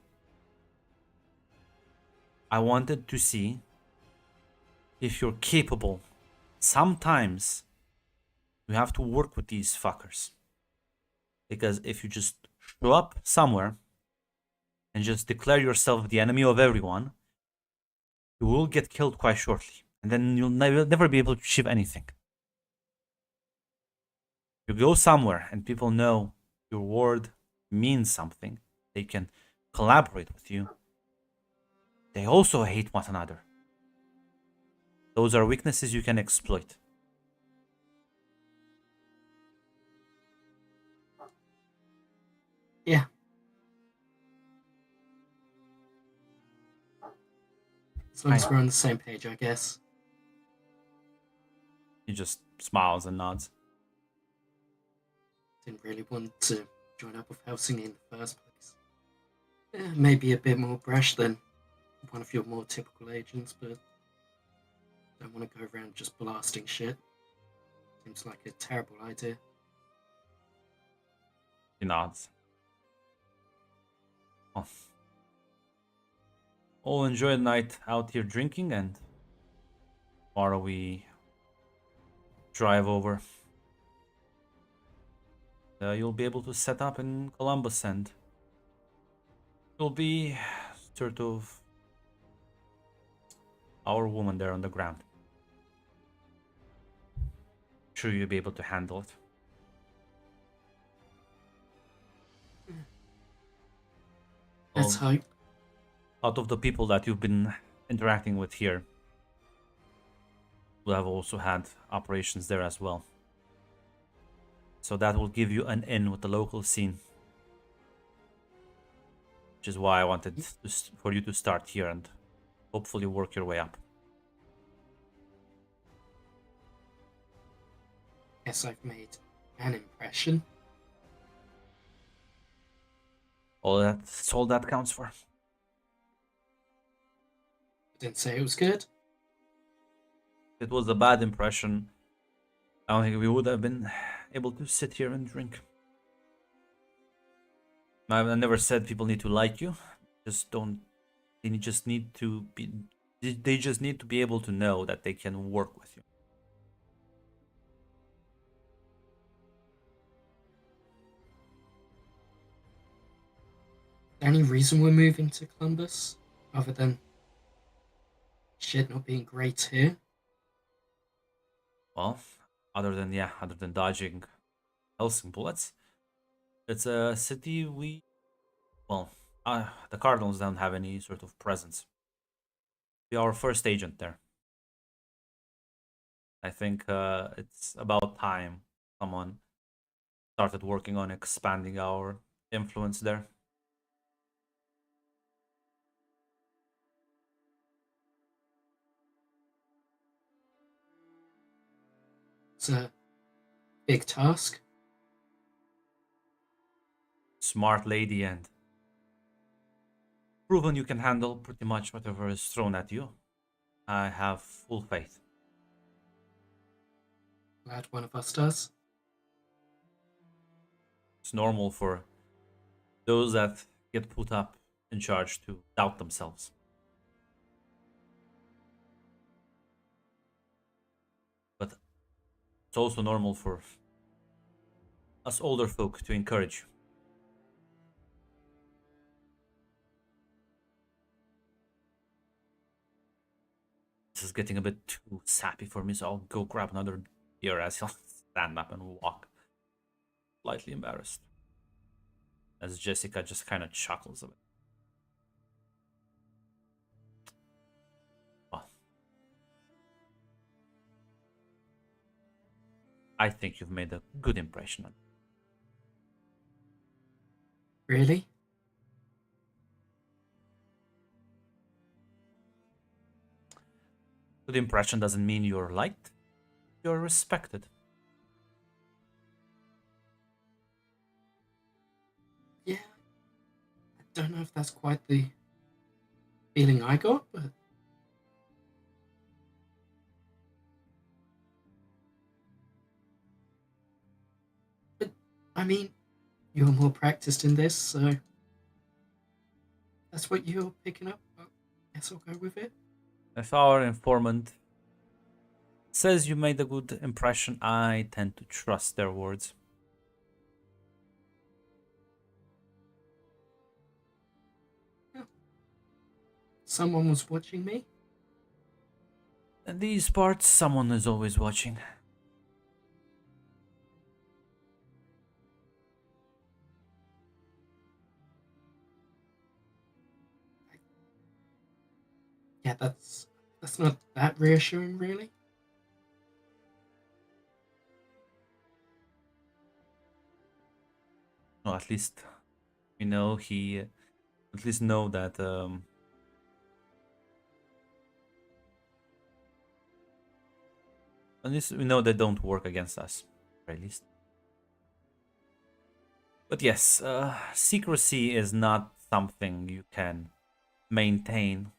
I wanted to see if you're capable. Sometimes you have to work with these fuckers. Because if you just show up somewhere and just declare yourself the enemy of everyone, you will get killed quite shortly. And then you'll never be able to achieve anything. You go somewhere and people know your word means something. They can collaborate with you. They also hate one another. Those are weaknesses you can exploit. Yeah. As long as we're on the same page, I guess. He just smiles and nods. Didn't really want to join up with Helsing in the first place. Maybe a bit more brash than one of your more typical agents, but don't want to go around just blasting shit. Seems like a terrible idea. He nods. Oh. All enjoy the night out here drinking, and tomorrow we drive over. You'll be able to set up in Columbus, and you'll be sort of our woman there on the ground. Sure, you'll be able to handle it. Let's hope. Out of the people that you've been interacting with here, we'll have also had operations there as well. So that will give you an in with the local scene. Which is why I wanted for you to start here and hopefully work your way up. Guess I've made an impression. That's all that counts for. Didn't say it was good. If it was a bad impression, I don't think we would have been able to sit here and drink. I never said people need to like you. Just don't. They just need to be. They just need to be able to know that they can work with you. Any reason we're moving to Columbus, other than shit not being great here? Well, other than dodging Helsing bullets, it's a city well, the Cardinals don't have any sort of presence. We are our first agent there. I think it's about time someone started working on expanding our influence there. It's a big task. Smart lady and proven you can handle pretty much whatever is thrown at you. I have full faith. Glad one of us does. It's normal for those that get put up in charge to doubt themselves. But it's also normal for us older folk to encourage. This is getting a bit too sappy for me, so I'll go grab another beer as he'll stand up and walk. Slightly embarrassed. As Jessica just kind of chuckles a bit. Well, I think you've made a good impression on me. Really? Good impression doesn't mean you're liked. You're respected. Yeah. I don't know if that's quite the feeling I got, but I mean, you're more practiced in this, so that's what you're picking up. I guess I'll go with it. If our informant says you made a good impression, I tend to trust their words. Someone was watching me. In these parts, someone is always watching. Yeah, that's not that reassuring, really. Well, at least we know he. At least know that. At least we know they don't work against us, or at least. But yes, secrecy is not something you can maintain.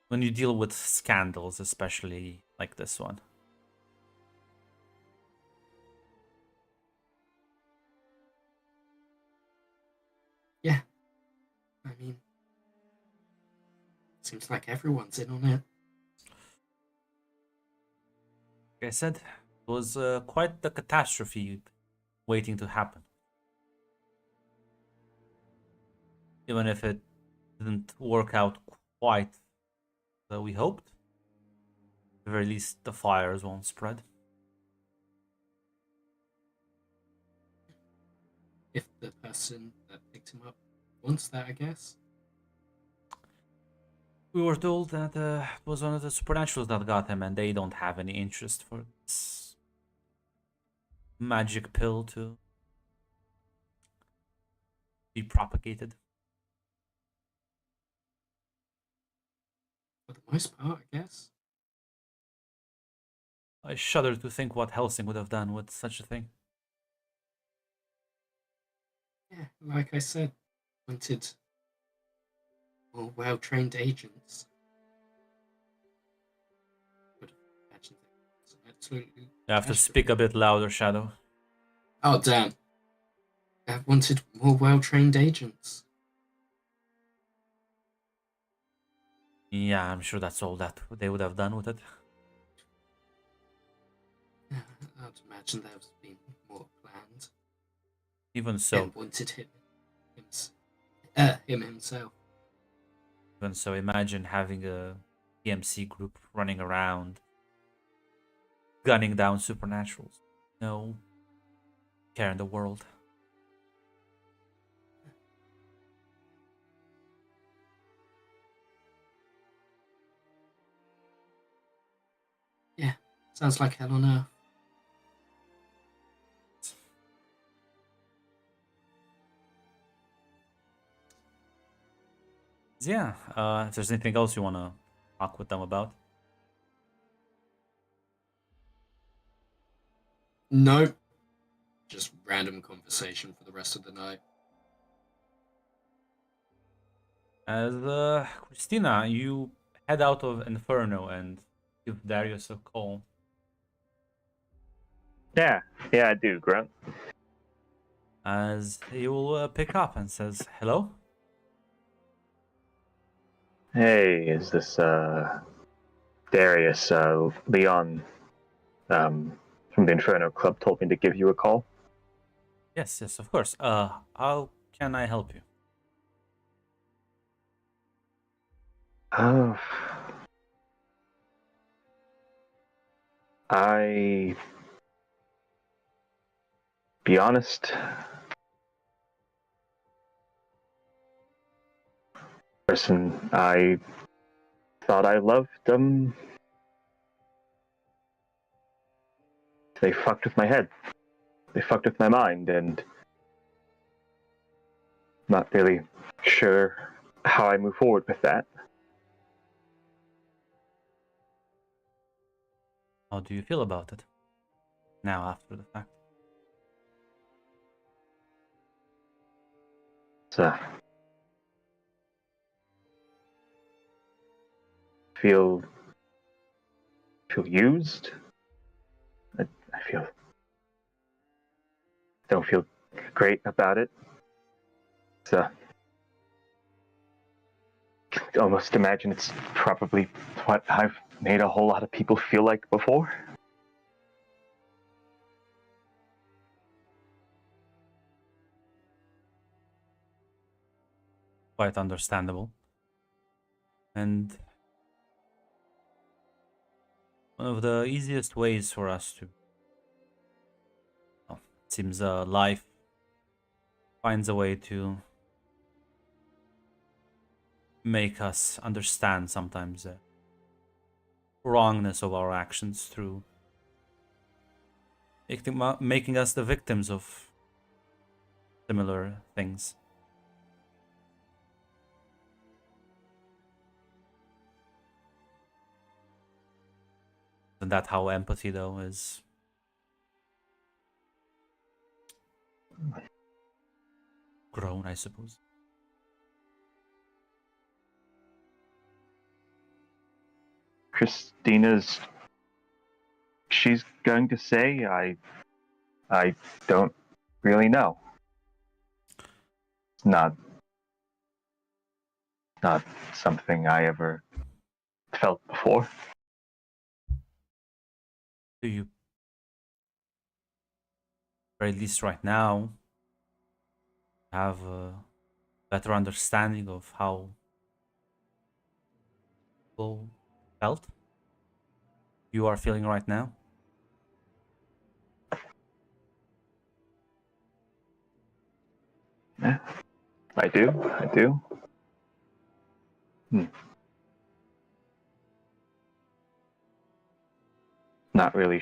When you deal with scandals, especially like this one. Yeah. I mean, seems like everyone's in on it. Like I said, it was quite the catastrophe waiting to happen. Even if it didn't work out quite that we hoped, at the very least the fires won't spread. If the person that picked him up wants that, I guess. We were told that it was one of the supernaturals that got him, and they don't have any interest for this magic pill to be propagated. For the most part, I guess. I shudder to think what Helsing would have done with such a thing. Yeah, like I said, wanted more well-trained agents. Would have imagined that was absolutely. You have to speak a bit louder, Shadow. Oh damn! I wanted more well-trained agents. Yeah, I'm sure that's all that they would have done with it. Yeah, I'd imagine there was been more planned. Even so, And wanted him himself. imagine having a PMC group running around gunning down supernaturals. No care in the world. Yeah, sounds like hell on earth. Yeah, if there's anything else you want to talk with them about. Nope. Just random conversation for the rest of the night. As Christina, you head out of Inferno and give Darius a call. Yeah, I do, Grunt. As he will pick up and says, "Hello." Hey, is this Darius? Leon from the Inferno Club told me to give you a call. Yes, of course. How can I help you? Oh, I be honest. Person I thought I loved they fucked with my head. They fucked with my mind, and not really sure how I move forward with that. How do you feel about it now after the fact? So, feel used. I don't feel great about it. So, almost imagine it's probably what I've made a whole lot of people feel like before. Quite understandable. And one of the easiest ways for us to, well, it seems life finds a way to make us understand sometimes the wrongness of our actions through making us the victims of similar things. Isn't that how empathy, though, is grown, I suppose? Christina's. She's going to say I don't really know. It's not something I ever felt before. Do you, or at least right now, have a better understanding of how people felt you are feeling right now? Yeah, I do. Not really.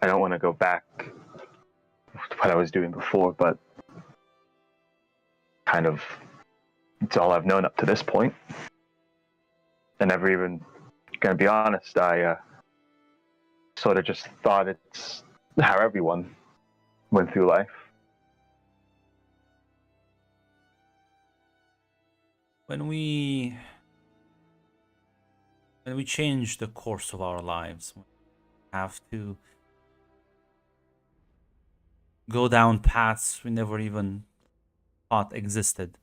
I don't want to go back to what I was doing before, but kind of it's all I've known up to this point. I never even, gonna be honest, I sort of just thought it's how everyone went through life. When we change the course of our lives, we have to go down paths we never even thought existed.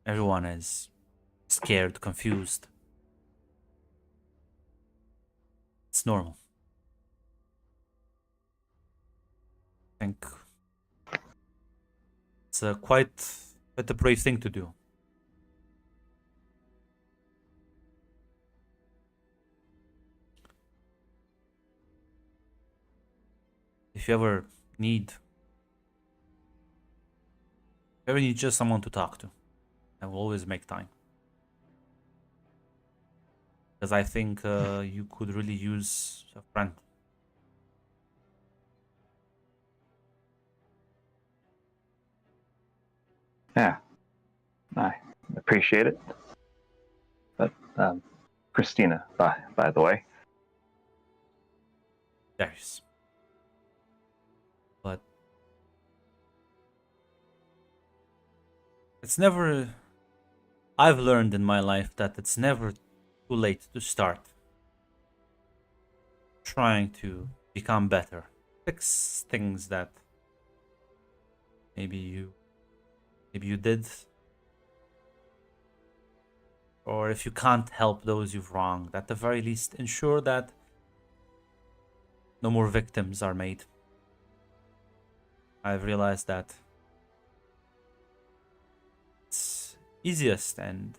Everyone is scared, confused. It's normal. I think it's quite a brave thing to do. if you ever need just someone to talk to, I will always make time. Because I think you could really use a friend. Yeah, I appreciate it. But Christina, by the way, Darius. But it's never. I've learned in my life that it's never too late to start trying to become better, fix things that maybe you did, or if you can't help those you've wronged, at the very least ensure that no more victims are made. I've realized that it's easiest and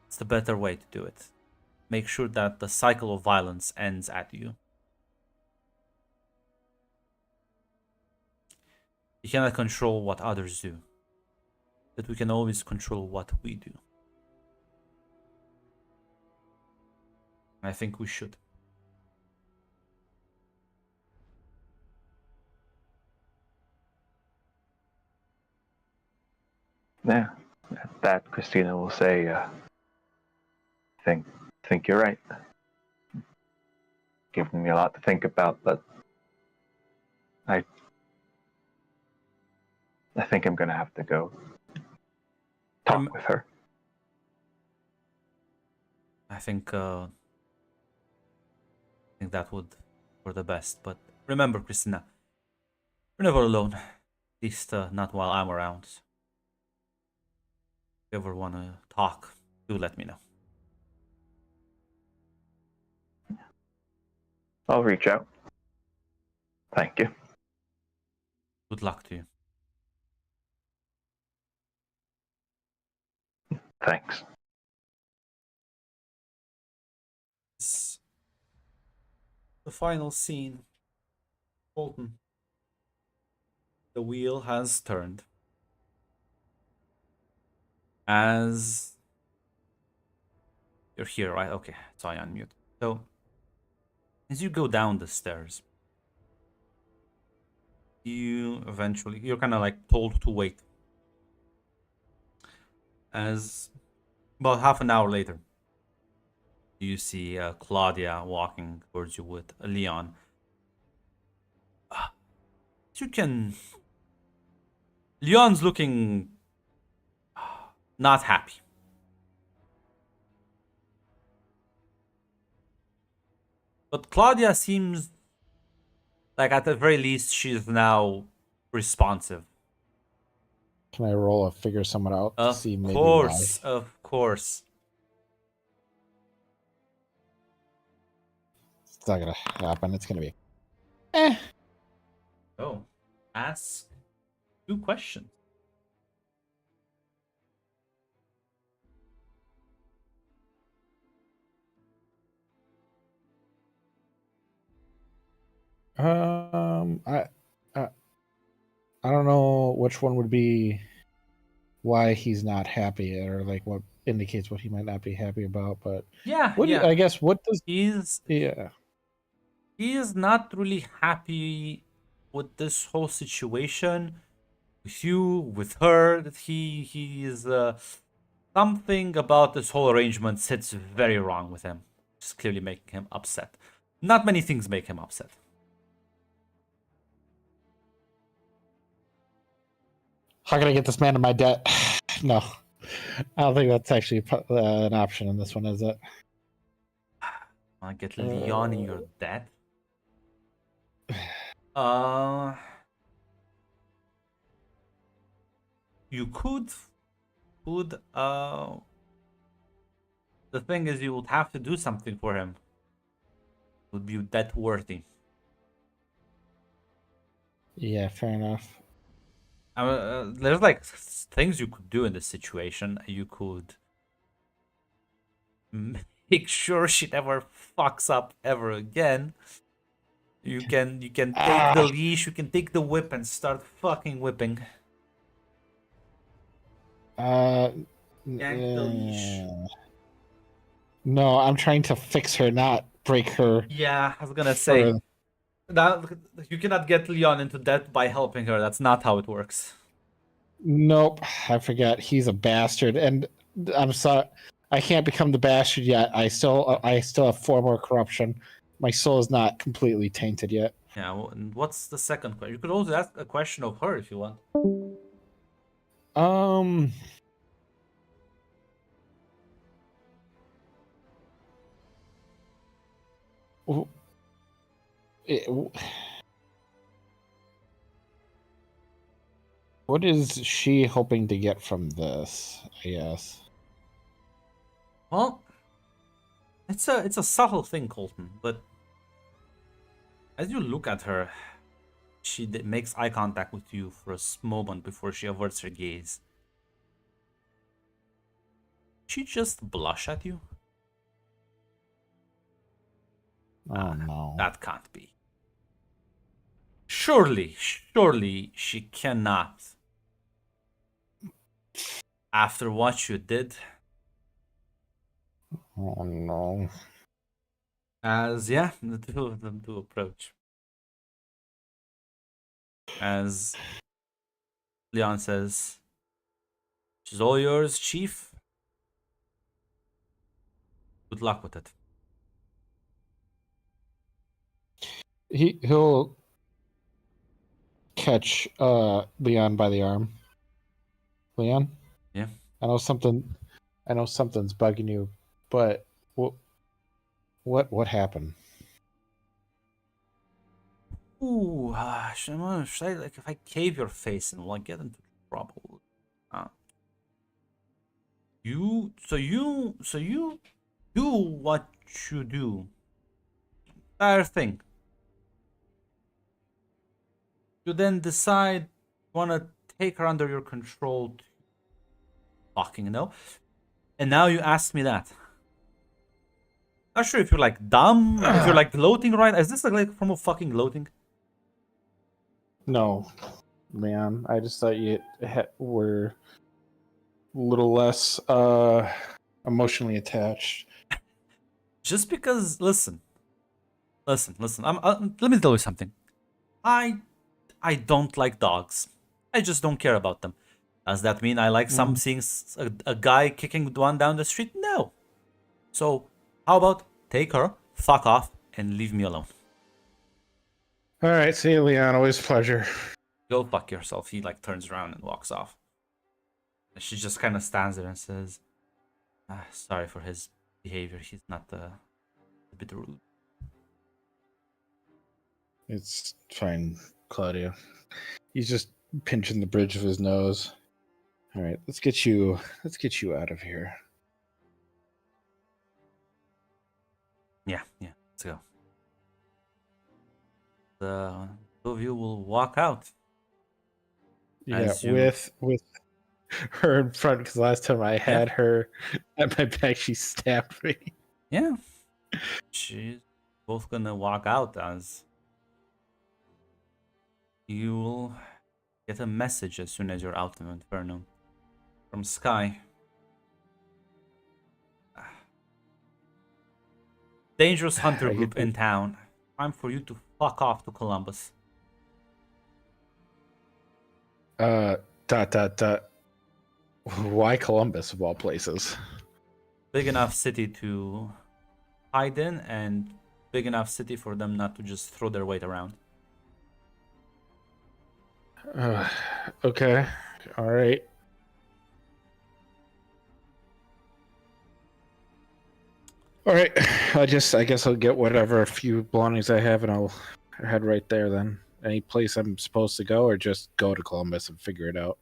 it's the better way to do it. Make sure that the cycle of violence ends at you. You cannot control what others do, but we can always control what we do. I think we should. yeah, that Christina will say, think you're right. Giving me a lot to think about, but I think I'm gonna have to go talk with her. I think that would for the best. But remember, Christina, you're never alone. At least not while I'm around. If you ever want to talk, do let me know. I'll reach out. Thank you. Good luck to you. Thanks. The final scene. Colton. The wheel has turned. As you're here, right? Okay, so I unmute. So as you go down the stairs, you're kind of like told to wait. As about half an hour later, you see Claudia walking towards you with Leon. Leon's looking not happy. But Claudia seems like at the very least she's now responsive. Can I roll a figure someone out to see maybe Of course. It's not gonna happen. It's gonna be. Oh, ask 2 questions. I don't know which one would be why he's not happy, or like what indicates what he might not be happy about. But Yeah, I guess what does He is not really happy with this whole situation, with you, with her. That he is something about this whole arrangement sits very wrong with him. It's clearly making him upset. Not many things make him upset. How can I get this man in my debt? No, I don't think that's actually an option in this one, is it? Wanna get Leon in your debt? You could. The thing is, you would have to do something for him. Would be debt worthy. Yeah, fair enough. There's like things you could do in this situation. You could make sure she never fucks up ever again, you can take the leash, you can take the whip and start fucking whipping. Yank the leash. No, I'm trying to fix her, not break her. Yeah, I was gonna say further. that you cannot get Leon into debt by helping her. That's not how it works. Nope, I forgot. He's a bastard, and I'm sorry. I can't become the bastard yet. I still have 4 more corruption. My soul is not completely tainted yet. Yeah, and what's the second question? You could also ask a question of her if you want. Um. w- it- w- What is she hoping to get from this? I guess. Well, it's a subtle thing, Colton, but as you look at her, she makes eye contact with you for a moment before she averts her gaze. She just blush at you? Oh no. That can't be. Surely she cannot. After what you did, Oh no. as yeah, the two of them do approach. As Leon says, "She's all yours, Chief. Good luck with it." He'll catch Leon by the arm. Leon? Yeah. I know something's bugging you, but what happened? Ooh, should I like if I cave your face and like get into trouble? You do what you do. Entire thing. You then decide you wanna take her under your control. Fucking no. And now you ask me that. Not sure if you're like dumb, if you're like gloating, right? Is this like a form of fucking gloating? No, man. I just thought you were a little less emotionally attached. Just because, listen. Let me tell you something. I don't like dogs. I just don't care about them. Does that mean I like some seeing a guy kicking one down the street? No. So how about take her, fuck off, and leave me alone. All right, see you, Leon. Always a pleasure. Go fuck yourself. He like turns around and walks off. And she just kind of stands there and says, "Sorry for his behavior. He's not a bit rude." It's fine, Claudia. He's just pinching the bridge of his nose. All right, let's get you out of here. Yeah, let's go. The two of you will walk out. Yeah, As you- with her in front, because last time I had her at my back, she stabbed me. Yeah. She's both gonna walk out as you will get a message as soon as you're out of Inferno from Sky. Dangerous hunter I group get in town. Time for you to fuck off to Columbus. Why Columbus of all places? Big enough city to hide in and big enough city for them not to just throw their weight around. Okay, all right. All right, I guess I'll get whatever few belongings I have, and I'll head right there then. Any place I'm supposed to go, or just go to Columbus and figure it out?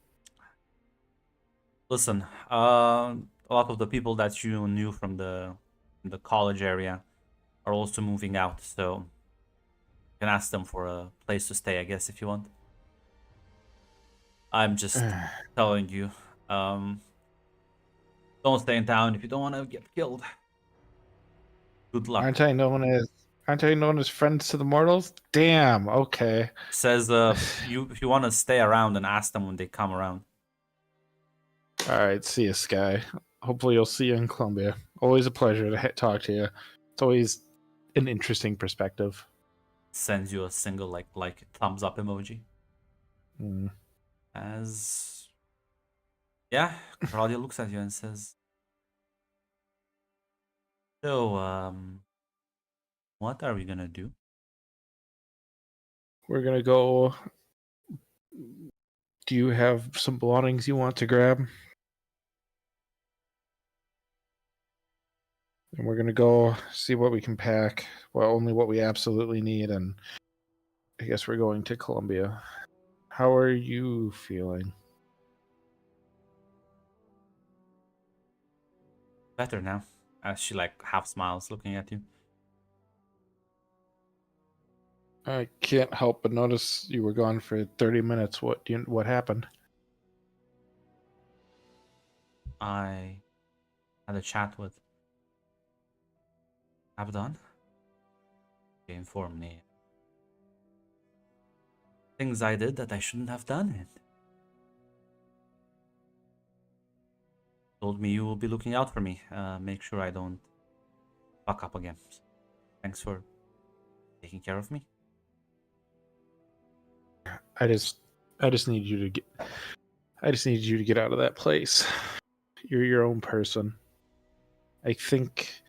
Listen, a lot of the people that you knew from the college area are also moving out, so you can ask them for a place to stay, I guess, if you want. I'm just telling you, don't stay in town if you don't want to get killed. Good luck. Aren't I known as friends to the mortals? Damn. Okay. Says if you want to stay around and ask them when they come around. All right. See you, Sky. Hopefully, you'll see you in Columbia. Always a pleasure to talk to you. It's always an interesting perspective. Sends you a single like thumbs up emoji. Mm. As yeah, Claudia looks at you and says, "So, what are we gonna do?" We're gonna go. Do you have some belongings you want to grab? And we're gonna go see what we can pack. Well, only what we absolutely need, and I guess we're going to Columbia. How are you feeling? Better now. As she like half smiles, looking at you. I can't help but notice you were gone for 30 minutes. What happened? I had a chat with Abaddon. He informed me things I did that I shouldn't have done, and told me you will be looking out for me. Make sure I don't fuck up again. Thanks for taking care of me. I just need you to get out of that place. You're your own person. I think.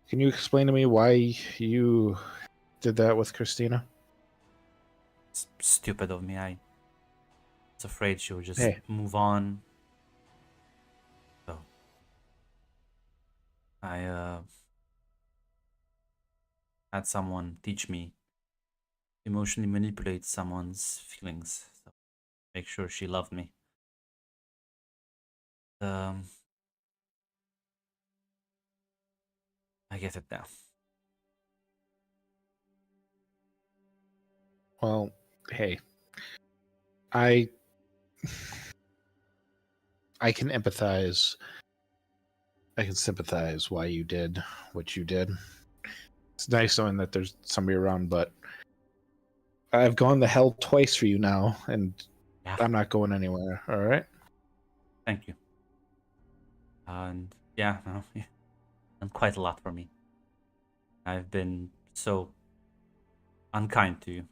Can you explain to me why you did that with Christina? It's stupid of me. I was afraid she would just Hey. move on. So I had someone teach me emotionally manipulate someone's feelings. So make sure she loved me. I get it now. Well, hey. I can empathize. I can sympathize why you did what you did. It's nice knowing that there's somebody around, but I've gone to hell twice for you now, and Yeah. I'm not going anywhere. All right. Thank you. And yeah, no, and quite a lot for me. I've been so unkind to you.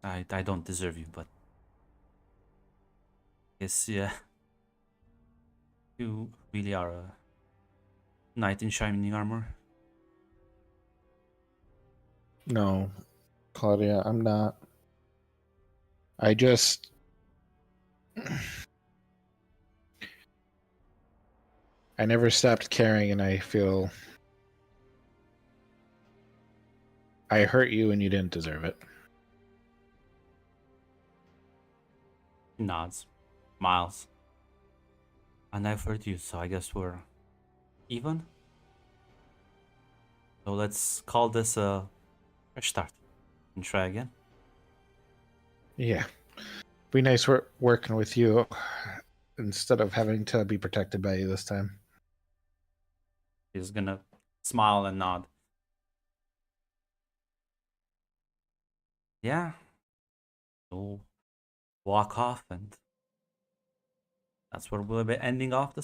I don't deserve you, but yes, yeah. You really are a knight in shining armor. No, Claudia, I'm not. I just. I never stopped caring, and I feel. I hurt you, and you didn't deserve it. He nods, smiles. And I've hurt you, so I guess we're even. So let's call this a fresh start and try again. Yeah. Be nice working with you instead of having to be protected by you this time. He's gonna smile and nod. Yeah. We'll walk off, and that's where we'll be ending off the